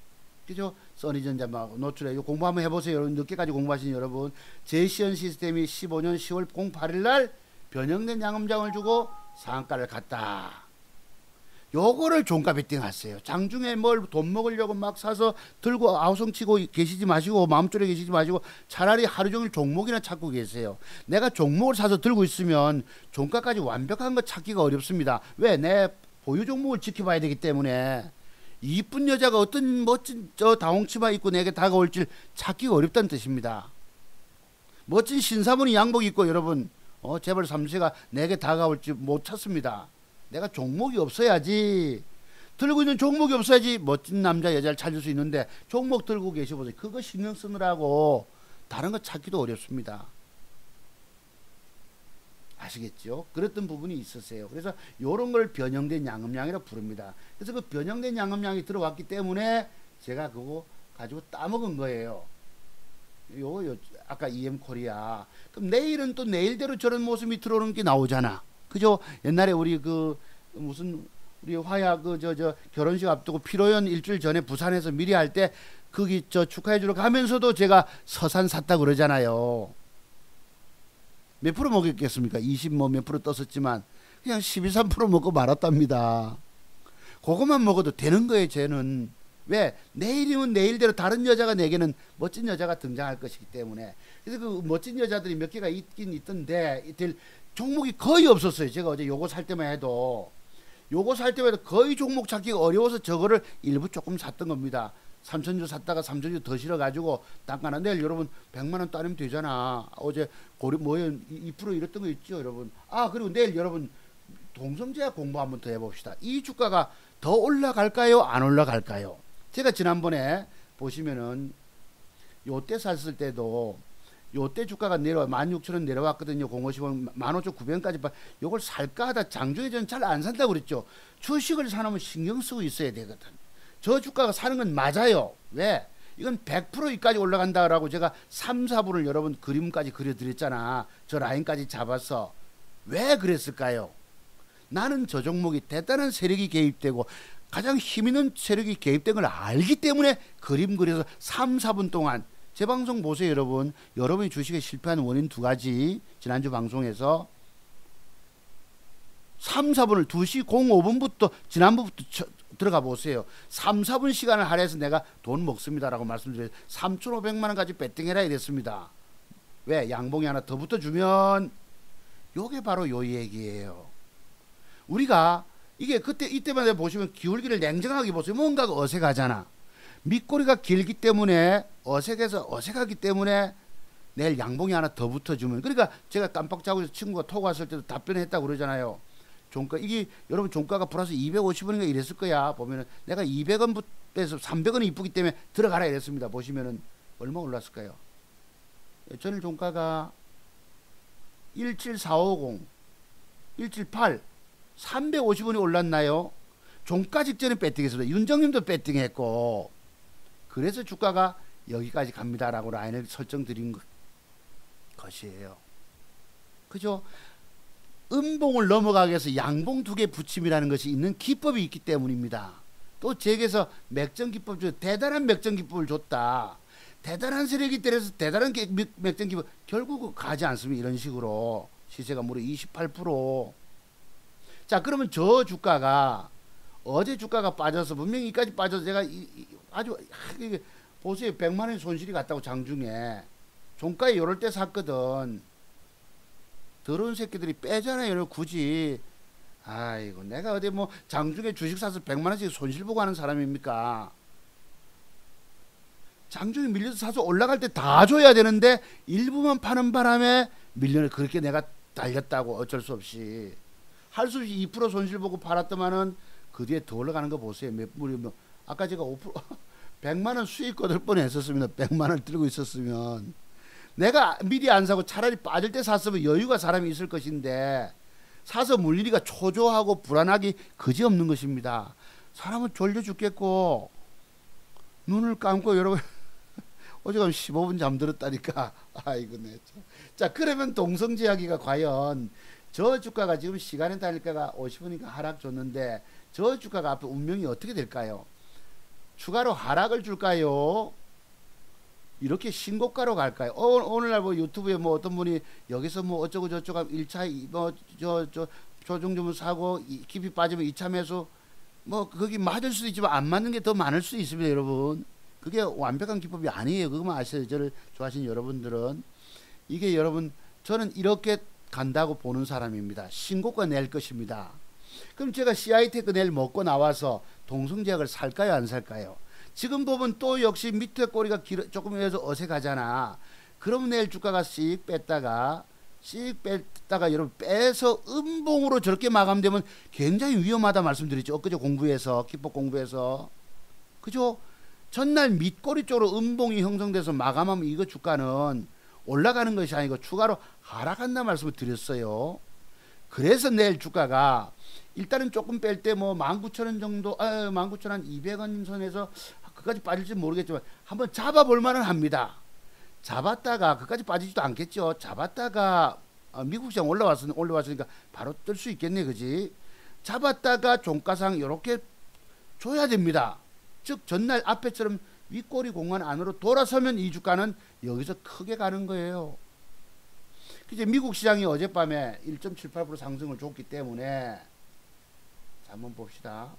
그죠? 써니전자 노출에 요 공부 한번 해보세요. 여러분 늦게까지 공부하신 여러분. 제시현 시스템이 15년 10월 08일 날 변형된 양음장을 주고 상한가를 갔다. 요거를 종가 베팅 하세요. 장중에 뭘 돈 먹으려고 막 사서 들고 아우성 치고 계시지 마시고 마음쪽에 계시지 마시고 차라리 하루 종일 종목이나 찾고 계세요. 내가 종목을 사서 들고 있으면 종가까지 완벽한 거 찾기가 어렵습니다. 왜? 내 보유 종목을 지켜봐야 되기 때문에. 이쁜 여자가 어떤 멋진 다홍치마 입고 내게 다가올지 찾기가 어렵다는 뜻입니다. 멋진 신사분이 양복 입고 여러분 재벌 3세가 내게 다가올지 못 찾습니다. 내가 종목이 없어야지. 들고 있는 종목이 없어야지 멋진 남자 여자를 찾을 수 있는데 종목 들고 계셔보세요. 그거 신경 쓰느라고 다른 거 찾기도 어렵습니다. 아시겠죠? 그랬던 부분이 있으세요. 그래서 요런 걸 변형된 양음양이라고 부릅니다. 그래서 그 변형된 양음양이 들어왔기 때문에 제가 그거 가지고 따먹은 거예요. 요 아까 EM코리아. 그럼 내일은 또 내일대로 저런 모습이 들어오는 게 나오잖아. 그죠? 옛날에 우리 우리 화야 결혼식 앞두고 피로연 일주일 전에 부산에서 미리 할 때 거기 축하해주러 가면서도 제가 서산 샀다 그러잖아요. 몇 프로 먹였겠습니까? 20 몇 프로 떴었지만 그냥 12, 3% 먹고 말았답니다. 그것만 먹어도 되는 거예요. 쟤는. 왜? 내일이면 내일대로 다른 여자가 내게는 멋진 여자가 등장할 것이기 때문에. 그래서 그 멋진 여자들이 몇 개가 있긴 있던데 종목이 거의 없었어요. 제가 어제 요거 살 때만 해도 거의 종목 찾기가 어려워서 저거를 일부 조금 샀던 겁니다. 3천주 샀다가 3천주 더 실어가지고 딴까나 내일 여러분 100만원 따내면 되잖아. 어제 고려 뭐예요 2% 이랬던 거 있죠 여러분. 그리고 내일 여러분 동성제약 공부 한번 더 해봅시다. 이 주가가 더 올라갈까요 안 올라갈까요? 제가 지난번에 보시면은 요때 샀을 때도 요때 주가가 내려와 16,000원 내려왔거든요. 050원 15,900원까지 요걸 살까 하다 장중에 저는 잘 안 산다고 그랬죠. 주식을 사놓으면 신경 쓰고 있어야 되거든. 저 주가가 사는 건 맞아요. 왜? 이건 100%까지 올라간다라고 제가 3, 4분을 여러분 그림까지 그려드렸잖아. 저 라인까지 잡아서. 왜 그랬을까요? 나는 저 종목이 대단한 세력이 개입되고 가장 힘있는 세력이 개입된 걸 알기 때문에 그림 그려서 3, 4분 동안 제 방송 보세요 여러분. 여러분이 주식에 실패한 원인 2가지 지난주 방송에서 3, 4분을 2시 05분부터 지난번부터 들어가 보세요. 3, 4분 시간을 할애해서 내가 돈 먹습니다라고 말씀드려요. 3,500만원까지 배팅해라 이랬습니다. 왜? 양봉이 하나 더 붙어주면 요게 바로 요 얘기예요. 우리가 이게 이때만 보시면 기울기를 냉정하게 보세요. 뭔가가 어색하잖아. 밑꼬리가 길기 때문에 어색하기 때문에 내일 양봉이 하나 더 붙어주면 그러니까 제가 깜빡 자고 친구가 톡 왔을 때도 답변했다고 그러잖아요. 종가 이게 여러분 종가가 플러스 250원인가 이랬을 거야. 보면은 내가 200원부터 300원이 이쁘기 때문에 들어가라 이랬습니다. 보시면은 얼마 올랐을까요? 전일 종가가 17450 178 350원이 올랐나요? 종가 직전에 배팅했습니다. 윤정님도 배팅했고 그래서 주가가 여기까지 갑니다라고 라인을 설정드린 것이에요. 그죠? 음봉을 넘어가기 위해서 양봉 두 개 붙임이라는 것이 있는 기법이 있기 때문입니다. 또 제게서 맥정 기법 중 대단한 맥정 기법을 줬다. 대단한 세력이 때려서 대단한 맥정 기법 결국 가지 않습니다. 이런 식으로 시세가 무려 28%. 자, 그러면 저 주가가 어제 주가가 빠져서 분명히 이까지 빠져서 제가 아주 보세요. 100만 원의 손실이 갔다고 장중에 종가에 요럴 때 샀거든. 더러운 새끼들이 빼잖아요. 굳이. 아이고, 내가 어디 뭐 장중에 주식 사서 100만 원씩 손실 보고 하는 사람입니까? 장중에 밀려서 사서 올라갈 때 다 줘야 되는데 일부만 파는 바람에 밀려는 그렇게 내가 달렸다고 어쩔 수 없이 할 수 없이 2% 손실 보고 팔았더만은 그 뒤에 더 올라가는 거 보세요. 뭐 아까 제가 5% 100만 원 수익 거둘 뻔했었습니다. 100만 원 들고 있었으면 내가 미리 안 사고 차라리 빠질 때 샀으면 여유가 사람이 있을 것인데 사서 물리기가 초조하고 불안하기 그지없는 것입니다. 사람은 졸려 죽겠고 눈을 감고 여러분 어제가 15분 잠들었다니까. 아이고 네. 자, 그러면 동성제약이가 과연 저 주가가 지금 시간에 달릴까가 50원이니까 하락 줬는데 저 주가가 앞에 운명이 어떻게 될까요? 추가로 하락을 줄까요? 이렇게 신고가로 갈까요? 오늘날 뭐 유튜브에 뭐 어떤 분이 여기서 뭐 어쩌고 저쩌고 1차 뭐 조정주문 사고 깊이 빠지면 2차 매수 뭐 거기 맞을 수도 있지만 안 맞는 게 더 많을 수도 있습니다. 여러분, 그게 완벽한 기법이 아니에요. 그것만 아셔요. 저를 좋아하시는 여러분들은. 이게 여러분, 저는 이렇게 간다고 보는 사람입니다. 신고가 낼 것입니다. 그럼 제가 CI테크 내일 먹고 나와서 동성제약을 살까요, 안 살까요? 지금 보면 또 역시 밑에 꼬리가 조금 해서 어색하잖아. 그럼 내일 주가가 씩 뺐다가 여러분 빼서 음봉으로 저렇게 마감되면 굉장히 위험하다 말씀드렸죠. 엊그제 공부해서 기법 공부해서. 그죠? 전날 밑꼬리 쪽으로 음봉이 형성돼서 마감하면 이거 주가는 올라가는 것이 아니고 추가로 하락한다 말씀을 드렸어요. 그래서 내일 주가가 일단은 조금 뺄 때 뭐 19,000원 정도, 19,200원 선에서 그까지 빠질지 모르겠지만 한번 잡아볼 만은 합니다. 잡았다가 그까지 빠지지도 않겠죠. 잡았다가 미국 시장 올라왔으니까 바로 뜰 수 있겠네, 그지? 잡았다가 종가상 이렇게 줘야 됩니다. 즉 전날 앞에처럼 윗꼬리 공간 안으로 돌아서면 이 주가는 여기서 크게 가는 거예요. 이제 미국 시장이 어젯밤에 1.78% 상승을 줬기 때문에 자, 한번 봅시다.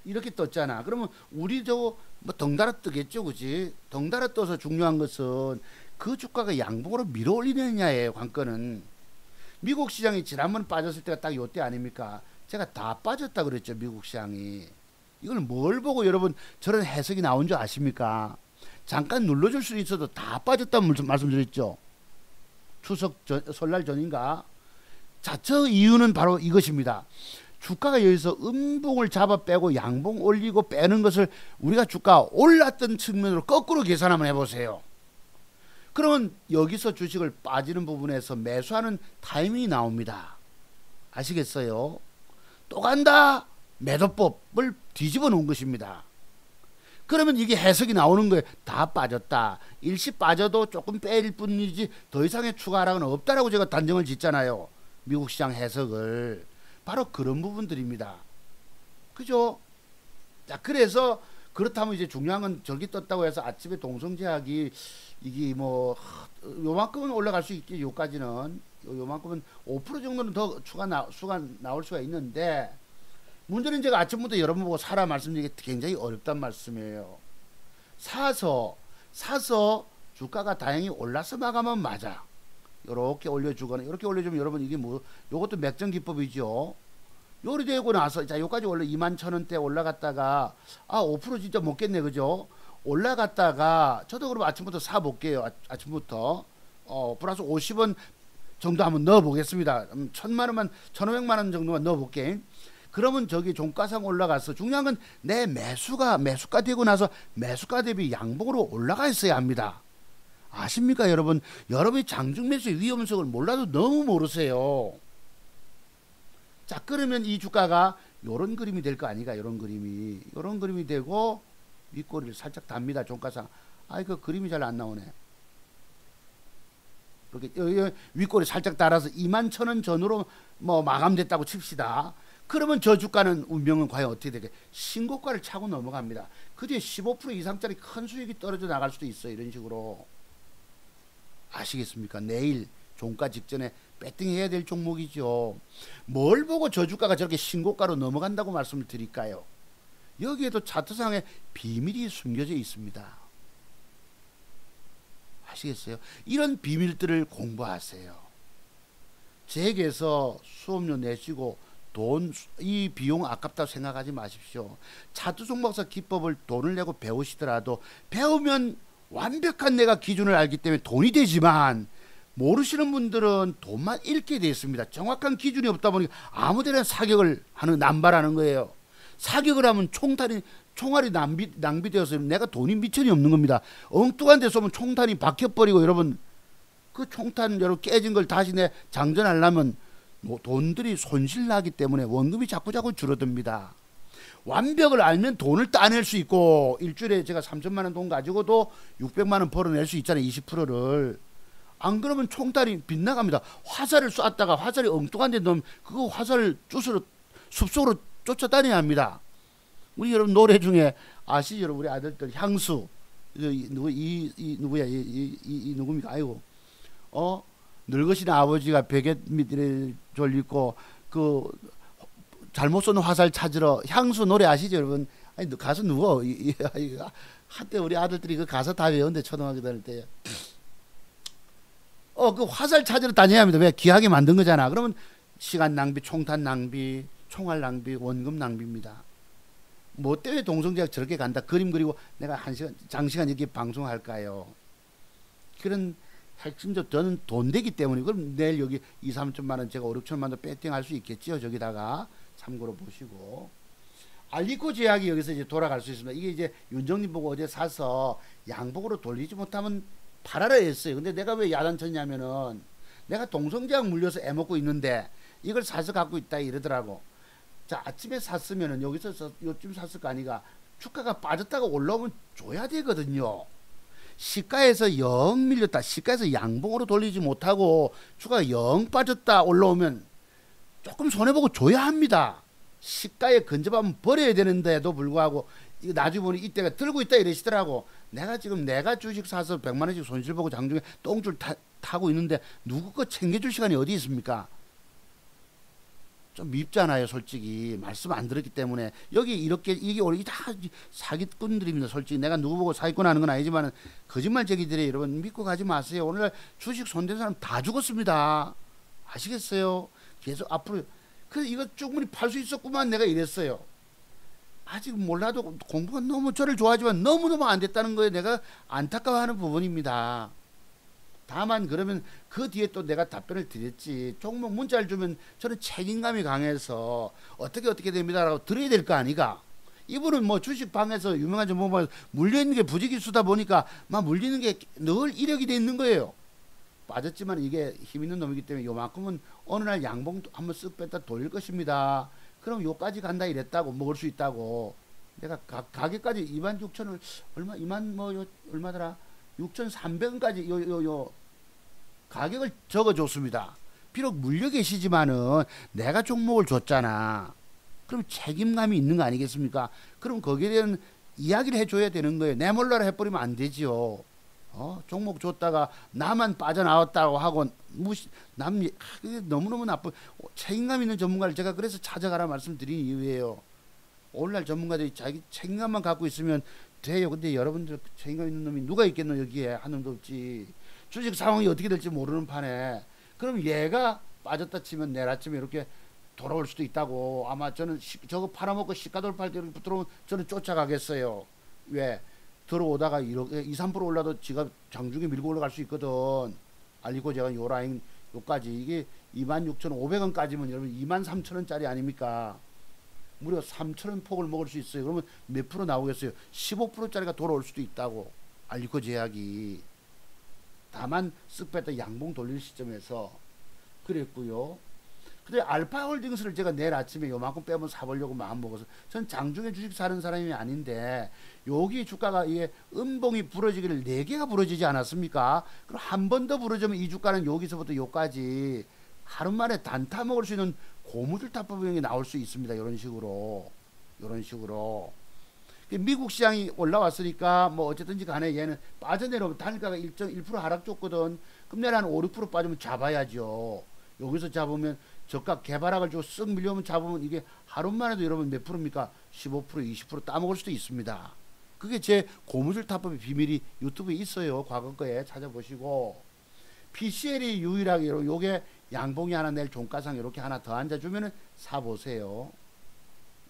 이렇게 떴잖아. 그러면 우리 저거 뭐 덩달아 뜨겠죠, 그지? 덩달아 떠서 중요한 것은 그 주가가 양봉으로 밀어 올리느냐예요. 관건은. 미국 시장이 지난번 빠졌을 때가 딱 요때 아닙니까? 제가 다 빠졌다 그랬죠, 미국 시장이. 이걸 뭘 보고 여러분 저런 해석이 나온 줄 아십니까? 잠깐 눌러줄 수 있어도 다 빠졌다는 말씀드렸죠. 설날 전인가? 자, 저 이유는 바로 이것입니다. 주가가 여기서 음봉을 잡아 빼고 양봉 올리고 빼는 것을 우리가 주가 올랐던 측면으로 거꾸로 계산 한번 해보세요. 그러면 여기서 주식을 빠지는 부분에서 매수하는 타이밍이 나옵니다. 아시겠어요? 또 간다! 매도법을 뒤집어 놓은 것입니다. 그러면 이게 해석이 나오는 거예요. 다 빠졌다. 일시 빠져도 조금 빼일 뿐이지 더 이상의 추가 하락은 없다라고 제가 단정을 짓잖아요. 미국 시장 해석을. 바로 그런 부분들입니다. 그죠? 자, 그래서 그렇다면 이제 중요한 건 저기 떴다고 해서 아침에 동성제약이 이게 뭐 요만큼은 올라갈 수 있겠죠. 요까지는 요만큼은 5% 정도는 더 수가 나올 수가 있는데 문제는 제가 아침부터 여러분 보고 사라 말씀드리기 굉장히 어렵단 말씀이에요. 사서 주가가 다행히 올라서 마감하면 맞아. 요렇게 올려주거나 이렇게 올려주면 여러분 이게 뭐 요것도 맥정 기법이죠. 요리 되고 나서 자 요까지 원래 21,000원대 올라갔다가 5% 진짜 먹겠네, 그죠? 올라갔다가 저도 그럼 아침부터 사 볼게요. 아침부터 플러스 50원 정도 한번 넣어 보겠습니다. 1,000만 원만 1,500만 원 정도만 넣어 볼게. 그러면 저기 종가상 올라가서 중요한 건 내 매수가 되고 나서 매수가 대비 양봉으로 올라가 있어야 합니다. 아십니까, 여러분? 여러분이 장중 매수의 위험성을 몰라도 너무 모르세요. 자, 그러면 이 주가가 요런 그림이 될 거 아니가? 요런 그림이 되고 윗꼬리를 살짝 답니다. 종가상. 아이 그 그림이 잘 안 나오네. 이렇게 윗꼬리 살짝 달아서 21,000원 전후로 뭐 마감됐다고 칩시다. 그러면 저 주가는 운명은 과연 어떻게 되게 신고가를 차고 넘어갑니다. 그 뒤에 15% 이상짜리 큰 수익이 떨어져 나갈 수도 있어요. 이런 식으로. 아시겠습니까? 내일 종가 직전에 배팅해야 될 종목이죠. 뭘 보고 저 주가가 저렇게 신고가로 넘어간다고 말씀을 드릴까요? 여기에도 차트상에 비밀이 숨겨져 있습니다. 아시겠어요? 이런 비밀들을 공부하세요. 제게서 수업료 내시고 이 비용 아깝다고 생각하지 마십시오. 차트 종목사 기법을 돈을 내고 배우시더라도 배우면 완벽한 내가 기준을 알기 때문에 돈이 되지만 모르시는 분들은 돈만 잃게 되어 있습니다. 정확한 기준이 없다 보니 아무데나 사격을 하는 남발하는 거예요. 사격을 하면 총알이 낭비되어서 내가 돈이 미천이 없는 겁니다. 엉뚱한 데 쏘면 총탄이 박혀버리고 여러분 그 총탄 여러분 깨진 걸 다시 내 장전하려면 돈들이 손실나기 때문에 원금이 자꾸 줄어듭니다. 완벽을 알면 돈을 따낼 수 있고 일주일에 제가 3천만 원 돈 가지고도 600만 원 벌어낼 수 있잖아요. 20%를. 안 그러면 총탄이 빗나갑니다. 화살을 쐈다가 화살이 엉뚱한 데 넣으면 그거 화살을 숲속으로 쫓아다녀야 합니다. 우리 여러분 노래 중에 아시죠? 우리 아들들 향수 누구야 이 누굽니까? 아이고 늙으신 아버지가 베개 밑에 졸리고 그 잘못 쏘는 화살 찾으러 향수 노래 아시죠 여러분? 아니 가수 누구? 한때 우리 아들들이 그 가사 다 외웠는데 초등학교 다닐 때 그 화살 찾으러 다녀야 합니다. 왜? 귀하게 만든 거잖아. 그러면 시간 낭비, 총탄 낭비, 총알 낭비, 원금 낭비입니다. 뭐 때문에 동성제약 저렇게 간다. 그림 그리고 내가 장시간 이렇게 방송할까요? 그런 핵심적 저는 돈 되기 때문에 그럼 내일 여기 2, 3천만 원 제가 5, 6천만 원 배팅할 수 있겠지요. 저기다가 참고로 보시고 알리코 제약이 여기서 이제 돌아갈 수 있습니다. 이게 이제 윤정님 보고 어제 사서 양복으로 돌리지 못하면 팔아라 했어요. 근데 내가 왜 야단쳤냐면은 내가 동성제약 물려서 애먹고 있는데 이걸 사서 갖고 있다 이러더라고. 자 아침에 샀으면은 여기서 요쯤 샀을 거 아니가. 주가가 빠졌다가 올라오면 줘야 되거든요. 시가에서 영 밀렸다. 시가에서 양봉으로 돌리지 못하고 주가가 영 빠졌다 올라오면 조금 손해보고 줘야 합니다. 시가에 근접하면 버려야 되는데도 불구하고 이거 나중에 보니 이때가 들고 있다 이러시더라고. 내가 주식 사서 100만원씩 손실보고 장중에 똥줄 타고 있는데 누구 거 챙겨줄 시간이 어디 있습니까? 좀 밉잖아요. 솔직히 말씀 안 들었기 때문에 여기 이렇게 이게 원래 다 사기꾼들입니다. 솔직히 내가 누구 보고 사기꾼 하는 건 아니지만 거짓말쟁이들이 여러분 믿고 가지 마세요. 오늘날 주식 손댄 사람 다 죽었습니다. 아시겠어요? 계속 앞으로 그래서 이거 충분히 팔 수 있었구만 내가 이랬어요. 아직 몰라도 공부가 너무 저를 좋아하지만 너무너무 안 됐다는 거에 내가 안타까워하는 부분입니다. 다만 그러면 그 뒤에 또 내가 답변을 드렸지. 종목 문자를 주면 저는 책임감이 강해서 어떻게 됩니다라고 드려야 될 거 아니가. 이분은 뭐 주식방에서 유명한 전문가 물려있는 게 부지기수다 보니까 막 물리는 게 늘 이력이 돼 있는 거예요. 빠졌지만 이게 힘 있는 놈이기 때문에 요만큼은 어느 날 양봉 한번 쓱 뺐다 돌릴 것입니다. 그럼 요까지 간다 이랬다고 먹을 수 있다고. 내가 가격까지 26,000원 얼마 얼마더라? 6,300원까지 요 가격을 적어줬습니다. 비록 물려 계시지만은 내가 종목을 줬잖아. 그럼 책임감이 있는 거 아니겠습니까? 그럼 거기에 대한 이야기를 해줘야 되는 거예요. 내 몰라라 해버리면 안 되지요. 종목 줬다가 나만 빠져나왔다고 하고 그게 너무너무 나쁜. 책임감 있는 전문가를 제가 그래서 찾아가라 말씀드린 이유예요. 오늘날 전문가들이 자기 책임감만 갖고 있으면 돼요. 근데 여러분들 책임감 있는 놈이 누가 있겠노 여기에. 한 놈도 없지. 주식 상황이 어떻게 될지 모르는 판에 그럼 얘가 빠졌다 치면 내일 아침에 이렇게 돌아올 수도 있다고. 아마 저는 저거 팔아먹고 시가돌팔 때 들어오면 저는 쫓아가겠어요. 왜? 들어오다가 이렇게 2, 3% 올라도 지가 장중에 밀고 올라갈 수 있거든. 알리고 제가 요 라인 요까지 이게 26,500원까지면 여러분 23,000원짜리 아닙니까? 무려 3,000원 폭을 먹을 수 있어요. 그러면 몇 프로 나오겠어요? 15%짜리가 돌아올 수도 있다고. 알리코 제약이. 다만 쓱 뺐다 양봉 돌릴 시점에서 그랬고요. 근데 알파홀딩스를 제가 내일 아침에 요만큼 빼면 사보려고 마음 먹어서, 전 장중에 주식 사는 사람이 아닌데 여기 주가가 이게 음봉이 부러지기를 4개가 부러지지 않았습니까? 그럼 한 번 더 부러지면 이 주가는 여기서부터 여기까지 하루 만에 단타 먹을 수 있는 고무줄 타법이 나올 수 있습니다. 이런 식으로. 미국 시장이 올라왔으니까 뭐 어쨌든지 간에 얘는 빠져내려면 단가가 1.1% 하락 줬거든. 그럼 내일 한 5, 6% 빠지면 잡아야죠. 여기서 잡으면 저가 개발학을 주고 쓱 밀려오면 잡으면 이게 하루만 해도 여러분 몇 프로입니까? 15%, 20% 따먹을 수도 있습니다. 그게 제 고무줄 타법의 비밀이 유튜브에 있어요. 과거 거에 찾아보시고. PCL이 유일하게 요게 양봉이 하나 내일 종가상 이렇게 하나 더 앉아주면은 사보세요.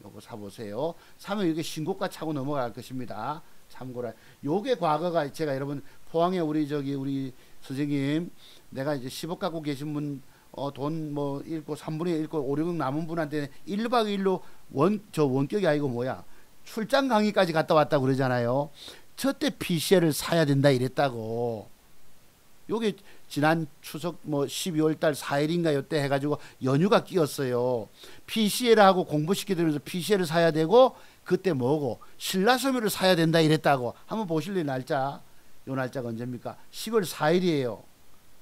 요거 사보세요. 사면 이게 신고가 차고 넘어갈 것입니다. 참고라. 요게 과거가 제가 여러분 포항에 우리 선생님 내가 이제 10억 갖고 계신 분 돈 뭐 잃고 3분의 1 잃고 5, 6억 남은 분한테 1박 2일로 원격이 아니고 뭐야 출장 강의까지 갔다 왔다 그러잖아요. 저때 PCL을 사야 된다 이랬다고. 요게 지난 추석 뭐 12월 달 4일인가 요때 해가지고 연휴가 끼었어요. PCL하고 공부시켜드리면서 PCL을 사야 되고 그때 뭐고 신라섬유를 사야 된다 이랬다고. 한번 보실래요 날짜? 요 날짜가 언제입니까? 10월 4일이에요.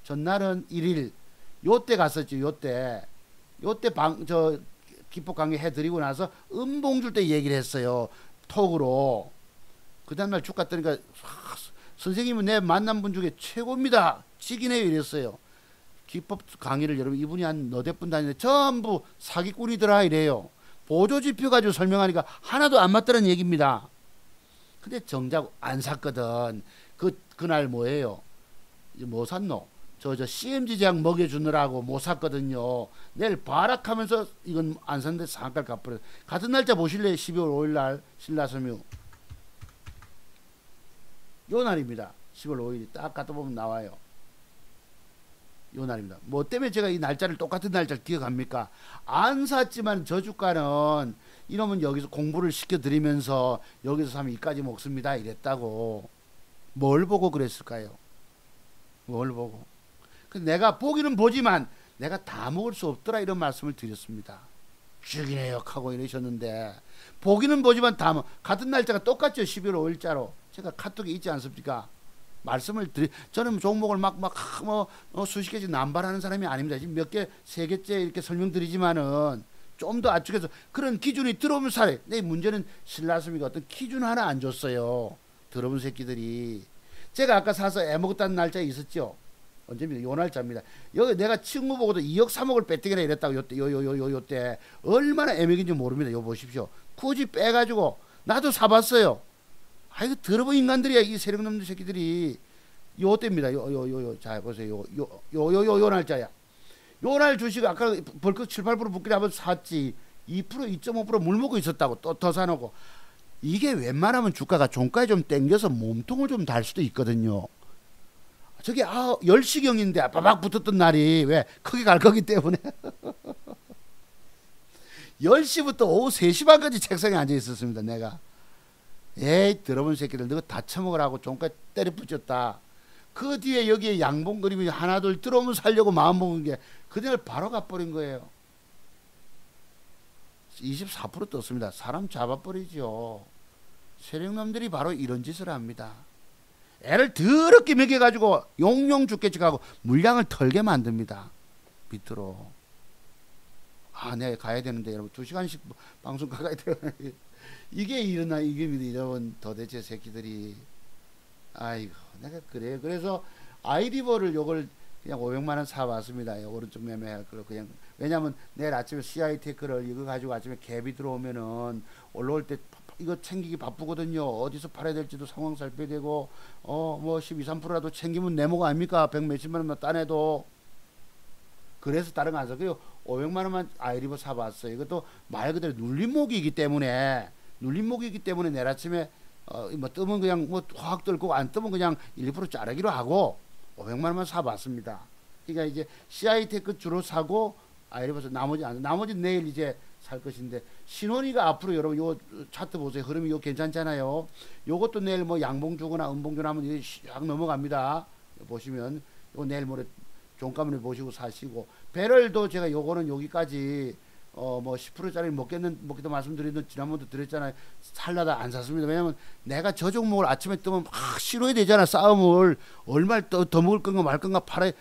전날은 1일. 요때 갔었죠. 요때 기폭 강의 해드리고 나서 음봉 줄 때 얘기를 했어요. 톡으로. 그 다음날 주가 뜨니까 선생님은 내 만난 분 중에 최고입니다. 찍이네요 이랬어요. 기법 강의를 여러분 이분이 한 너댓 분 다니는데 전부 사기꾼이더라 이래요. 보조지표 가지고 설명하니까 하나도 안 맞다는 얘기입니다. 근데 정작 안 샀거든. 그날 뭐예요? 뭐 샀노? 저 CMG 제약 먹여주느라고 못 샀거든요. 내일 발악하면서 이건 안 샀는데 상한가를 갚으려. 같은 날짜 보실래요? 12월 5일날 신라섬유. 요 날입니다. 10월 5일이 딱 갖다 보면 나와요. 요 날입니다. 뭐 때문에 제가 이 날짜를 똑같은 날짜를 기억합니까? 안 샀지만 저 주가는 이러면 여기서 공부를 시켜드리면서 여기서 사면 이까지 먹습니다 이랬다고. 뭘 보고 그랬을까요? 뭘 보고? 내가 보기는 보지만 내가 다 먹을 수 없더라 이런 말씀을 드렸습니다. 죽이네요 하고 이러셨는데 보기는 보지만 다 같은 날짜가 똑같죠. 11월 5일자로 제가 카톡에 있지 않습니까? 말씀을 저는 종목을 수십 개씩 남발하는 사람이 아닙니다. 지금 몇 개, 세 개째 이렇게 설명드리지만은 좀 더 압축해서 그런 기준이 들어오면 사례. 내 문제는 신라섬유가 어떤 기준 하나 안 줬어요. 더러운 새끼들이. 제가 아까 사서 애먹었다는 날짜에 있었죠. 언제입니까? 요 날짜입니다. 여기 내가 친구 보고도 2억 3억을 빼뜨기나 이랬다고 요때 얼마나 애먹인지 모릅니다. 요 보십시오. 굳이 빼가지고 나도 사봤어요. 아이고 더러운 인간들이야 이 세력놈들 새끼들이. 요때입니다. 자 보세요. 요 날짜야. 요 날 주식 아까 벌컥 7, 8% 붙기를 한번 샀지. 2%, 2.5% 물 먹고 있었다고 또 더 사놓고. 이게 웬만하면 주가가 종가에 좀 땡겨서 몸통을 좀 달 수도 있거든요. 저게 10시경인데 빠박 붙었던 날이 왜 크게 갈 거기 때문에 10시부터 오후 3시 반까지 책상에 앉아 있었습니다. 내가 에이 더러운 새끼들 너가 다 처먹으라고 종가에 때려 붙였다. 그 뒤에 여기에 양봉 그림이 하나 둘 들어오면 살려고 마음먹은 게 그날 바로 가버린 거예요. 24% 떴습니다. 사람 잡아버리죠. 세력놈들이 바로 이런 짓을 합니다. 애를 더럽게 먹여가지고 용용 죽겠지 하고 물량을 털게 만듭니다. 밑으로. 내가 가야 되는데 여러분 2시간씩 방송 가야 돼요. 이게 일어나 이깁니다. 여러분 도대체 새끼들이. 아이고 내가 그래요. 그래서 아이리버를 요걸 그냥 500만원 사봤습니다. 오른쪽 매매할 걸 그냥. 왜냐면 내일 아침에 CI테크를 이거 가지고 아침에 갭이 들어오면은 올라올 때 이거 챙기기 바쁘거든요. 어디서 팔아야 될지도 상황 살펴야 되고 뭐 12, 3%라도 챙기면 내모가 아닙니까? 100 몇십만 원만 따내도. 그래서 다른 거 안 사고요. 500만 원만 아이리버 사봤어요. 이것도 말 그대로 눌림목이기 때문에 내일 아침에 뭐 뜨면 그냥 뭐 확 들고 안 뜨면 그냥 1, 2% 자르기로 하고 500만 원만 사봤습니다. 그러니까 이제 CI테크 주로 사고 아이리버서 나머지 내일 이제 살 것인데, 신원이가 앞으로 여러분 요 차트 보세요. 흐름이 요 괜찮잖아요. 요것도 내일 뭐 양봉 주거나 음봉 주거나 하면 쫙 넘어갑니다. 보시면 요 내일 모레 종가문에 보시고 사시고, 배럴도 제가 요거는 여기까지 뭐 10%짜리 먹기도 말씀드리던 지난번도 드렸잖아요. 살라다 안 샀습니다. 왜냐면 내가 저 종목을 아침에 뜨면 막 싫어야 되잖아. 싸움을 얼마를 더 먹을 건가 말 건가 팔아.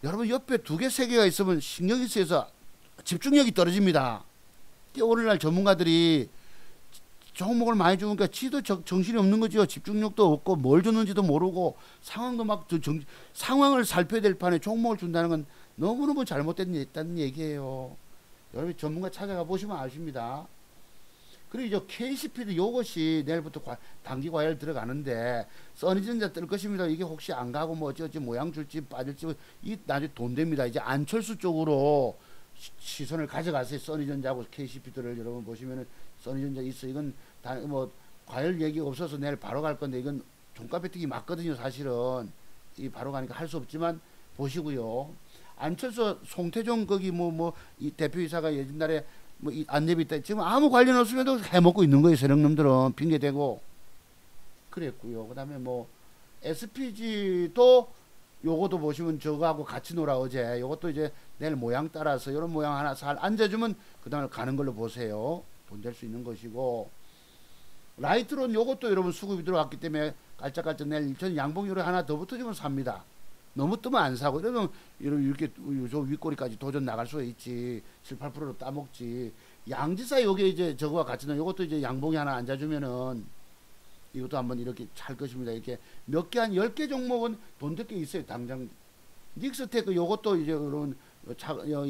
여러분 옆에 두 개 세 개가 있으면 신경이 쓰여서 집중력이 떨어집니다. 오늘날 전문가들이 종목을 많이 주니까 지도 정신이 없는 거죠. 집중력도 없고 뭘 줬는지도 모르고 상황도 막 상황을 살펴야 될 판에 종목을 준다는 건 너무너무 잘못됐다는 얘기예요. 여러분 전문가 찾아가 보시면 아십니다. 그리고 이제 KCP도 요것이 내일부터 단기 과열 들어가는데 써니전자 뜰 것입니다. 이게 혹시 안 가고 뭐 어찌 모양 줄지 빠질지 이 나중에 돈 됩니다. 이제 안철수 쪽으로 시선을 가져가세요. 써니전자하고 KCP들을 여러분 보시면은 써니전자 있어. 이건 뭐 과열 얘기가 없어서 내일 바로 갈 건데 이건 종가 배팅이 맞거든요. 사실은 이 바로 가니까 할 수 없지만 보시고요. 안철수 송태종 거기 이 대표이사가 옛날에 뭐 이 안내비 때 지금 아무 관련 없으면도 해먹고 있는 거예요. 세력놈들은 핑계 대고 그랬고요. 그다음에 뭐 SPG도 요것도 보시면 저거하고 같이 놀아 어제 요것도 이제 내일 모양 따라서 이런 모양 하나 잘 앉아주면 그 다음에 가는 걸로 보세요. 돈 될 수 있는 것이고 라이트론 요것도 여러분 수급이 들어왔기 때문에 깔짝깔짝 내일 저는 양봉 요래 하나 더 붙어주면 삽니다. 너무 뜨면 안 사고 이러면 이렇게 저 윗꼬리까지 도전 나갈 수가 있지. 7, 8%로 따먹지. 양지사 요게 이제 저거와 같이 요것도 이제 양봉이 하나 앉아주면은 이것도 한번 이렇게 찰 것입니다. 이렇게 몇 개 한 10개 종목은 돈 될 게 있어요. 당장 닉스테크 요것도 이제 여러분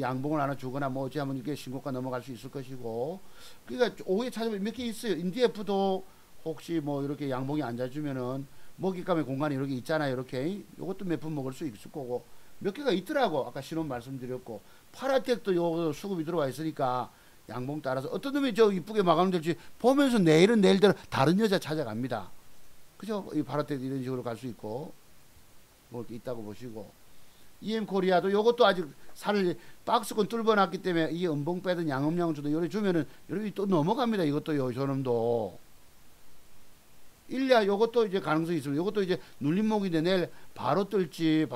양봉을 하나 주거나 뭐 어찌 하면 이게 신고가 넘어갈 수 있을 것이고 그러니까 오후에 찾아보면 몇 개 있어요. 인디에프도 혹시 뭐 이렇게 양봉이 앉아주면은 먹잇감의 공간이 이렇게 있잖아요. 이렇게 요것도 몇 푼 먹을 수 있을 거고 몇 개가 있더라고. 아까 신원 말씀드렸고 파라텍도 요 수급이 들어와 있으니까 양봉 따라서 어떤 놈이 저 이쁘게 마감 될지 보면서 내일은 내일대로 다른 여자 찾아갑니다. 그죠? 이 파라텍 이런 식으로 갈 수 있고 뭐 이렇게 있다고 보시고 EM코리아도 요것도 아직 살을 박스권 뚫어놨기 때문에 이 음봉 빼든 양음양주도 요래 주면은 여러분이 또 넘어갑니다. 이것도 요 저놈도 일야 요것도 이제 가능성이 있습니다. 요것도 이제 눌림목인데 내일 바로 뜰지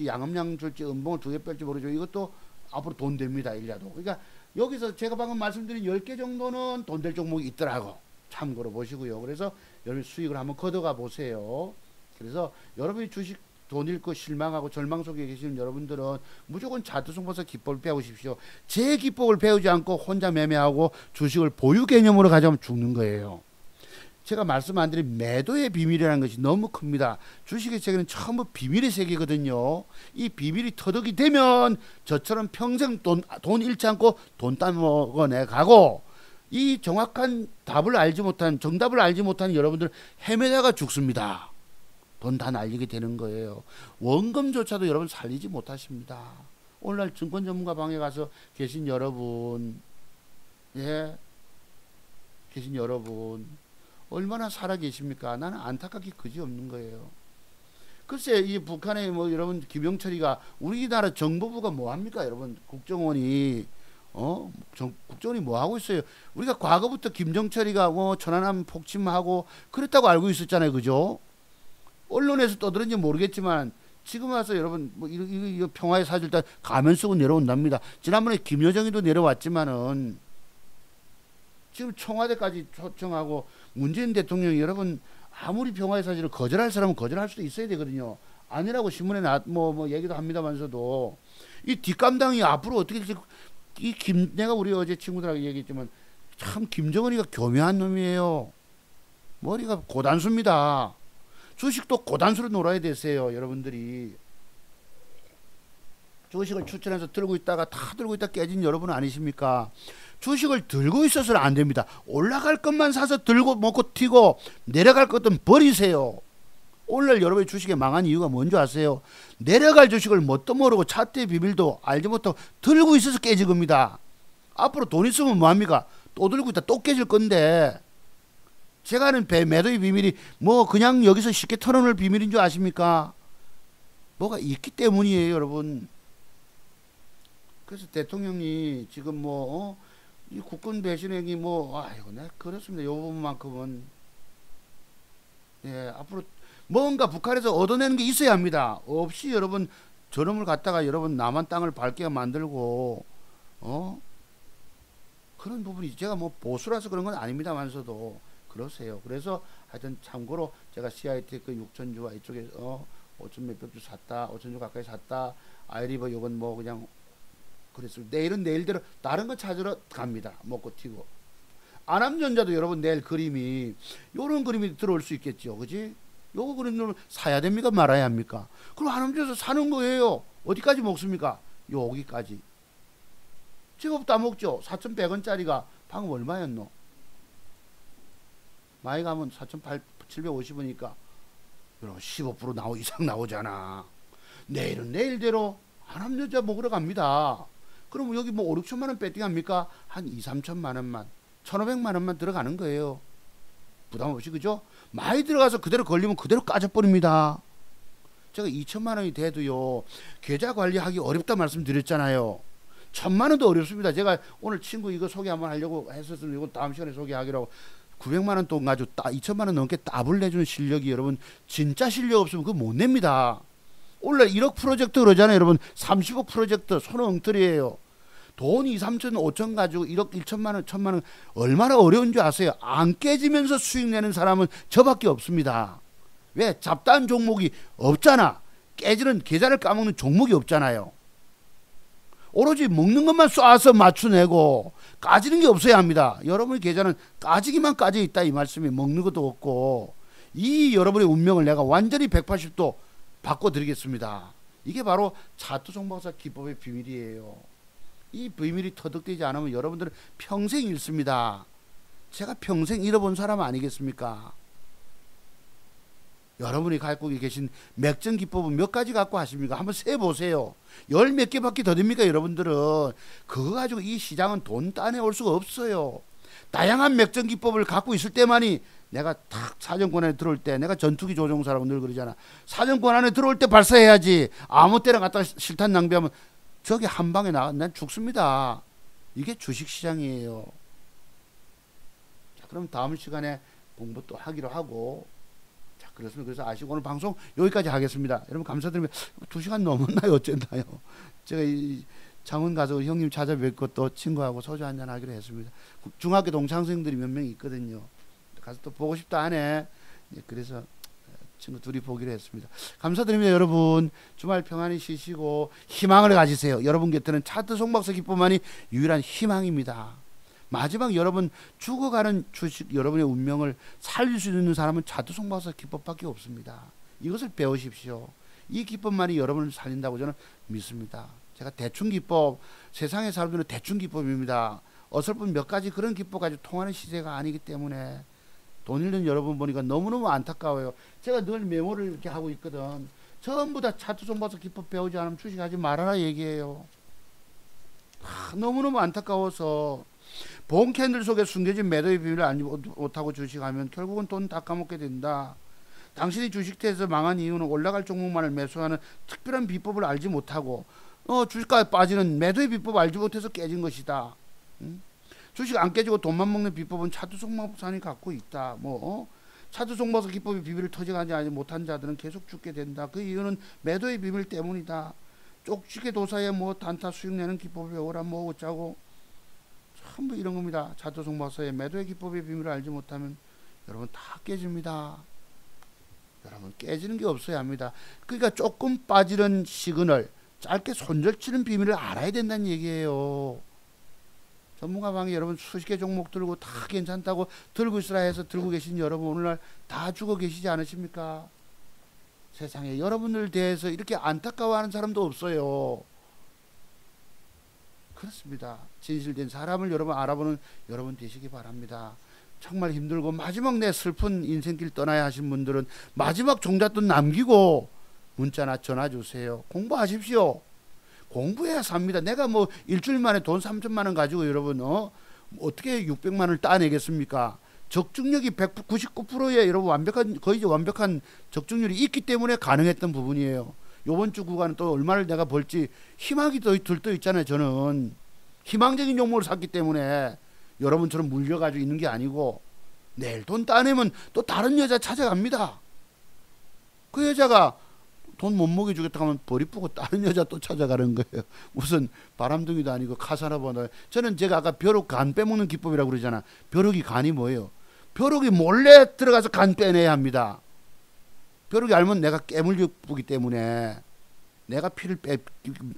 양음양 줄지 음봉을 두 개 뺄지 모르죠. 이것도 앞으로 돈 됩니다. 일야도. 그러니까 여기서 제가 방금 말씀드린 10개 정도는 돈 될 종목이 있더라고. 참고로 보시고요. 그래서 여러분 수익을 한번 걷어가 보세요. 그래서 여러분이 주식 돈 잃고 실망하고 절망 속에 계시는 여러분들은 무조건 차트송보사 기법을 배우십시오. 제 기법을 배우지 않고 혼자 매매하고 주식을 보유 개념으로 가져오면 죽는 거예요. 제가 말씀 안 드린 매도의 비밀이라는 것이 너무 큽니다. 주식의 세계는 전부 비밀의 세계거든요. 이 비밀이 터득이 되면 저처럼 평생 돈 잃지 않고 돈 따먹어내 가고 이 정확한 답을 알지 못한 정답을 알지 못한 여러분들 헤매다가 죽습니다. 돈 다 날리게 되는 거예요. 원금조차도 여러분 살리지 못하십니다. 오늘날 증권 전문가 방에 가서 계신 여러분 계신 여러분 얼마나 살아 계십니까? 나는 안타깝게 그지없는 거예요. 글쎄 이 북한의 뭐 여러분 김영철이가 우리나라 정보부가 뭐 합니까? 여러분 국정원이 국정원이 뭐 하고 있어요? 우리가 과거부터 김정철이가 뭐 천안함 폭침하고 그랬다고 알고 있었잖아요. 그죠? 언론에서 떠들은지 모르겠지만 지금 와서 여러분 뭐 이 평화의 사절단 가면 쓰고 내려온답니다. 지난번에 김여정이도 내려왔지만은 지금 청와대까지 초청하고 문재인 대통령이 여러분 아무리 평화의 사실을 거절할 사람은 거절할 수도 있어야 되거든요. 아니라고 신문에 뭐 얘기도 합니다만서도 이 뒷감당이 앞으로 어떻게 내가 우리 어제 친구들하고 얘기했지만 참 김정은이가 교묘한 놈이에요. 머리가 고단수입니다. 주식도 고단수로 놀아야 되세요. 여러분들이 주식을 추천해서 들고 있다가 다 들고 있다 깨진 여러분 아니십니까? 주식을 들고 있어서는 안 됩니다. 올라갈 것만 사서 들고 먹고 튀고 내려갈 것은 버리세요. 오늘 여러분의 주식에 망한 이유가 뭔지 아세요? 내려갈 주식을 뭣도 모르고 차트의 비밀도 알지 못하고 들고 있어서 깨질 겁니다. 앞으로 돈 있으면 뭐합니까? 또 들고 있다 또 깨질 건데 제가 아는 매도의 비밀이 뭐 그냥 여기서 쉽게 털어놓을 비밀인 줄 아십니까? 뭐가 있기 때문이에요 여러분. 그래서 대통령이 지금 이 국군 배신행위 아이고 네 그렇습니다. 요 부분만큼은 앞으로 뭔가 북한에서 얻어내는 게 있어야 합니다. 없이 여러분 저놈을 갖다가 여러분 남한 땅을 밟게 만들고 그런 부분이 제가 뭐 보수라서 그런 건 아닙니다만서도 그러세요. 그래서 하여튼 참고로 제가 CITech 6,000주와 이쪽에 5천 몇백 주 샀다, 5,000주 가까이 샀다, 아이리버 요건 뭐 그냥 그랬을 내일은 내일대로 다른 거 찾으러 갑니다. 먹고 튀고. 안암전자도 여러분 내일 그림이 요런 그림이 들어올 수 있겠죠. 그지? 요거 그림을 사야 됩니까? 말아야 합니까? 그럼 안암전자 사는 거예요. 어디까지 먹습니까? 여기까지. 제법 다 먹죠. 4,100원짜리가 방금 얼마였노? 많이 가면 4,750원이니까 여러분 15% 이상 나오잖아. 내일은 내일대로 안암전자 먹으러 갑니다. 그럼 여기 뭐 5, 6천만원 배팅합니까? 한 2, 3천만원만 1,500만원만 들어가는 거예요. 부담 없이. 그죠? 많이 들어가서 그대로 걸리면 그대로 까져버립니다. 제가 2천만원이 돼도요 계좌 관리하기 어렵다 말씀드렸잖아요. 1,000만원도 어렵습니다. 제가 오늘 친구 이거 소개 한번 하려고 했었으면 이거 다음 시간에 소개하기로 하고 900만원 돈 가지고 2천만원 넘게 따블 내주는 실력이 여러분 진짜 실력 없으면 그거 못 냅니다. 원래 1억 프로젝트 그러잖아요. 여러분 30억 프로젝트 손은 엉터리예요. 돈 2, 3천, 5천 가지고 1억 1천만원, 1,000만원 얼마나 어려운 줄 아세요? 안 깨지면서 수익 내는 사람은 저밖에 없습니다. 왜? 잡다한 종목이 없잖아. 깨지는 계좌를 까먹는 종목이 없잖아요. 오로지 먹는 것만 쏴서 맞춰내고 까지는 게 없어야 합니다. 여러분의 계좌는 까지기만 까져 있다 이 말씀이 먹는 것도 없고 이 여러분의 운명을 내가 완전히 180도 바꿔드리겠습니다. 이게 바로 차트 종목사 기법의 비밀이에요. 이 비밀이 터득되지 않으면 여러분들은 평생 잃습니다. 제가 평생 잃어본 사람 아니겠습니까? 여러분이 갖고 계신 맥점 기법은 몇 가지 갖고 하십니까? 한번 세보세요. 열 몇 개밖에 더 됩니까? 여러분들은 그거 가지고 이 시장은 돈 따내올 수가 없어요. 다양한 맥점 기법을 갖고 있을 때만이 내가 탁 사정권 안에 들어올 때 내가 전투기 조종사라고 늘 그러잖아. 사정권 안에 들어올 때 발사해야지. 아무 때나 갖다가 실탄 낭비하면 저기 한 방에 난 죽습니다. 이게 주식시장이에요. 자, 그럼 다음 시간에 공부 또 하기로 하고 자, 그렇습니다. 그래서 아시고 오늘 방송 여기까지 하겠습니다. 여러분 감사드립니다. 2시간 넘었나요? 어쨌나요? 제가 이 창원 가서 형님 찾아뵙고 또 친구하고 소주 한잔 하기로 했습니다. 중학교 동창생들이 몇 명 있거든요. 가서 또 보고 싶다 하네. 그래서 친구 둘이 보기로 했습니다. 감사드립니다. 여러분 주말 평안히 쉬시고 희망을 가지세요. 여러분 곁에는 차트 송박사 기법만이 유일한 희망입니다. 마지막 여러분 죽어가는 주식 여러분의 운명을 살릴 수 있는 사람은 차트 송박사 기법밖에 없습니다. 이것을 배우십시오. 이 기법만이 여러분을 살린다고 저는 믿습니다. 제가 대충 기법 세상에 살기는 대충 기법입니다. 어설픈 몇 가지 그런 기법 가지고 통하는 시대가 아니기 때문에 돈 잃는 여러분 보니까 너무너무 안타까워요. 제가 늘 메모를 이렇게 하고 있거든. 전부 다 차트 송박사 기법 배우지 않으면 주식하지 말아라 얘기해요. 너무너무 안타까워서 본 캔들 속에 숨겨진 매도의 비밀을 알지 못하고 주식하면 결국은 돈 다 까먹게 된다. 당신이 주식태에서 망한 이유는 올라갈 종목만을 매수하는 특별한 비법을 알지 못하고 주식가에 빠지는 매도의 비법 알지 못해서 깨진 것이다. 응? 주식 안 깨지고 돈만 먹는 비법은 차트 송박사니 갖고 있다. 차트 송박사 기법의 비밀을 터득하지 못한 자들은 계속 죽게 된다. 그 이유는 매도의 비밀 때문이다. 쪽지게 도사에 단타 수익 내는 기법을 배우라 어쩌고 전부 이런 겁니다. 차트 송박사의 매도의 기법의 비밀을 알지 못하면 여러분 다 깨집니다. 여러분 깨지는 게 없어야 합니다. 그러니까 조금 빠지는 시그널 짧게 손절치는 비밀을 알아야 된다는 얘기예요. 전문가 방에 여러분 수십 개 종목 들고 다 괜찮다고 들고 있으라 해서 들고 계신 여러분 오늘날 다 죽어 계시지 않으십니까? 세상에 여러분을 대해서 이렇게 안타까워하는 사람도 없어요. 그렇습니다. 진실된 사람을 여러분 알아보는 여러분 되시기 바랍니다. 정말 힘들고 마지막 내 슬픈 인생길 떠나야 하신 분들은 마지막 종잣돈 남기고 문자나 전화 주세요. 공부하십시오. 공부해야 삽니다. 내가 일주일 만에 돈 3천만 원 가지고 여러분 어떻게 600만 원을 따내겠습니까? 적중력이 199%에 여러분 거의 완벽한 적중률이 있기 때문에 가능했던 부분이에요. 요번 주 구간은 또 얼마를 내가 벌지 희망이 들떠 있잖아요. 저는 희망적인 종목을 샀기 때문에 여러분처럼 물려가지고 있는 게 아니고 내일 돈 따내면 또 다른 여자 찾아갑니다. 그 여자가 돈 못 먹여주겠다 하면 버리 뿌고 다른 여자 또 찾아가는 거예요. 무슨 바람둥이도 아니고 카사노바도. 저는 제가 아까 벼룩 간 빼먹는 기법이라고 그러잖아. 벼룩이 간이 뭐예요? 벼룩이 몰래 들어가서 간 빼내야 합니다. 벼룩이 알면 내가 깨물려 뿌기 때문에 내가 피를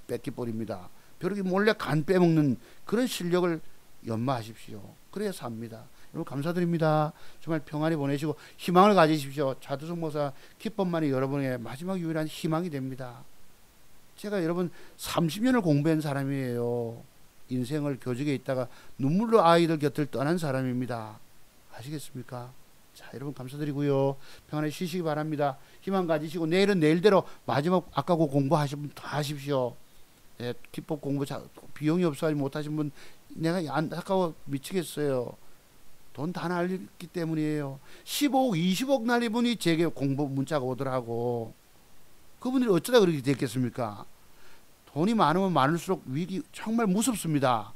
뺏기 버립니다. 벼룩이 몰래 간 빼먹는 그런 실력을 연마하십시오. 그래야 삽니다. 여러분 감사드립니다. 정말 평안히 보내시고 희망을 가지십시오. 차두성 목사 기법만이 여러분의 마지막 유일한 희망이 됩니다. 제가 여러분 30년을 공부한 사람이에요. 인생을 교직에 있다가 눈물로 아이들 곁을 떠난 사람입니다. 아시겠습니까? 자, 여러분 감사드리고요. 평안히 쉬시기 바랍니다. 희망 가지시고 내일은 내일대로 마지막 아까 그 공부하신 분 다 하십시오. 예, 기법 공부 비용이 없어서 못하신 분 내가 안타까워 미치겠어요. 돈 다 날렸기 때문이에요. 15억 20억 날린 분이 제게 공부 문자가 오더라고. 그분들이 어쩌다 그렇게 됐겠습니까? 돈이 많으면 많을수록 위기 정말 무섭습니다.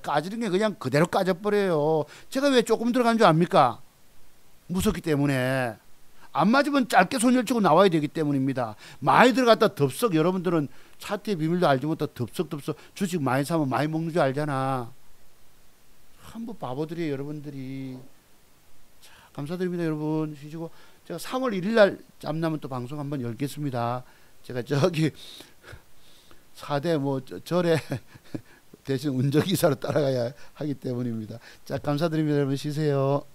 까지는 게 그냥 그대로 까져버려요. 제가 왜 조금 들어간 줄 압니까? 무섭기 때문에. 안 맞으면 짧게 손절치고 나와야 되기 때문입니다. 많이 들어갔다 덥석. 여러분들은 차트의 비밀도 알지 못해 덥석덥석 주식 많이 사면 많이 먹는 줄 알잖아. 한번 바보들이에요 여러분들이. 자, 감사드립니다 여러분. 쉬시고 제가 3월 1일날 짬나면 또 방송 한번 열겠습니다. 제가 저기 4대 뭐 절에 대신 운전기사로 따라가야 하기 때문입니다. 자, 감사드립니다 여러분. 쉬세요.